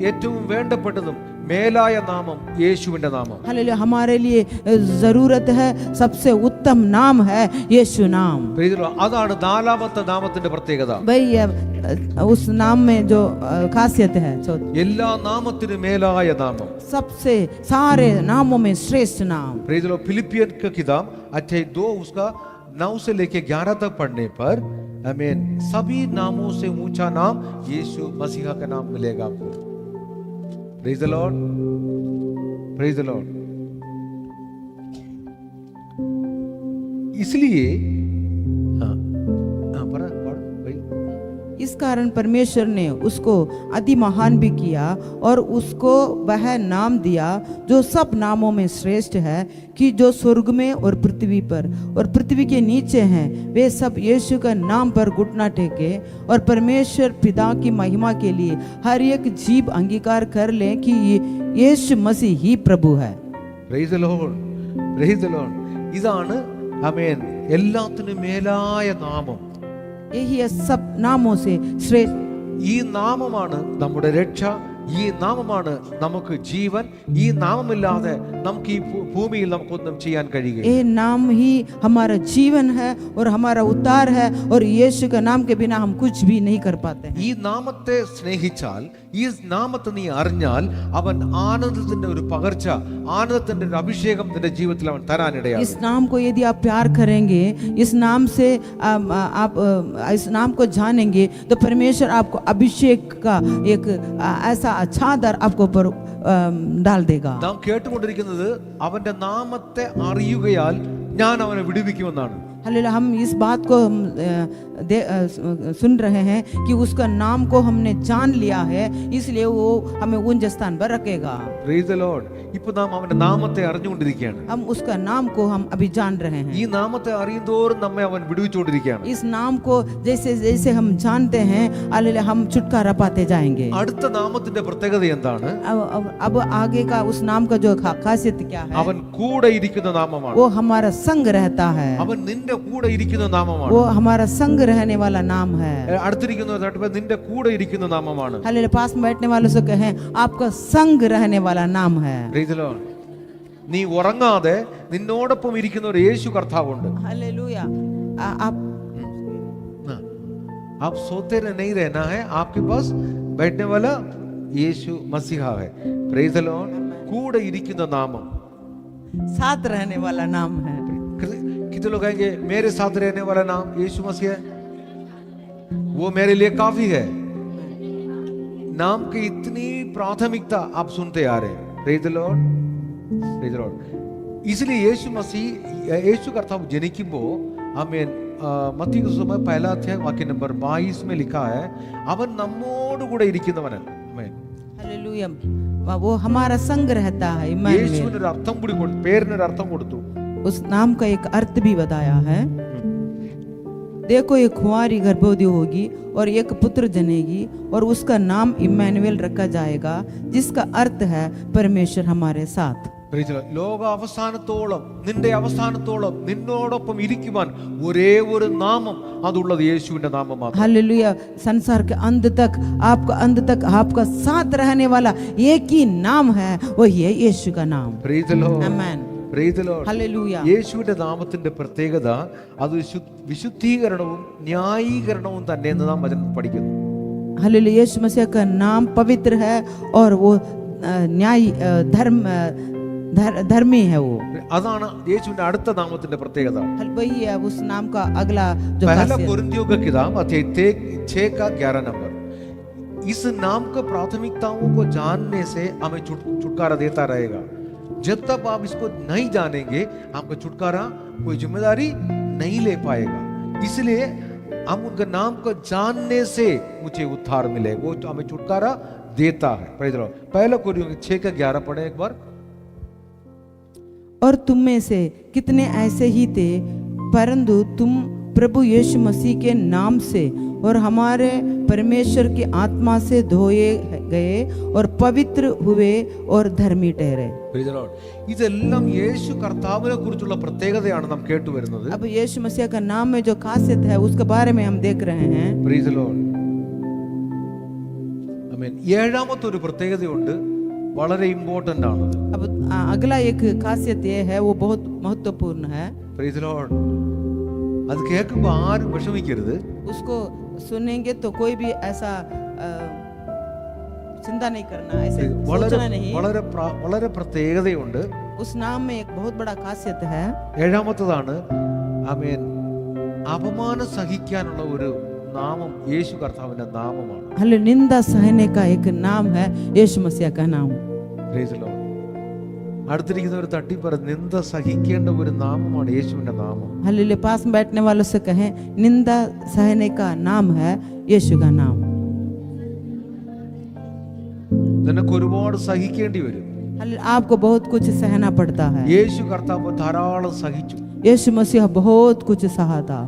ഏറ്റവും വേണ്ടപ്പെട്ടതും മേലായ നാമം യേശുവിന്റെ നാമം. हालेलुया. हमारे लिए जरूरत है सबसे उत्तम नाम है यीशु नाम. അതാണ് നാലാമത്തെ നാമത്തിന്റെ പ്രത്യേകത. भाई उस नाम में जो खासियत है എല്ലാ നാമത്തിനും മേലായ നാമം, सबसे सारे नामों में श्रेष्ठ नाम. फिलिपियन का किताब अध्याय 2 उसका 9 से लेके 11 तक पढ़ने पर आमीन सभी नामों से ऊंचा नाम यीशु मसीह का नाम मिलेगा आपको. Praise the Lord. Praise the Lord. इसलिए इस कारण परमेश्वर ने उसको अति महान भी किया और उसको वह नाम दिया जो सब नामों में श्रेष्ठ है कि जो स्वर्ग में और पृथ्वी पर और पृथ्वी के नीचे हैं वे सब यीशु का नाम पर घुटना टेके और परमेश्वर पिता की महिमा के लिए हर एक जीव अंगीकार कर ले कि यीशु मसीह ही प्रभु है. Praise the Lord. Praise the Lord. ഇതാണ് ആമേൻ എല്ലാത്തിനും മേലായ നാമം. यही है सब नामों से श्रेष्ठ. ഈ നാമമാണ് നമ്മുടെ രക്ഷ. ഈ നാമമാണ് നമുക്ക് ജീവൻ. ഈ നാമമില്ലാതെ നമുക്ക് ഈ ഭൂമിയിൽ നമുക്കൊന്നും ചെയ്യാൻ കഴിയില്ല. ये नाम ही हमारा जीवन है और हमारा उद्धार है और यीशु के नाम के बिना हम कुछ भी नहीं कर पाते हैं. ഈ നാമത്തെ സ്നേഹിച്ചാൽ ഈ നാമത്തെ നീ അറിഞ്ഞാൽ അവൻ ആനന്ദത്തിന്റെ ഒരു പകർച്ച ആനന്ദത്തിന്റെ ഒരു അഭിഷേകം നിന്റെ ജീവിതത്തിൽ അവൻ തരാനിടയാണ്. इस नाम को यदि आप प्यार करेंगे, इस नाम से आप इस नाम को जानेंगे तो परमेश्वर आपको अभिषेक का एक ऐसा अच्छा दर आपको ऊपर डाल देगा. നാം കേട്ടുകൊണ്ടിരിക്കുന്നത് അവന്റെ നാമത്തെ അറിയുകയാൽ ഞാൻ അവനെ വിടുവിക്കുമെന്നാണ്. हालेलुया. हम इस बात को सुन रहे हैं कि उसका नाम को हमने जान लिया है इसलिए वो हमें ऊंचे स्थान पर रखेगा. Praise the Lord. ഇപ്പോൾ നാം അവന്റെ നാമത്തെ അറിഞ്ഞുകൊണ്ടിരിക്കുകയാണ്. हम उसका नाम को हम अभी जान रहे हैं. ഈ നാമത്തെ അറിയുന്തോറും നമ്മെ അവൻ വിടുവിച്ചുകൊണ്ടിരിക്കുകയാണ്. इस नाम को जैसे जैसे हम जानते हैं हालेलुया हम छुटकारा पाते जाएंगे. അടുത്ത നാമത്തിന്റെ പ്രത്യേകത എന്താണ്? अब आगे का उस नाम का जो खासियत क्या है? അവൻ കൂടെ ഇരിക്കുന്ന നാമമാണ്. वो हमारा संग रहता है. അവൻ നിന്റെ കൂടെ ഇരിക്കുന്ന നാമമാണ്. वो हमारा संग रहने वाला नाम है. അടുത്തിരിക്കുന്ന നിന്റെ കൂടെ ഇരിക്കുന്ന നാമമാണ്. हालेलुया. पास में बैठने वालों से कहें आपका संग रहने वाला नाम है. Praise the Lord. നീ ഉറങ്ങാതെ നിന്നോടൊപ്പം ഇരിക്കുന്ന ഒരു യേശു കർത്താവുണ്ട്. हालेलुया. आप सोते नहीं रहना है, आपके पास बैठने वाला यीशु मसीहा है. Praise the Lord. കൂടെ ഇരിക്കുന്ന നാമം, साथ रहने वाला नाम है. कितने लोग कहेंगे मेरे साथ रहने वाला नाम यीशु मसीह है, वो मेरे लिए काफी है. नाम की इतनी प्राथमिकता आप सुनते आ रहे हैं. Praise the Lord. Praise the Lord. इसलिए यीशु कर्ताव जनिക്കുമ്പോൾ आमेन മത്തയി സുവിശേഷം 1 അധ്യായം വാക്യം നമ്പർ 22 में लिखा है അവൻ നമ്മോട് കൂടെ ഇരിക്കുന്നവനാണ്. ആമേൻ. हालेलुया, वो हमारा संग रहता है। യേശുവിന് ഒരു അർത്ഥം കൂടി കൊടുത്തു, പേരിന് ഒരു അർത്ഥം കൊടുത്തു. उस नाम का एक अर्थ भी बताया है। देखो एक कुंवारी गर्भवती होगी और एक पुत्र जनेगी और उसका नाम इम्मानुएल रखा जाएगा, जिसका अर्थ है परमेश्वर हमारे साथ। ലോക അവസാനത്തോളം നിന്റെ അവസാനത്തോളം നിന്നോടൊപ്പം ഇരിക്കുവാൻ ഒരേ ഒരു നാമം, അതുള്ളത് യേശുവിന്റെ നാമം മാത്രം. हालेलुया, संसार के अंत तक आपका साथ रहने वाला एक ही नाम है, वही है यीशु का नाम। Praise the Lord. Amen. Praise the Lord. Hallelujah. യേശുവിന്റെ നാമത്തിന്റെ പ്രത്യേകത അത് വിശുദ്ധീകരണവും ന്യായീകരണവും തന്നെ എന്ന് നാം വചനം പഠിക്കുന്നു. हालेलुया, यीशु मसीह का नाम पवित्र है और वो न्याय धर्मी है। वो അതാണ് യേശുവിന്റെ അടുത്ത നാമത്തിന്റെ പ്രത്യേകത. वही है उस नाम का अगला जो पहला कोरिन्थियों का किताब अध्याय 6 का 11 नंबर, इस नाम का प्राथमिकताओं को जानने से हमें छुटकारा देता रहेगा। जब तक आप इसको नहीं जानेंगे आपका छुटकारा कोई जिम्मेदारी नहीं ले पाएगा। इसलिए हम उनका नाम को जानने से मुझे उद्धार मिलेगा, वो हमें छुटकारा देता है। पहला कोरिन्थियों 6 का 11 पढ़े एक बार। और तुम में से कितने ऐसे ही थे, परंतु तुम प्रभु यीशु मसीह के नाम से और हमारे परमेश्वर की आत्मा से धोए गए और पवित्र हुए और धर्मी ठहरे। ഇതെല്ലാം യേശു കർത്താവിനെ കുറിച്ചുള്ള പ്രത്യേകതയാണ് നാം കേട്ടുവരുന്നത്. अब यीशु मसीह का नाम में जो खासियत है उसके बारे में हम देख रहे हैं। Praise the Lord. ആമേൻ. ഏഴാമത്തെ ഒരു പ്രത്യേകതയുണ്ട്, വളരെ ഇമ്പോർട്ടന്റ് ആണ്. अब अगला एक खासियत ये है, वो बहुत महत्वपूर्ण है। Praise the Lord. അത് കേൾക്കുമ്പോൾ ആരും വിഷമിക്കരുത്. उसको सुनेंगे तो कोई भी ऐसा चिंता नहीं करना, ऐसे सोचना नहीं। വളരെ പ്രത്യേകതയുണ്ട്. उस नाम में एक बहुत बड़ा खासियत है। ഏഴാമത്തേതാണ് ആമേൻ, അപമാനം സഹിക്കാനുള്ള ഒരു നാമം യേശു കർത്താവിന്റെ നാമമാണ്. हल निंदा सहने का एक नाम है यीशु मसीह का नाम। Praise the Lord. അടുത്തിരിക്കുന്നവർ തട്ടിപ്പറ നിന്ദ സഹിക്കേണ്ട ഒരു നാമമാണ് യേശുവിന്റെ നാമം. हालेलुया, पास में बैठने वालों से कहें निंदा सहने का नाम है यीशु का नाम। നിനക്ക് ഒരുപാട് സഹിക്കേണ്ടി വരും. आपको बहुत कुछ सहना पड़ता है। യേശു കർത്താവ് ധാരാളം സഹിച്ചു. यीशु मसीह बहुत कुछ सहा था।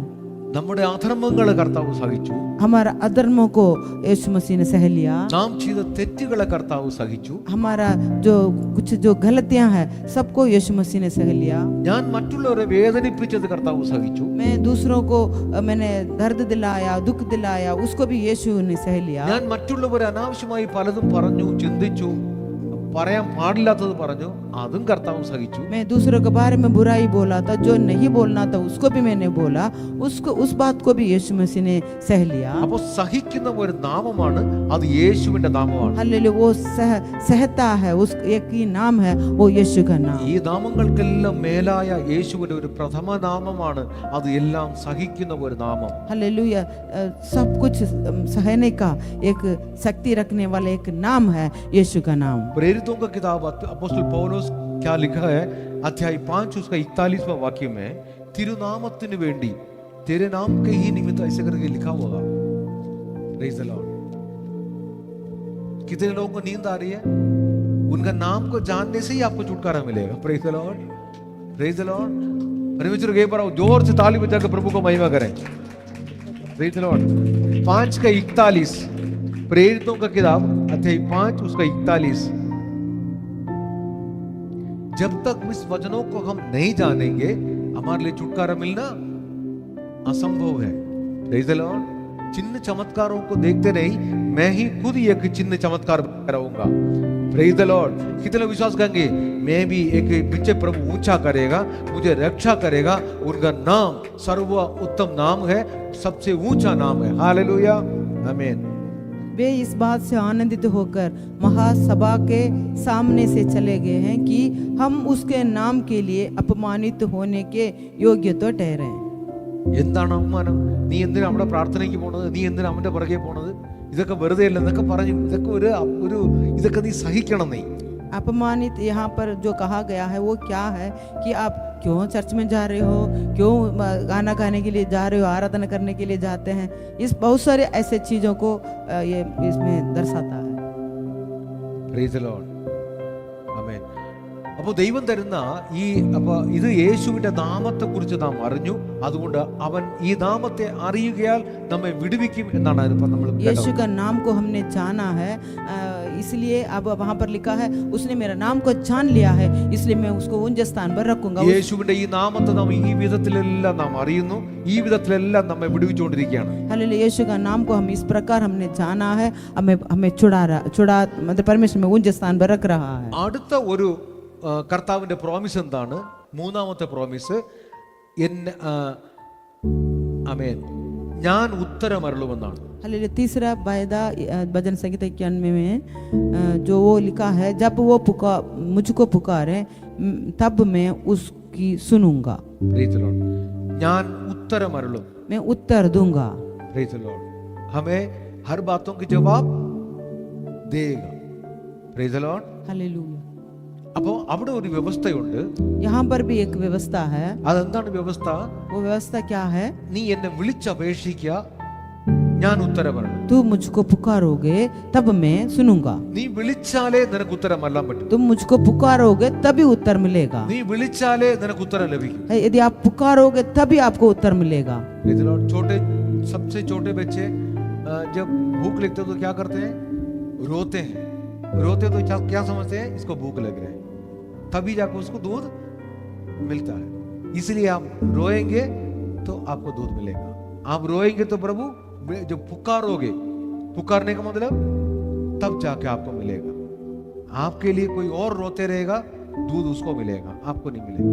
നമ്മുടെ അധർമ്മങ്ങളെ കർത്താവ് സഹിച്ചു. हमारा अधर्मों को यीशु मसीह ने सह लिया। നാം ചെയ്ത തെറ്റുകളെ കർത്താവ് സഹിച്ചു. हमारा जो गलतियां हैं सबको यीशु मसीह ने सह लिया। ഞാൻ മറ്റുള്ളവരെ വേദനിപ്പിച്ചത് കർത്താവ് സഹിച്ചു. मैं दूसरों को मैंने दर्द दिलाया, दुख दिलाया, उसको भी यीशु ने सह लिया। ഞാൻ മറ്റുള്ളവരെ അനാവശ്യമായി പലതും പറഞ്ഞു, ചിന്തിച്ചു, പറയാൻ പാടില്ലാത്തത് പറഞ്ഞു, അതും കർത്താവ് സഹിച്ചു. मैं दूसरों के बारे में बुराई बोला था, जो नहीं बोलना था उसको भी मैंने बोला, उस बात को भी यीशु मसीह ने सह लिया। അപ്പോൾ സഹിക്കുന്ന ഒരു നാമമാണ്, അത് യേശുവിന്റെ നാമമാണ്. हालेलुया, वो सहता है, उस एक ही नाम है, वो यीशु का नाम। ഈ നാമങ്ങൾക്കെല്ലാം മേലായ യേശുവിന്റെ ഒരു പ്രഥമ നാമമാണ്, അത് എല്ലാം സഹിക്കുന്ന ഒരു നാമം. हालेलुया, सब कुछ सहने का एक शक्ति रखने वाला एक नाम है यीशु का नाम। प्रेरितों का किताब अपोस्तल पौलुस क्या लिखा है, अध्याय 5 उसका 41वां वाक्य में, तिरुनामത്തിന് വേണ്ടി तेरे नाम के ही निमित्त ऐसे करके लिखा हुआ। Praise the Lord. कितने लोगों को नींद आ रही है? उनका नाम को जानने से ही आपको छुटकारा मिलेगा. Praise the Lord. Praise the Lord. परमेश्वर के पर जोर से ताली बजाकर प्रभु को महिमा करें. Praise the Lord. 5 का 41, प्रेरितों का किताब अध्याय 5 उसका 41, जब तक इस वचनों को हम नहीं जानेंगे हमारे लिए छुटकारा मिलना असंभव है. Praise the Lord. चिन्ह चमत्कारों को देखते नहीं, मैं ही खुद एक चिन्ह चमत्कार कराऊंगा. Praise the Lord. कितने विश्वास करेंगे, मैं भी एक पीछे प्रभु ऊंचा करेगा, मुझे रक्षा करेगा. उनका नाम सर्व उत्तम नाम है, सबसे ऊंचा नाम है. हालेलुया, आमीन. वे इस बात से आनंदित होकर महासभा के सामने से चले गए हैं कि हम उसके नाम के लिए अपमानित होने के योग्य तो ठहरे। എന്താണ് അവമാനം? നീ എന്തിനാ അവിടെ പ്രാർത്ഥനയ്ക്ക് പോണത്? നീ എന്തിനാ അവന്റെ പുറകെ പോണത്? ഇതൊക്കെ വെറുതെ അല്ല എന്നൊക്കെ പറഞ്ഞു. ഇതൊക്കെ ഇതൊക്കെ നീ സഹിക്കണം. നീ अपमानित यहाँ पर जो कहा गया है वो क्या है कि आप क्यों चर्च में जा रहे हो, क्यों गाना गाने के लिए जा रहे हो, आराधना करने के लिए जाते हैं। इस बहुत सारे ऐसे चीज़ों को ये इसमें दर्शाता है। Praise the Lord. Amen. അപ്പോൾ ദൈവം തരുന്ന അപ്പോൾ ഇത് യേശുവിന്റെ നാമത്തെ കുറിച്ച് നാം അറിഞ്ഞു, അതുകൊണ്ട് അവൻ ഈ നാമത്തെ അറിയുകയാൽ നമ്മെ വിടുവിക്കും എന്നാണ് ഇപ്പം നമ്മൾ यीशु का नाम को हमने जाना है, इसलिए अब वहाँ पर लिखा है उसने मेरा नाम को जान लिया है, इसलिए मैं उसको ऊंचे स्थान पर रखूंगा। യേശുവിന്റെ ഈ നാമത്തെ നാം ഈ വിധത്തിലെല്ലാം നാം അറിയുന്നു, ഈ വിധത്തിലെല്ലാം നമ്മെ വിടുവിച്ചുകൊണ്ടിരിക്കുകയാണ്। हालेलुया, यीशु का नाम को हम इस प्रकार हमने जाना है, हमें छुड़ा मतलब परमेश्वर में ऊंचे स्थान पर रख रहा है। അടുത്ത ഒരു കർത്താവിന്റെ പ്രോമിസ് എന്താണ്? മൂന്നാമത്തെ പ്രോമിസ്, ആമേൻ, ഞാൻ ഉത്തരമരുളുമെന്നാണ്। हालेलुया, तीसरा वायदा भजन संगीत 91 में जो वो लिखा है, जब वो मुझको पुकारे तब मैं उसकी सुनूंगा। Praise the Lord. ഞാൻ ഉത്തരമരുളും, मैं उत्तर दूंगा। Praise the Lord. हमें हर बातों की जवाब देगा। Praise the Lord. हालेलुया, അപ്പോൾ അവിടെ ഒരു വ്യവസ്ഥയുണ്ട്। यहाँ पर भी एक व्यवस्था है। അതെന്താണ് വ്യവസ്ഥ? वो व्यवस्था क्या है? നീ എന്നെ വിളിച്ചപേക്ഷിക്കുക, ഞാൻ ഉത്തരമരുളും। तू मुझको पुकारोगे तब मैं सुनूंगा। നീ വിളിച്ചാലേ നിനക്ക് ഉത്തരം അല്ലാൻ പറ്റും। तुम मुझको पुकारोगे तभी उत्तर मिलेगा। നീ വിളിച്ചാലേ നിനക്ക് ഉത്തരം ലഭിക്കും। यदि आप पुकारोगे तभी आपको उत्तर मिलेगा। Praise the Lord. सबसे छोटे बच्चे जब भूख लगते हैं तो क्या करते हैं? रोते हैं। रोते तो क्या समझते हैं? इसको भूख लग रहा है, तभी जाकर उसको दूध मिलता है। इसलिए आप रोएंगे तो आपको दूध मिलेगा। आप रोएंगे तो प्रभु जो पुकारोगे, पुकारने का मतलब तब जाके आपको मिलेगा। आपके लिए कोई और रोते रहेगा, दूध उसको मिलेगा, आपको नहीं मिलेगा।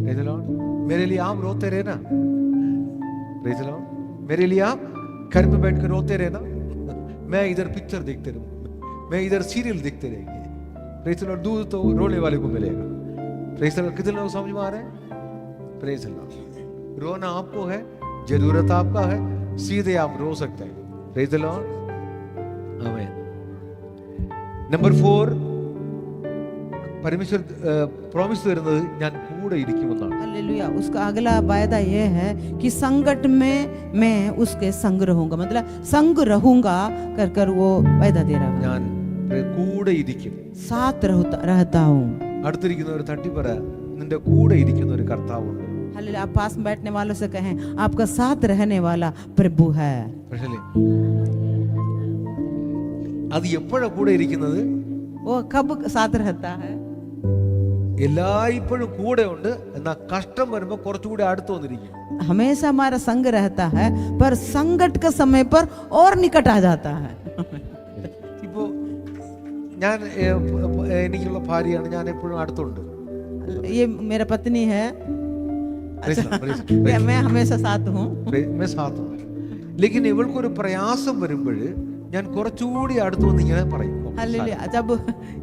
Praise the Lord. मेरे लिए आप रोते रहे ना, Praise the Lord. मेरे लिए आप घर में बैठ कर रोते रहे ना, मैं इधर पिक्चर देखते रहूं, मैं इधर सीरियल देखते रहेंगे। Praise the Lord. दूध तो रोने वाले को मिलेगा। Praise the Lord. कितने लोग समझ में आ रहे हैं? Praise the Lord. रोना आपको है, जरूरत आपका है, सीधे आप रो सकते हैं। Praise the Lord. Amen. Number 4, परमेश्वर प्रॉमिस തരുന്നത് ഞാൻ കൂടെ ഇരിക്കുമെന്നാണ്। हालेलुया, उसका अगला वायदा ये है कि संकट में मैं उसके संग रहूंगा, मतलब संग रहूंगा कर कर वो वायदा दे रहा है। ഞാൻ കൂടെ ഇരിക്കും, साथ रहता हूँ। അടുത്തിരിക്കുന്ന ഒരു തട്ടി പറ, നിന്റെ കൂടെ ഇരിക്കുന്ന ഒരു കർത്താവുണ്ട്। हालेलुया, आप पास में बैठने वालों से कहें आपका साथ रहने वाला प्रभु है। പക്ഷേ അത് എപ്പോഴാണ് കൂടെ ഇരിക്കുന്നത്? वो कब साथ रहता है? എല്ലായ്പ്പോഴും കൂടെ ഉണ്ട്, എന്നാൽ കഷ്ടം വരുമ്പോ കുറച്ചുകൂടി അടുത്ത് വന്നിരിക്കും। हमेशा हमारा संग रहता है, पर संकट के समय पर और निकट आ जाता है। ഇപ്പോ ഞാൻ എനിക്കുള്ള ഭാര്യയാണ്, ഞാൻ എപ്പോഴും അടുത്തുണ്ട്। ये मेरा पत्नी है, मैं हमेशा साथ हूँ। मैं साथ हूँ, लेकिन ഇവൾക്കൊരു പ്രയാസം വരുമ്പോൾ ഞാൻ കുറച്ചുകൂടി അടുത്ത് വന്ന് ഇങ്ങനെ പറയും। हालेलुया, जब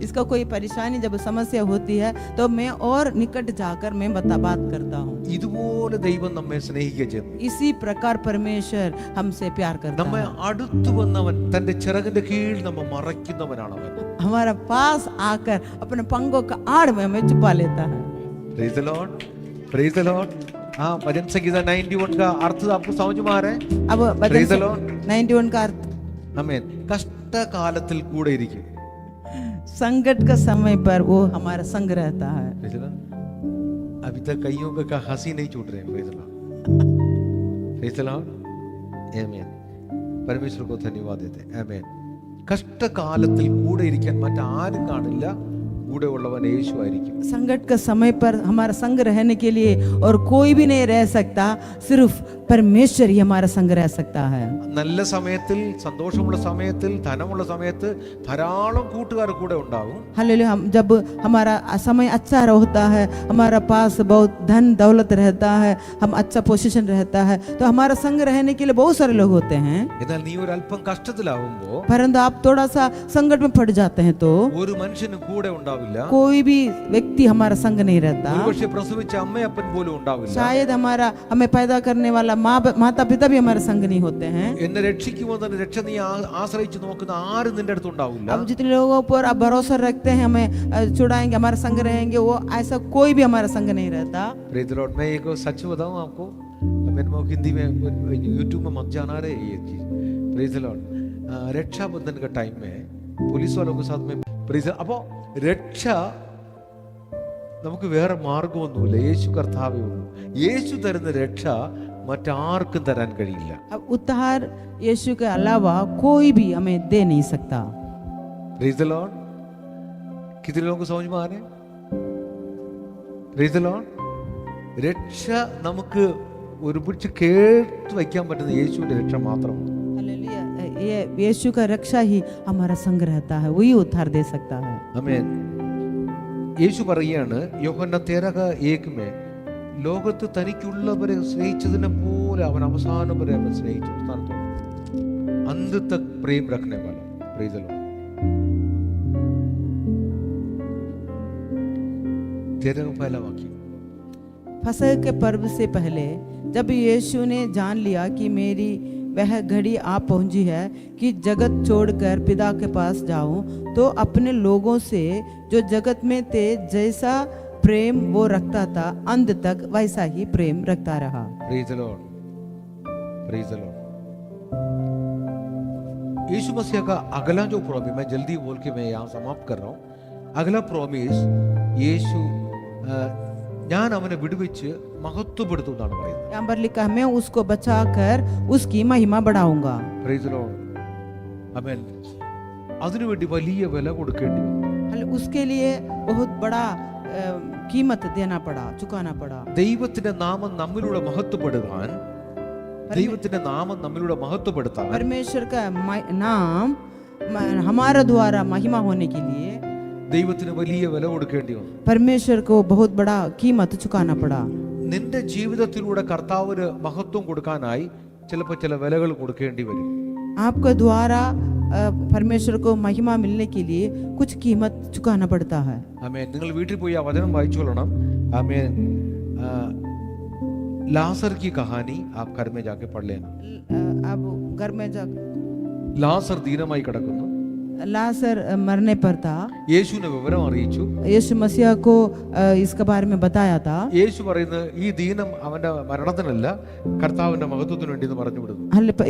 इसका कोई परेशानी, जब समस्या होती है तो मैं और निकट जाकर मैं बात करता हूँ। ഇതുപോലെ ദൈവം നമ്മെ സ്നേഹിക്കുക ചെയ്യുന്നു। इसी प्रकार परमेश्वर हमसे प्यार करता നമ്മെ है। അടുത്ത് വന്നവൻ തന്റെ ചിറകിന്റെ കീഴിൽ നമ്മെ മറയ്ക്കുന്നവനാണ് അവൻ। हमारा पास आकर अपने पंखों का आड़ में हमें छुपा लेता है। Praise the Lord. Praise the Lord. हाँ, भजन संगीत 91 का अर्थ आपको समझ में आ रहा है? अब Praise the Lord. 91 का अर्थ ആമേൻ. കഷ്ടകാലത്തിൽ കൂടെ ഇരിക്കും। संकट का समय पर वो हमारा संग रहता है। Praise the Lord. अभी तक कईयों का हंसी नहीं छूट रहे। Praise the Lord. Praise the Lord. Amen. परमेश्वर को धन्यवाद देते हैं। Amen. കഷ്ടകാലത്തിൽ കൂടെ ഇരിക്കാൻ മറ്റാരും കാണില്ല, കൂടെ ഉള്ളവൻ യേശു ആയിരിക്കും। संकट का समय पर हमारा संग रहने के लिए और कोई भी नहीं रह सकता, सिर्फ परमेश्वर ही हमारा संग रह सकता है। നല്ല സമയത്തിൽ, സന്തോഷമുള്ള സമയത്തിൽ, ധനമുള്ള സമയത്ത് ധാരാളം കൂട്ടുകാർ കൂടെ ഉണ്ടാവും। हालेलुया, हम जब हमारा समय अच्छा होता है, हमारा पास बहुत धन दौलत रहता है, हम अच्छा पोजीशन रहता है, तो हमारा संग रहने के लिए बहुत सारे लोग होते हैं। എന്നാൽ നീ ഒരു അല്പം കഷ്ടത്തിലാവുമ്പോ, परंतु आप थोड़ा सा संकट में पड़ जाते हैं तो ഒരു മനുഷ്യന് കൂടെ ഉണ്ടാവില്ല। कोई भी व्यक्ति हमारा संग नहीं रहता। ഒരുപക്ഷെ പ്രസവിച്ച അമ്മയപ്പൻ പോലും ഉണ്ടാവില്ല। शायद हमें पैदा करने वाला माता पिता भी हमारे संग नहीं होते हैं। എന്നെ രക്ഷിക്കുമോ തന്നെ രക്ഷ നീ ആശ്രയിച്ച് നോക്കുന്ന ആരും നിന്റെ അടുത്ത് ഉണ്ടാവില്ല. अब जितने लोगों पर आप भरोसा रखते हैं हमें छुड़ाएंगे, हमारे संग रहेंगे, वो ऐसा कोई भी हमारा संग नहीं रहता। Praise the Lord. मैं एक सच बताऊं आपको, मैंने हिंदी में यूट्यूब में मत जाना रहे ये चीज। Praise the Lord. रक्षाबंधन का टाइम में पुलिस वालों के साथ में प्रेज़ അപ്പോൾ രക്ഷ നമുക്ക് വേറെ മാർഗമൊന്നുമില്ല, യേശു കർത്താവേ ഉള്ളൂ. യേശു തരുന്ന രക്ഷ മറ്റാർക്കും തരാൻ കഴിയില്ല. अब उद्धार यीशु के अलावा कोई भी हमें दे नहीं सकता। Praise the Lord. कितने लोगों को समझ में आ रहे हैं? Praise the Lord. രക്ഷ നമുക്ക് ഒരുപിടിച്ച് കേട്ട് വയ്ക്കാൻ പറ്റുന്ന യേശുവിന്റെ രക്ഷ മാത്രമാണ്. हालेलुया। ये यीशु का रक्षा ही हमारा संग रहता है, वही उद्धार दे सकता है। ആമേൻ. യേശു പറയുകയാണ് യോഹന്നാൻ 13:1 ലോകത്ത് തനിക്കുള്ളവരെ സ്നേഹിച്ചതിനെ പോലെ അവൻ അവസാനം വരെ അവൻ സ്നേഹിച്ചു. अंत तक प्रेम रखने वाला। Praise the Lord. 13 का पहला वाक्य। फसह के पर्व से पहले जब यीशु ने जान लिया कि मेरी वह घड़ी आ पहुंची है कि जगत छोड़कर पिता के पास जाऊं, तो अपने लोगों से जो जगत में थे जैसा प्रेम वो रखता था, अंत तक वैसा ही प्रेम रखता रहा। Praise the Lord. Praise the Lord. Yeshu Masih का अगला जो प्रॉमिस, मैं जल्दी बोल के मैं यहाँ समाप्त कर रहा हूँ. अगला प्रॉमिस യേശു ഞാൻ അവനെ വിടുവിച്ച് മഹത്വപ്പെടുത്തും എന്നാണ് പറയുന്നത്. यहाँ पर लिखा है मैं उसको बचाकर उसकी महिमा बढ़ाऊंगा। Praise the Lord. आमेन. അതിനുവേണ്ടി വലിയ വില കൊടുക്കേണ്ടി വന്നു. उसके लिए बहुत बड़ा कीमत देना पड़ा, चुकाना पड़ा। ദൈവത്തിന്റെ നാമം നമ്മിലൂടെ മഹത്വപ്പെടുത്താൻ, ദൈവത്തിന്റെ നാമം നമ്മിലൂടെ മഹത്വപ്പെടുത്താൻ, परमेश्वर का नाम हमारे द्वारा महिमा होने के लिए ദൈവത്തിന് വലിയ വില കൊടുക്കേണ്ടി വന്നു. परमेश्वर को बहुत बड़ा कीमत चुकाना पड़ा। നിന്റെ ജീവിതത്തിലൂടെ കർത്താവിന് മഹത്വം കൊടുക്കാനായി ചിലപ്പോൾ ചില വിലകൾ കൊടുക്കേണ്ടി വരും. आपके द्वारा परमेश्वर को महिमा मिलने के लिए कुछ कीमत चुकाना पड़ता है। ആമേൻ. നിങ്ങൾ വീട്ടിൽ പോയി ആ വചനം വായിച്ചോളണം. ആമേൻ. लाजर की कहानी आप घर में जाके पढ़ लेना. अब घर में जा लाजर ദീനമായി കിടക്കുന്നു. लाजर मरने पर था। യേശുവിനെ വിവരം അറിയിച്ചു. यीशु मसीह को इसके बारे में बताया था। യേശു പറയുന്നത് ഈ ദീനം അവന്റെ മരണത്തിനല്ല കർത്താവിന്റെ മഹത്വത്തിന് വേണ്ടി എന്ന് പറഞ്ഞു വിടുന്നു.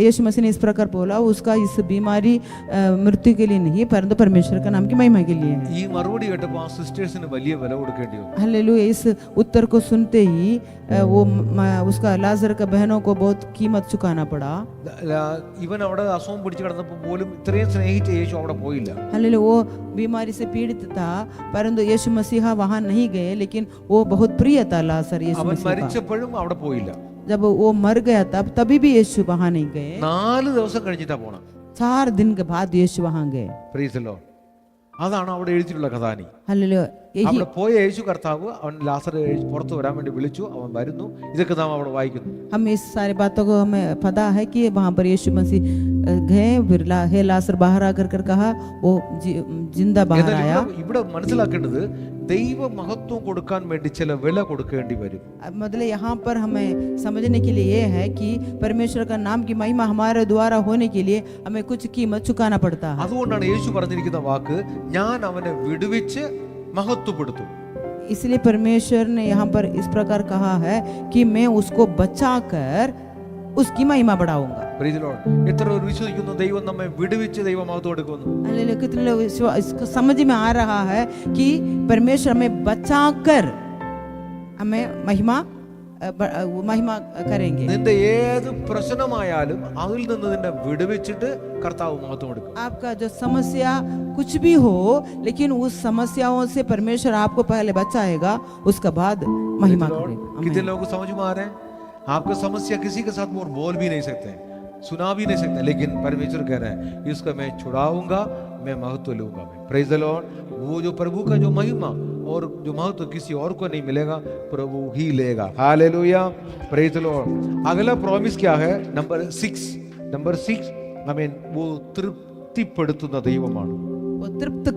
यीशु मसीह ने इस प्रकार बोला उसका इस बीमारी मृत्यु के लिए नहीं परंतु परमेश्वर का नाम की महिमा के लिए है। ഈ മറുപടി കേട്ടപ്പോൾ ആ സിസ്റ്റേഴ്സിന് വലിയ വില കൊടുക്കേണ്ടി വന്നു. हालेलुया। इस उत्तर को सुनते ही वो उसका लाजर का बहनों को बहुत कीमत चुकाना पड़ा। ഇവൻ അവിടെ അസുഖം പിടിച്ചു കിടന്നപ്പോൾ പോലും ഇത്രയും സ്നേഹിച്ച യേശു അവിടെ പോയില്ല. हालेलुया। वो बीमारी से पीड़ित था परंतु यीशु मसीह वहां नहीं गए, लेकिन वो बहुत प्रिय था लाजर यीशु അവൻ मसीह का। മരിച്ചപ്പോഴും അവിടെ പോയില്ല. जब वो मर गया तब तभी भी यीशु वहां नहीं गए। 4 ദിവസം കഴിഞ്ഞിട്ടാ പോണം. 4 दिन के बाद यीशु वहां गए। Praise the Lord. അതാണ് അവിടെ എഴുതിയിട്ടുള്ള കഥാനി. हालेलुया। यही അവിടെ പോയ യേശു കർത്താവ് അവൻ ലാസർ പുറത്തു വരാൻ വേണ്ടി വിളിച്ചു. അവൻ വരുന്നു. ഇതൊക്കെ നാം അവിടെ വായിക്കുന്നു. हम इस सारी बातों को हमें पता है कि वहां पर यीशु मसीह गए, फिर हे लाजर बाहर आकर कर कहा, वो जिंदा बाहर आया। ഇവിടെ മനസ്സിലാക്കേണ്ടത് ദൈവ മഹത്വം കൊടുക്കാൻ വേണ്ടി ചില വില കൊടുക്കേണ്ടി വരും. मतलब यहाँ पर हमें समझने के लिए ये है कि परमेश्वर का नाम की महिमा हमारे द्वारा होने के लिए हमें कुछ कीमत चुकाना पड़ता है। അതുകൊണ്ടാണ് യേശു പറഞ്ഞിരിക്കുന്ന വാക്ക് ഞാൻ അവനെ വിടുവിച്ച് മഹത്വപ്പെടുത്തും. इसलिए परमेश्वर ने यहाँ पर इस प्रकार कहा है कि मैं उसको बचाकर उसकी महिमा बढ़ाऊंगा। Praise the Lord. എത്ര പേർ വിശ്വസിക്കുന്നു ദൈവം നമ്മെ വിടുവിച്ച് ദൈവ മഹത്വം കൊടുക്കുന്നു? हालेलुया। कितने लोग इसको समझ में आ रहा है कि परमेश्वर हमें बचाकर हमें महिमा करेंगे। നിന്റെ ഏത് പ്രശ്നമായാലും അതിൽ നിന്ന് നിന്നെ വിടുവിച്ചിട്ട് കർത്താവ് മഹത്വം കൊടുക്കും. आपका जो समस्या कुछ भी हो, लेकिन उस समस्याओं से परमेश्वर आपको पहले बचाएगा, उसके बाद महिमा करेगा। कितने लोग समझ में आ रहे हैं? आपका समस्या किसी के साथ और बोल भी नहीं सकते, सुना भी नहीं सकते, लेकिन परमेश्वर कह रहे हैं इसका मैं छुड़ाऊंगा, मैं महत्व लूंगा। Praise the Lord. वो जो प्रभु का जो महिमा और जो महत्व किसी और को नहीं मिलेगा, प्रभु ही लेगा। हालेलुया। Praise the Lord. अगला प्रॉमिस क्या है? नंबर 6 I mean वो തൃപ്തിപ്പെടുത്തുന്ന ദൈവമാണ്. वो वो तृप्त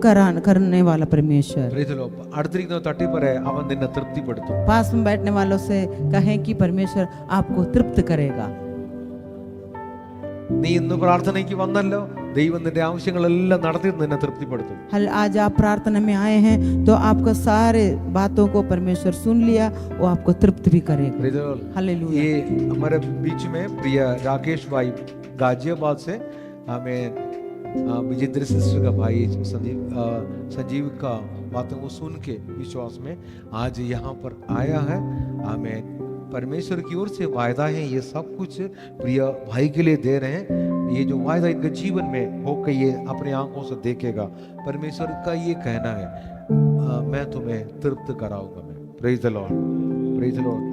करने वाला परमेश्वर। Praise the Lord. അടുത്തിരിക്കുന്ന തട്ടി പറയെ അവൻ നിന്നെ തൃപ്തിപ്പെടുത്തും. पास में बैठने वालों से कहें कि परमेश्वर आपको तृप्त करेगा। നീ ഇന്ന് പ്രാർത്ഥനയ്ക്ക് വന്നല്ലോ, ദൈവം നിന്റെ ആവശ്യങ്ങളെല്ലാം നടത്തി നിന്നെ തൃപ്തിപ്പെടുത്തും. हल आज आप प्रार्थना में आए हैं तो आपको सारे बातों को परमेश्वर सुन लिया, वो आपको तृप्त भी करेगा। Praise the Lord. हालेलुया। ये हमारे बीच में प्रिय राकेश भाई गाजियाबाद से हमें विजेंद्र सिस्टर का भाई संजीव का बातों को सुन के विश्वास में आज यहाँ पर आया है। हमें परमेश्वर की ओर से वायदा है, ये सब कुछ प्रिय भाई के लिए दे रहे हैं। ये जो वायदा इनके जीवन में होकर ये अपने आंखों से देखेगा। परमेश्वर का ये कहना है मैं तुम्हें तृप्त कराऊंगा मैं। Praise the Lord, praise the Lord.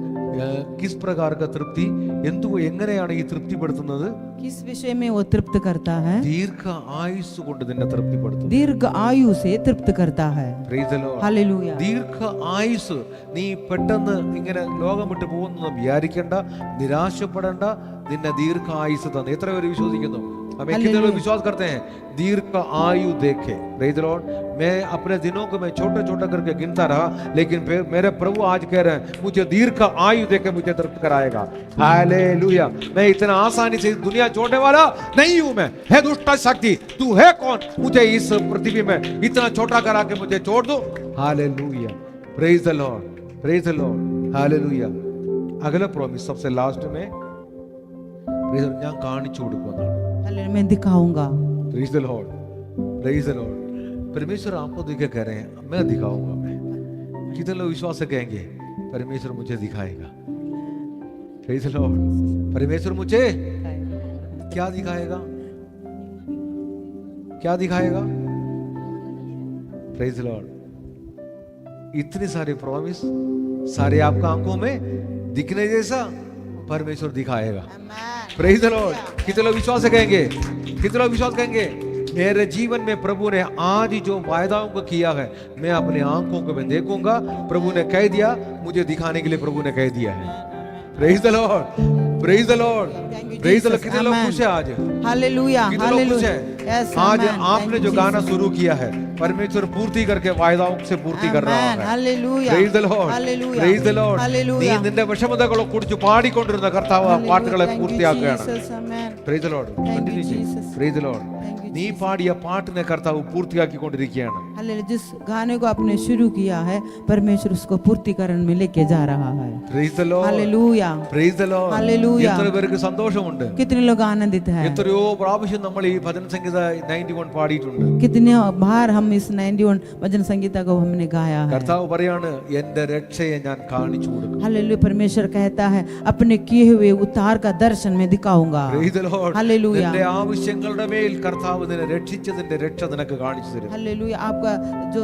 किस प्रकार का तृप्ति എന്തു എങ്ങനെയാണ് ഈ തൃപ്തിപ്പെടുത്തുന്നത്? किस विषय में वो तृप्त करता है? ദീർഘ ആയുസ് കൊണ്ട് നിന്നെ തൃപ്തിപ്പെടുത്തും. दीर्घ आयु से तृप्त करता है। Praise the Lord. हालेलुया। ദീർഘ ആയുസ്. നീ പെട്ടെന്ന് ഇങ്ങനെ ലോകം വിട്ടു പോകുന്നു വിചാരിക്കേണ്ട, നിരാശപ്പെടേണ്ട. നിന്നെ ദീർഘ ആയുസ് തന്നെ. എത്ര പേര് വിശ്വസിക്കുന്നു? हमें कितने लोग विश्वास करते हैं दीर्घ आयु देखे? Praise the Lord. मैं अपने दिनों को मैं छोटे छोटे करके गिनता रहा, लेकिन फिर मेरे प्रभु आज कह रहे हैं मुझे दीर्घ आयु देके मुझे तृप्त कराएगा। हालेलुया। मैं इतना आसानी से दुनिया छोड़ने वाला नहीं हूं। मैं है दुष्ट शक्ति, तू है कौन मुझे इस पृथ्वी में इतना छोटा करा के मुझे छोड़ दो? Hallelujah. Praise the Lord, praise the Lord. Hallelujah. अगला प्रॉमिस सबसे लास्ट में ഞാൻ കാണിച്ചു കൊടുക്കുന്നതാണ്। हालेलुया। मैं दिखाऊंगा। Praise the Lord, praise the Lord। परमेश्वर आपको दिखे कह रहे हैं मैं दिखाऊंगा। मैं कितने लोग विश्वास से कहेंगे परमेश्वर मुझे दिखाएगा? Praise the Lord। परमेश्वर मुझे क्या दिखाएगा? क्या दिखाएगा? Praise the Lord। इतने सारे प्रॉमिस सारे आपका आंखों में दिखने जैसा परमेश्वर दिखाएगा। Praise the Lord. कितने लोग विश्वास से कहेंगे? कितने लोग विश्वास कहेंगे मेरे जीवन में प्रभु ने आज जो वायदाओं को किया है मैं अपने आंखों को मैं देखूंगा। प्रभु ने कह दिया, मुझे दिखाने के लिए प्रभु ने कह दिया है। Praise the Lord, praise the Lord, praise the Lord. कितने लोग खुश हैं आज? हालेलुया। कितने लोग खुश हैं? आज आपने जो गाना शुरू किया है परमेश्वर पूर्ति करके वायदाओं से पूर्ति कर रहा है। Hallelujah. Praise the Lord, praise the Lord। നീ നിന്റെ വിഷമതകളെ കുറിച്ച് പാടിക്കൊണ്ടിരുന്ന കർത്താവ് ആ പാട്ടുകളെ പൂർത്തിയാക്കുകയാണ്। Praise the Lord, continue ചെയ്യ്। Praise the Lord। നീ പാടിയ പാട്ടിനെ കർത്താവ് പൂർത്തിയാക്കിക്കൊണ്ടിരിക്കുകയാണ്। हालेलुया। जिस गाने को आपने शुरू किया है परमेश्वर उसको पूर्तिकरण में लेके जा रहा है। Praise the Lord, hallelujah. praise the Lord। Hallelujah. എത്ര പേർക്ക് സന്തോഷമുണ്ട്? कितने लोग आनंदित हैं? എത്രയോ പ്രാവശ്യം നമ്മൾ ഈ ഭജന സംഗീത 91 പാടിയിട്ടുണ്ട്। कितने बार हम इस 91 भजन संगीता को हमने गाया है। കർത്താവ് പറയാണ് എന്റെ രക്ഷയെ ഞാൻ കാണിച്ചു കൊടുക്കും। हालेलुया। परमेश्वर कहता है अपने किए हुए उद्धार का दर्शन में दिखाऊंगा। Praise the Lord। हालेलुया। നിന്റെ ആവശ്യങ്ങളുടെ മേൽ കർത്താവ് നിന്നെ രക്ഷിച്ചതിന്റെ രക്ഷ നിനക്ക് കാണിച്ചു തരും। हालेलुया। आपका जो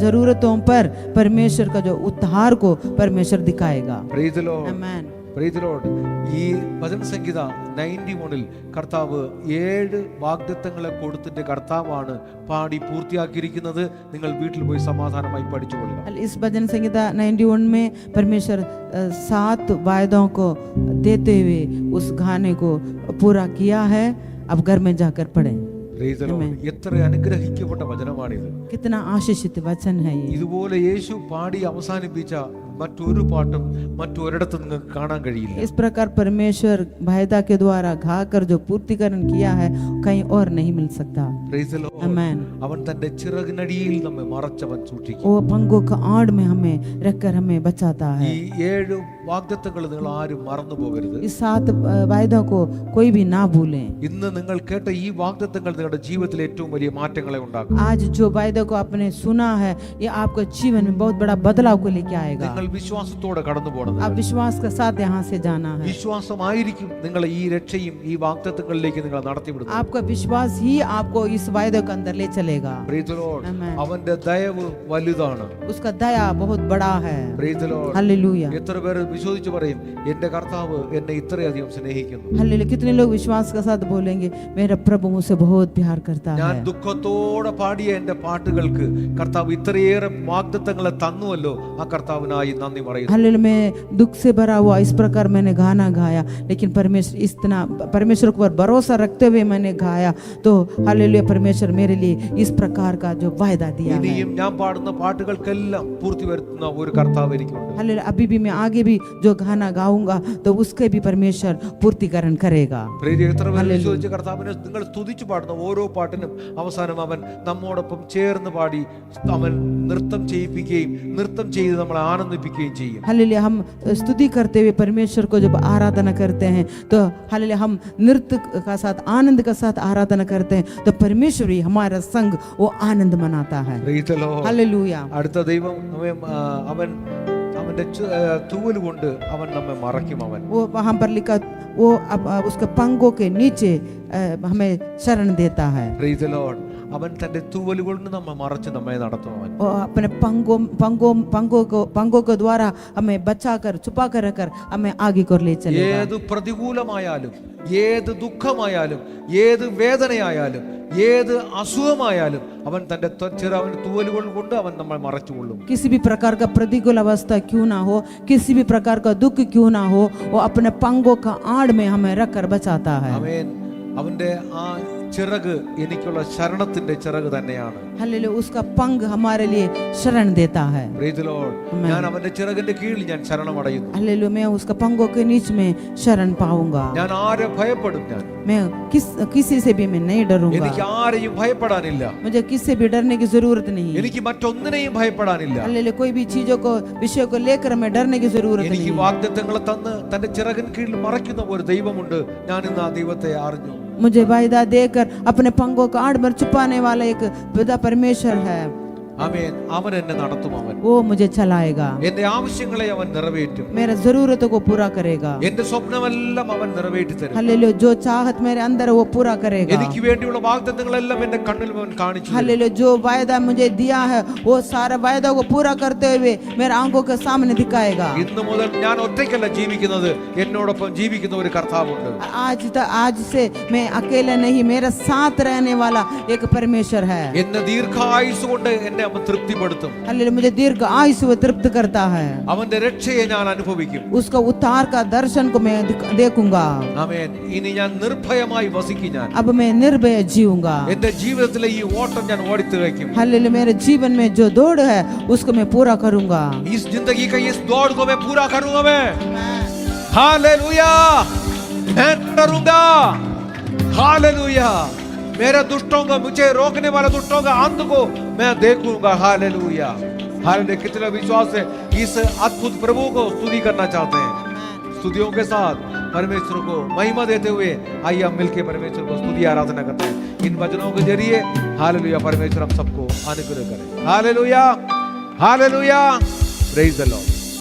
जरूरतों पर परमेश्वर का जो उद्धार को परमेश्वर दिखाएगा। Praise the Lord, amen. praise the Lord। ഈ ഭജന സംഗീത 91 കർത്താവ് 7 വാഗ്ദത്തങ്ങളെ കൊടുത്തിട്ട് കർത്താവാണ് പാടി പൂർത്തിയാക്കിയിരിക്കുന്നത്। നിങ്ങൾ വീട്ടിൽ പോയി സമാധാനമായി പഠിച്ചുകൊള്ളുക। इस भजन संगीता 91 में परमेश्वर 7 वायदों को देते हुए उस गाने को पूरा किया है। अब घर में जाकर पढ़ें। Praise the Lord। എത്ര അനുഗ്രഹിക്കപ്പെട്ട വചനമാണിത്। कितना आशीषित वचन है ये। ഇതുപോലെ യേശു പാടി അവസാനിപ്പിച്ച മറ്റൊരു പാട്ടും മറ്റൊരിടത്തും നിങ്ങൾക്ക് കാണാൻ കഴിയില്ല। इस प्रकार परमेश्वर वायदा के द्वारा गाकर जो पूर्तिकरण किया है कहीं और नहीं मिल सकता। Praise the Lord। आमेन। അവൻ തന്റെ ചിറകിനടിയിൽ നമ്മെ മറച്ചവൻ സൂക്ഷിക്കും। वो पंगों का आड़ में हमें रखकर हमें बचाता है। ഈ 7 വാഗ്ദത്തങ്ങൾ നിങ്ങൾ ആരും മറന്നു പോകരുത്। इस 7 वायदों को कोई भी ना भूलें। ഇന്ന് നിങ്ങൾ കേട്ട ഈ വാഗ്ദത്തങ്ങൾ നിങ്ങളുടെ ജീവിതത്തിൽ ഏറ്റവും വലിയ മാറ്റങ്ങളെ ഉണ്ടാക്കും। आज जो वायदा को आपने सुना है ये आपके जीवन में बहुत बड़ा बदलाव को लेके आएगा। നിങ്ങൾ വിശ്വാസത്തോടെ കടന്നു പോകണം। आप विश्वास के साथ यहाँ से जाना है। വിശ്വാസമായിരിക്കും നിങ്ങളെ ഈ രക്ഷയും ഈ വാഗ്ദത്തങ്ങളിലേക്ക് നിങ്ങളെ നടത്തിവിടുന്നത്। आपका विश्वास ही आपको इस वायदे के अंदर ले चलेगा। Praise the Lord। Amen। അവന്റെ ദയവ് വലുതാണ്। उसका दया बहुत बड़ा है। Praise the Lord। हालेलुया। എത്ര പേർ വിശ്വസിച്ച് പറയും, എന്റെ കർത്താവ് എന്നെ ഇത്രയധികം സ്നേഹിക്കുന്നു. हालेलुया। कितने लोग विश्वास के साथ बोलेंगे मेरा प्रभु मुझसे बहुत प्यार करता ഞാൻ है। ദുഃഖത്തോടെ പാടിയ എന്റെ പാട്ടുകൾക്ക് കർത്താവ് ഇത്രയേറെ വാഗ്ദത്തങ്ങളെ തന്നുവല്ലോ, ആ കർത്താവിനായി നന്ദി പറയുന്നു. हालेलुया। मैं दुख से भरा हुआ इस प्रकार मैंने गाना गाया, लेकिन परमेश्वर पर भरोसा रखते हुए मैंने गाया, तो हालेलुया परमेश्वर मेरे लिए इस प्रकार का जो वायदा दिया है। ഇനിയും ഞാൻ പാടുന്ന പാട്ടുകൾക്കെല്ലാം പൂർത്തി വരുത്തുന്ന ഒരു കർത്താവ് എനിക്കുണ്ട്. हालेलुया। अभी भी मैं आगे भी जो गाना गाऊंगा तो उसके भी परमेश्वर पूर्तिकरण करेगा। പ്രിയരെ, എത്ര പേർ വിശ്വസിച്ച് കർത്താവിനെ നിങ്ങൾ സ്തുതിച്ചു പാടുന്ന ഓരോ പാട്ടിനും അവസാനം അവൻ നമ്മോടൊപ്പം ചേർന്ന് പാടി അവൻ നൃത്തം ചെയ്യിപ്പിക്കുകയും നൃത്തം ചെയ്ത് നമ്മളെ ആനന്ദിപ്പിക്കുകയും ചെയ്യും. हालेलुया। हम स्तुति करते हुए परमेश्वर को जब आराधना करते हैं तो हालेलुया हम नृत्य का साथ आनंद का साथ आराधना करते हैं, तो परमेश्वर ही हमारा संग वो आनंद मनाता है। Praise the Lord. हालेलुया। അടുത്ത ദൈവം അവൻ അവന്റെ തൂവൽ കൊണ്ട് അവൻ നമ്മെ മറയ്ക്കും. അവൻ वो वहां पर लिखा वो उसके पंगों के नीचे हमें शरण देता है। Praise the Lord. അവൻ തന്റെ തൂവൽ കൊണ്ട് നമ്മെ മറച്ച് നമ്മെ നടത്തും. അവൻ अपने पंगों के द्वारा हमें बचा कर छुपा कर रखकर हमें आगे को ले चलेगा। ഏത് പ്രതികൂലമായാലും ഏത് ദുഃഖമായാലും ഏത് വേദനയായാലും ഏത് അസുഖമായാലും അവൻ തന്റെ അവന്റെ തൂവലുകൾ കൊണ്ട് അവൻ നമ്മൾ മറച്ചുകൊള്ളും. किसी भी प्रकार का प्रतिकूल अवस्था क्यों ना हो, किसी भी प्रकार का दुख क्यों ना हो, वो अपने पंगों का आड़ में हमें रखकर बचाता है। ആമേൻ. അവന്റെ ആ ചിറക് എനിക്കുള്ള ശരണത്തിന്റെ ചിറക് തന്നെയാണ്. हालेलुया। उसका पंग हमारे लिए शरण देता है। Praise the Lord. ഞാൻ അവന്റെ ചിറകിന്റെ കീഴിൽ ഞാൻ ശരണമടയുന്നു. हालेलुया। मैं उसका पंगों के नीचे में शरण पाऊंगा। ഞാൻ ആരെ ഭയപ്പെടും? मैं किसी से भी मैं नहीं डरूंगा। എനിക്ക് ആരെയും ഭയപ്പെടാനില്ല. मुझे किससे भी डरने की जरूरत नहीं। എനിക്ക് മറ്റൊന്നിനെയും ഭയപ്പെടാനില്ല. हालेलुया। कोई भी चीजों को विषय को लेकर मैं डरने की जरूरत എനിക്ക് नहीं। വാഗ്ദത്തങ്ങളെ തന്ന് തന്റെ ചിറകിൻ കീഴിൽ മറയ്ക്കുന്ന ഒരു ദൈവമുണ്ട്. ഞാൻ ഇന്ന് ആ ദൈവത്തെ അറിഞ്ഞു. मुझे वायदा देकर अपने पंगों का आड़ में छुपाने वाला एक पिता परमेश्वर है। ആമേൻ. അവൻ എന്നെ നടത്തും. അവൻ वो मुझे चलाएगा। എന്റെ ആവശ്യങ്ങളെ അവൻ നിറവേറ്റും. मेरे जरूरतों को पूरा करेगा। എന്റെ സ്വപ്നമെല്ലാം അവൻ നിറവേറ്റി തരും. हालेलुया। जो चाहत मेरे अंदर है वो पूरा करेगा। എനിക്ക് വേണ്ടിയുള്ള വാഗ്ദത്തങ്ങളെല്ലാം എന്റെ കണ്ണിൽ അവൻ കാണിച്ചു തരും. हालेलुया। जो वायदा मुझे दिया है वो सारे वायदा को पूरा करते हुए मेरे आंखों के सामने दिखाएगा। ഇന്നു മുതൽ ഞാൻ ഒറ്റയ്ക്കല്ല ജീവിക്കുന്നത്, എന്നോടൊപ്പം ജീവിക്കുന്ന ഒരു കർത്താവുണ്ട്. आज से मैं अकेले नहीं, मेरे साथ रहने वाला एक परमेश्वर है। എന്നെ ദീർഘായുസ് കൊണ്ട് എന്നെ അവൻ തൃപ്തിപ്പെടുത്തും. हालेलुया। मुझे दीर्घ आयुष्य वो तृप्त करता है। അവന്റെ രക്ഷയെ ഞാൻ അനുഭവിക്കും. उसका उद्धार का दर्शन को मैं देखूंगा। ആമേൻ. ഇനി ഞാൻ നിർഭയമായി വസിക്കും. ഞാൻ अब मैं निर्भय जीऊंगा। എന്റെ ജീവിതത്തിലെ ഈ ഓട്ടം ഞാൻ ഓടിത്തിളയ്ക്കും. हालेलुया। मेरे जीवन में जो दौड़ है उसको मैं पूरा करूंगा। इस जिंदगी का इस दौड़ को मैं पूरा करूंगा. मैं हालेलुया। मैं डरूंगा। हालेलुया। मेरे दुष्टों को, मुझे रोकने वाले दुष्टों का अंत को मैं देखूंगा. हालेलुया। हालेलुया। कितने विश्वास से इस अद्भुत प्रभु को स्तुति करना चाहते हैं? स्तुतियों के साथ परमेश्वर को महिमा देते हुए आइए हम मिलकर परमेश्वर को स्तुति आराधना करते हैं. इन वचनों के जरिए हालेलुया परमेश्वर हम सबको अनुग्रह करें. Hallelujah. Hallelujah. Praise the Lord.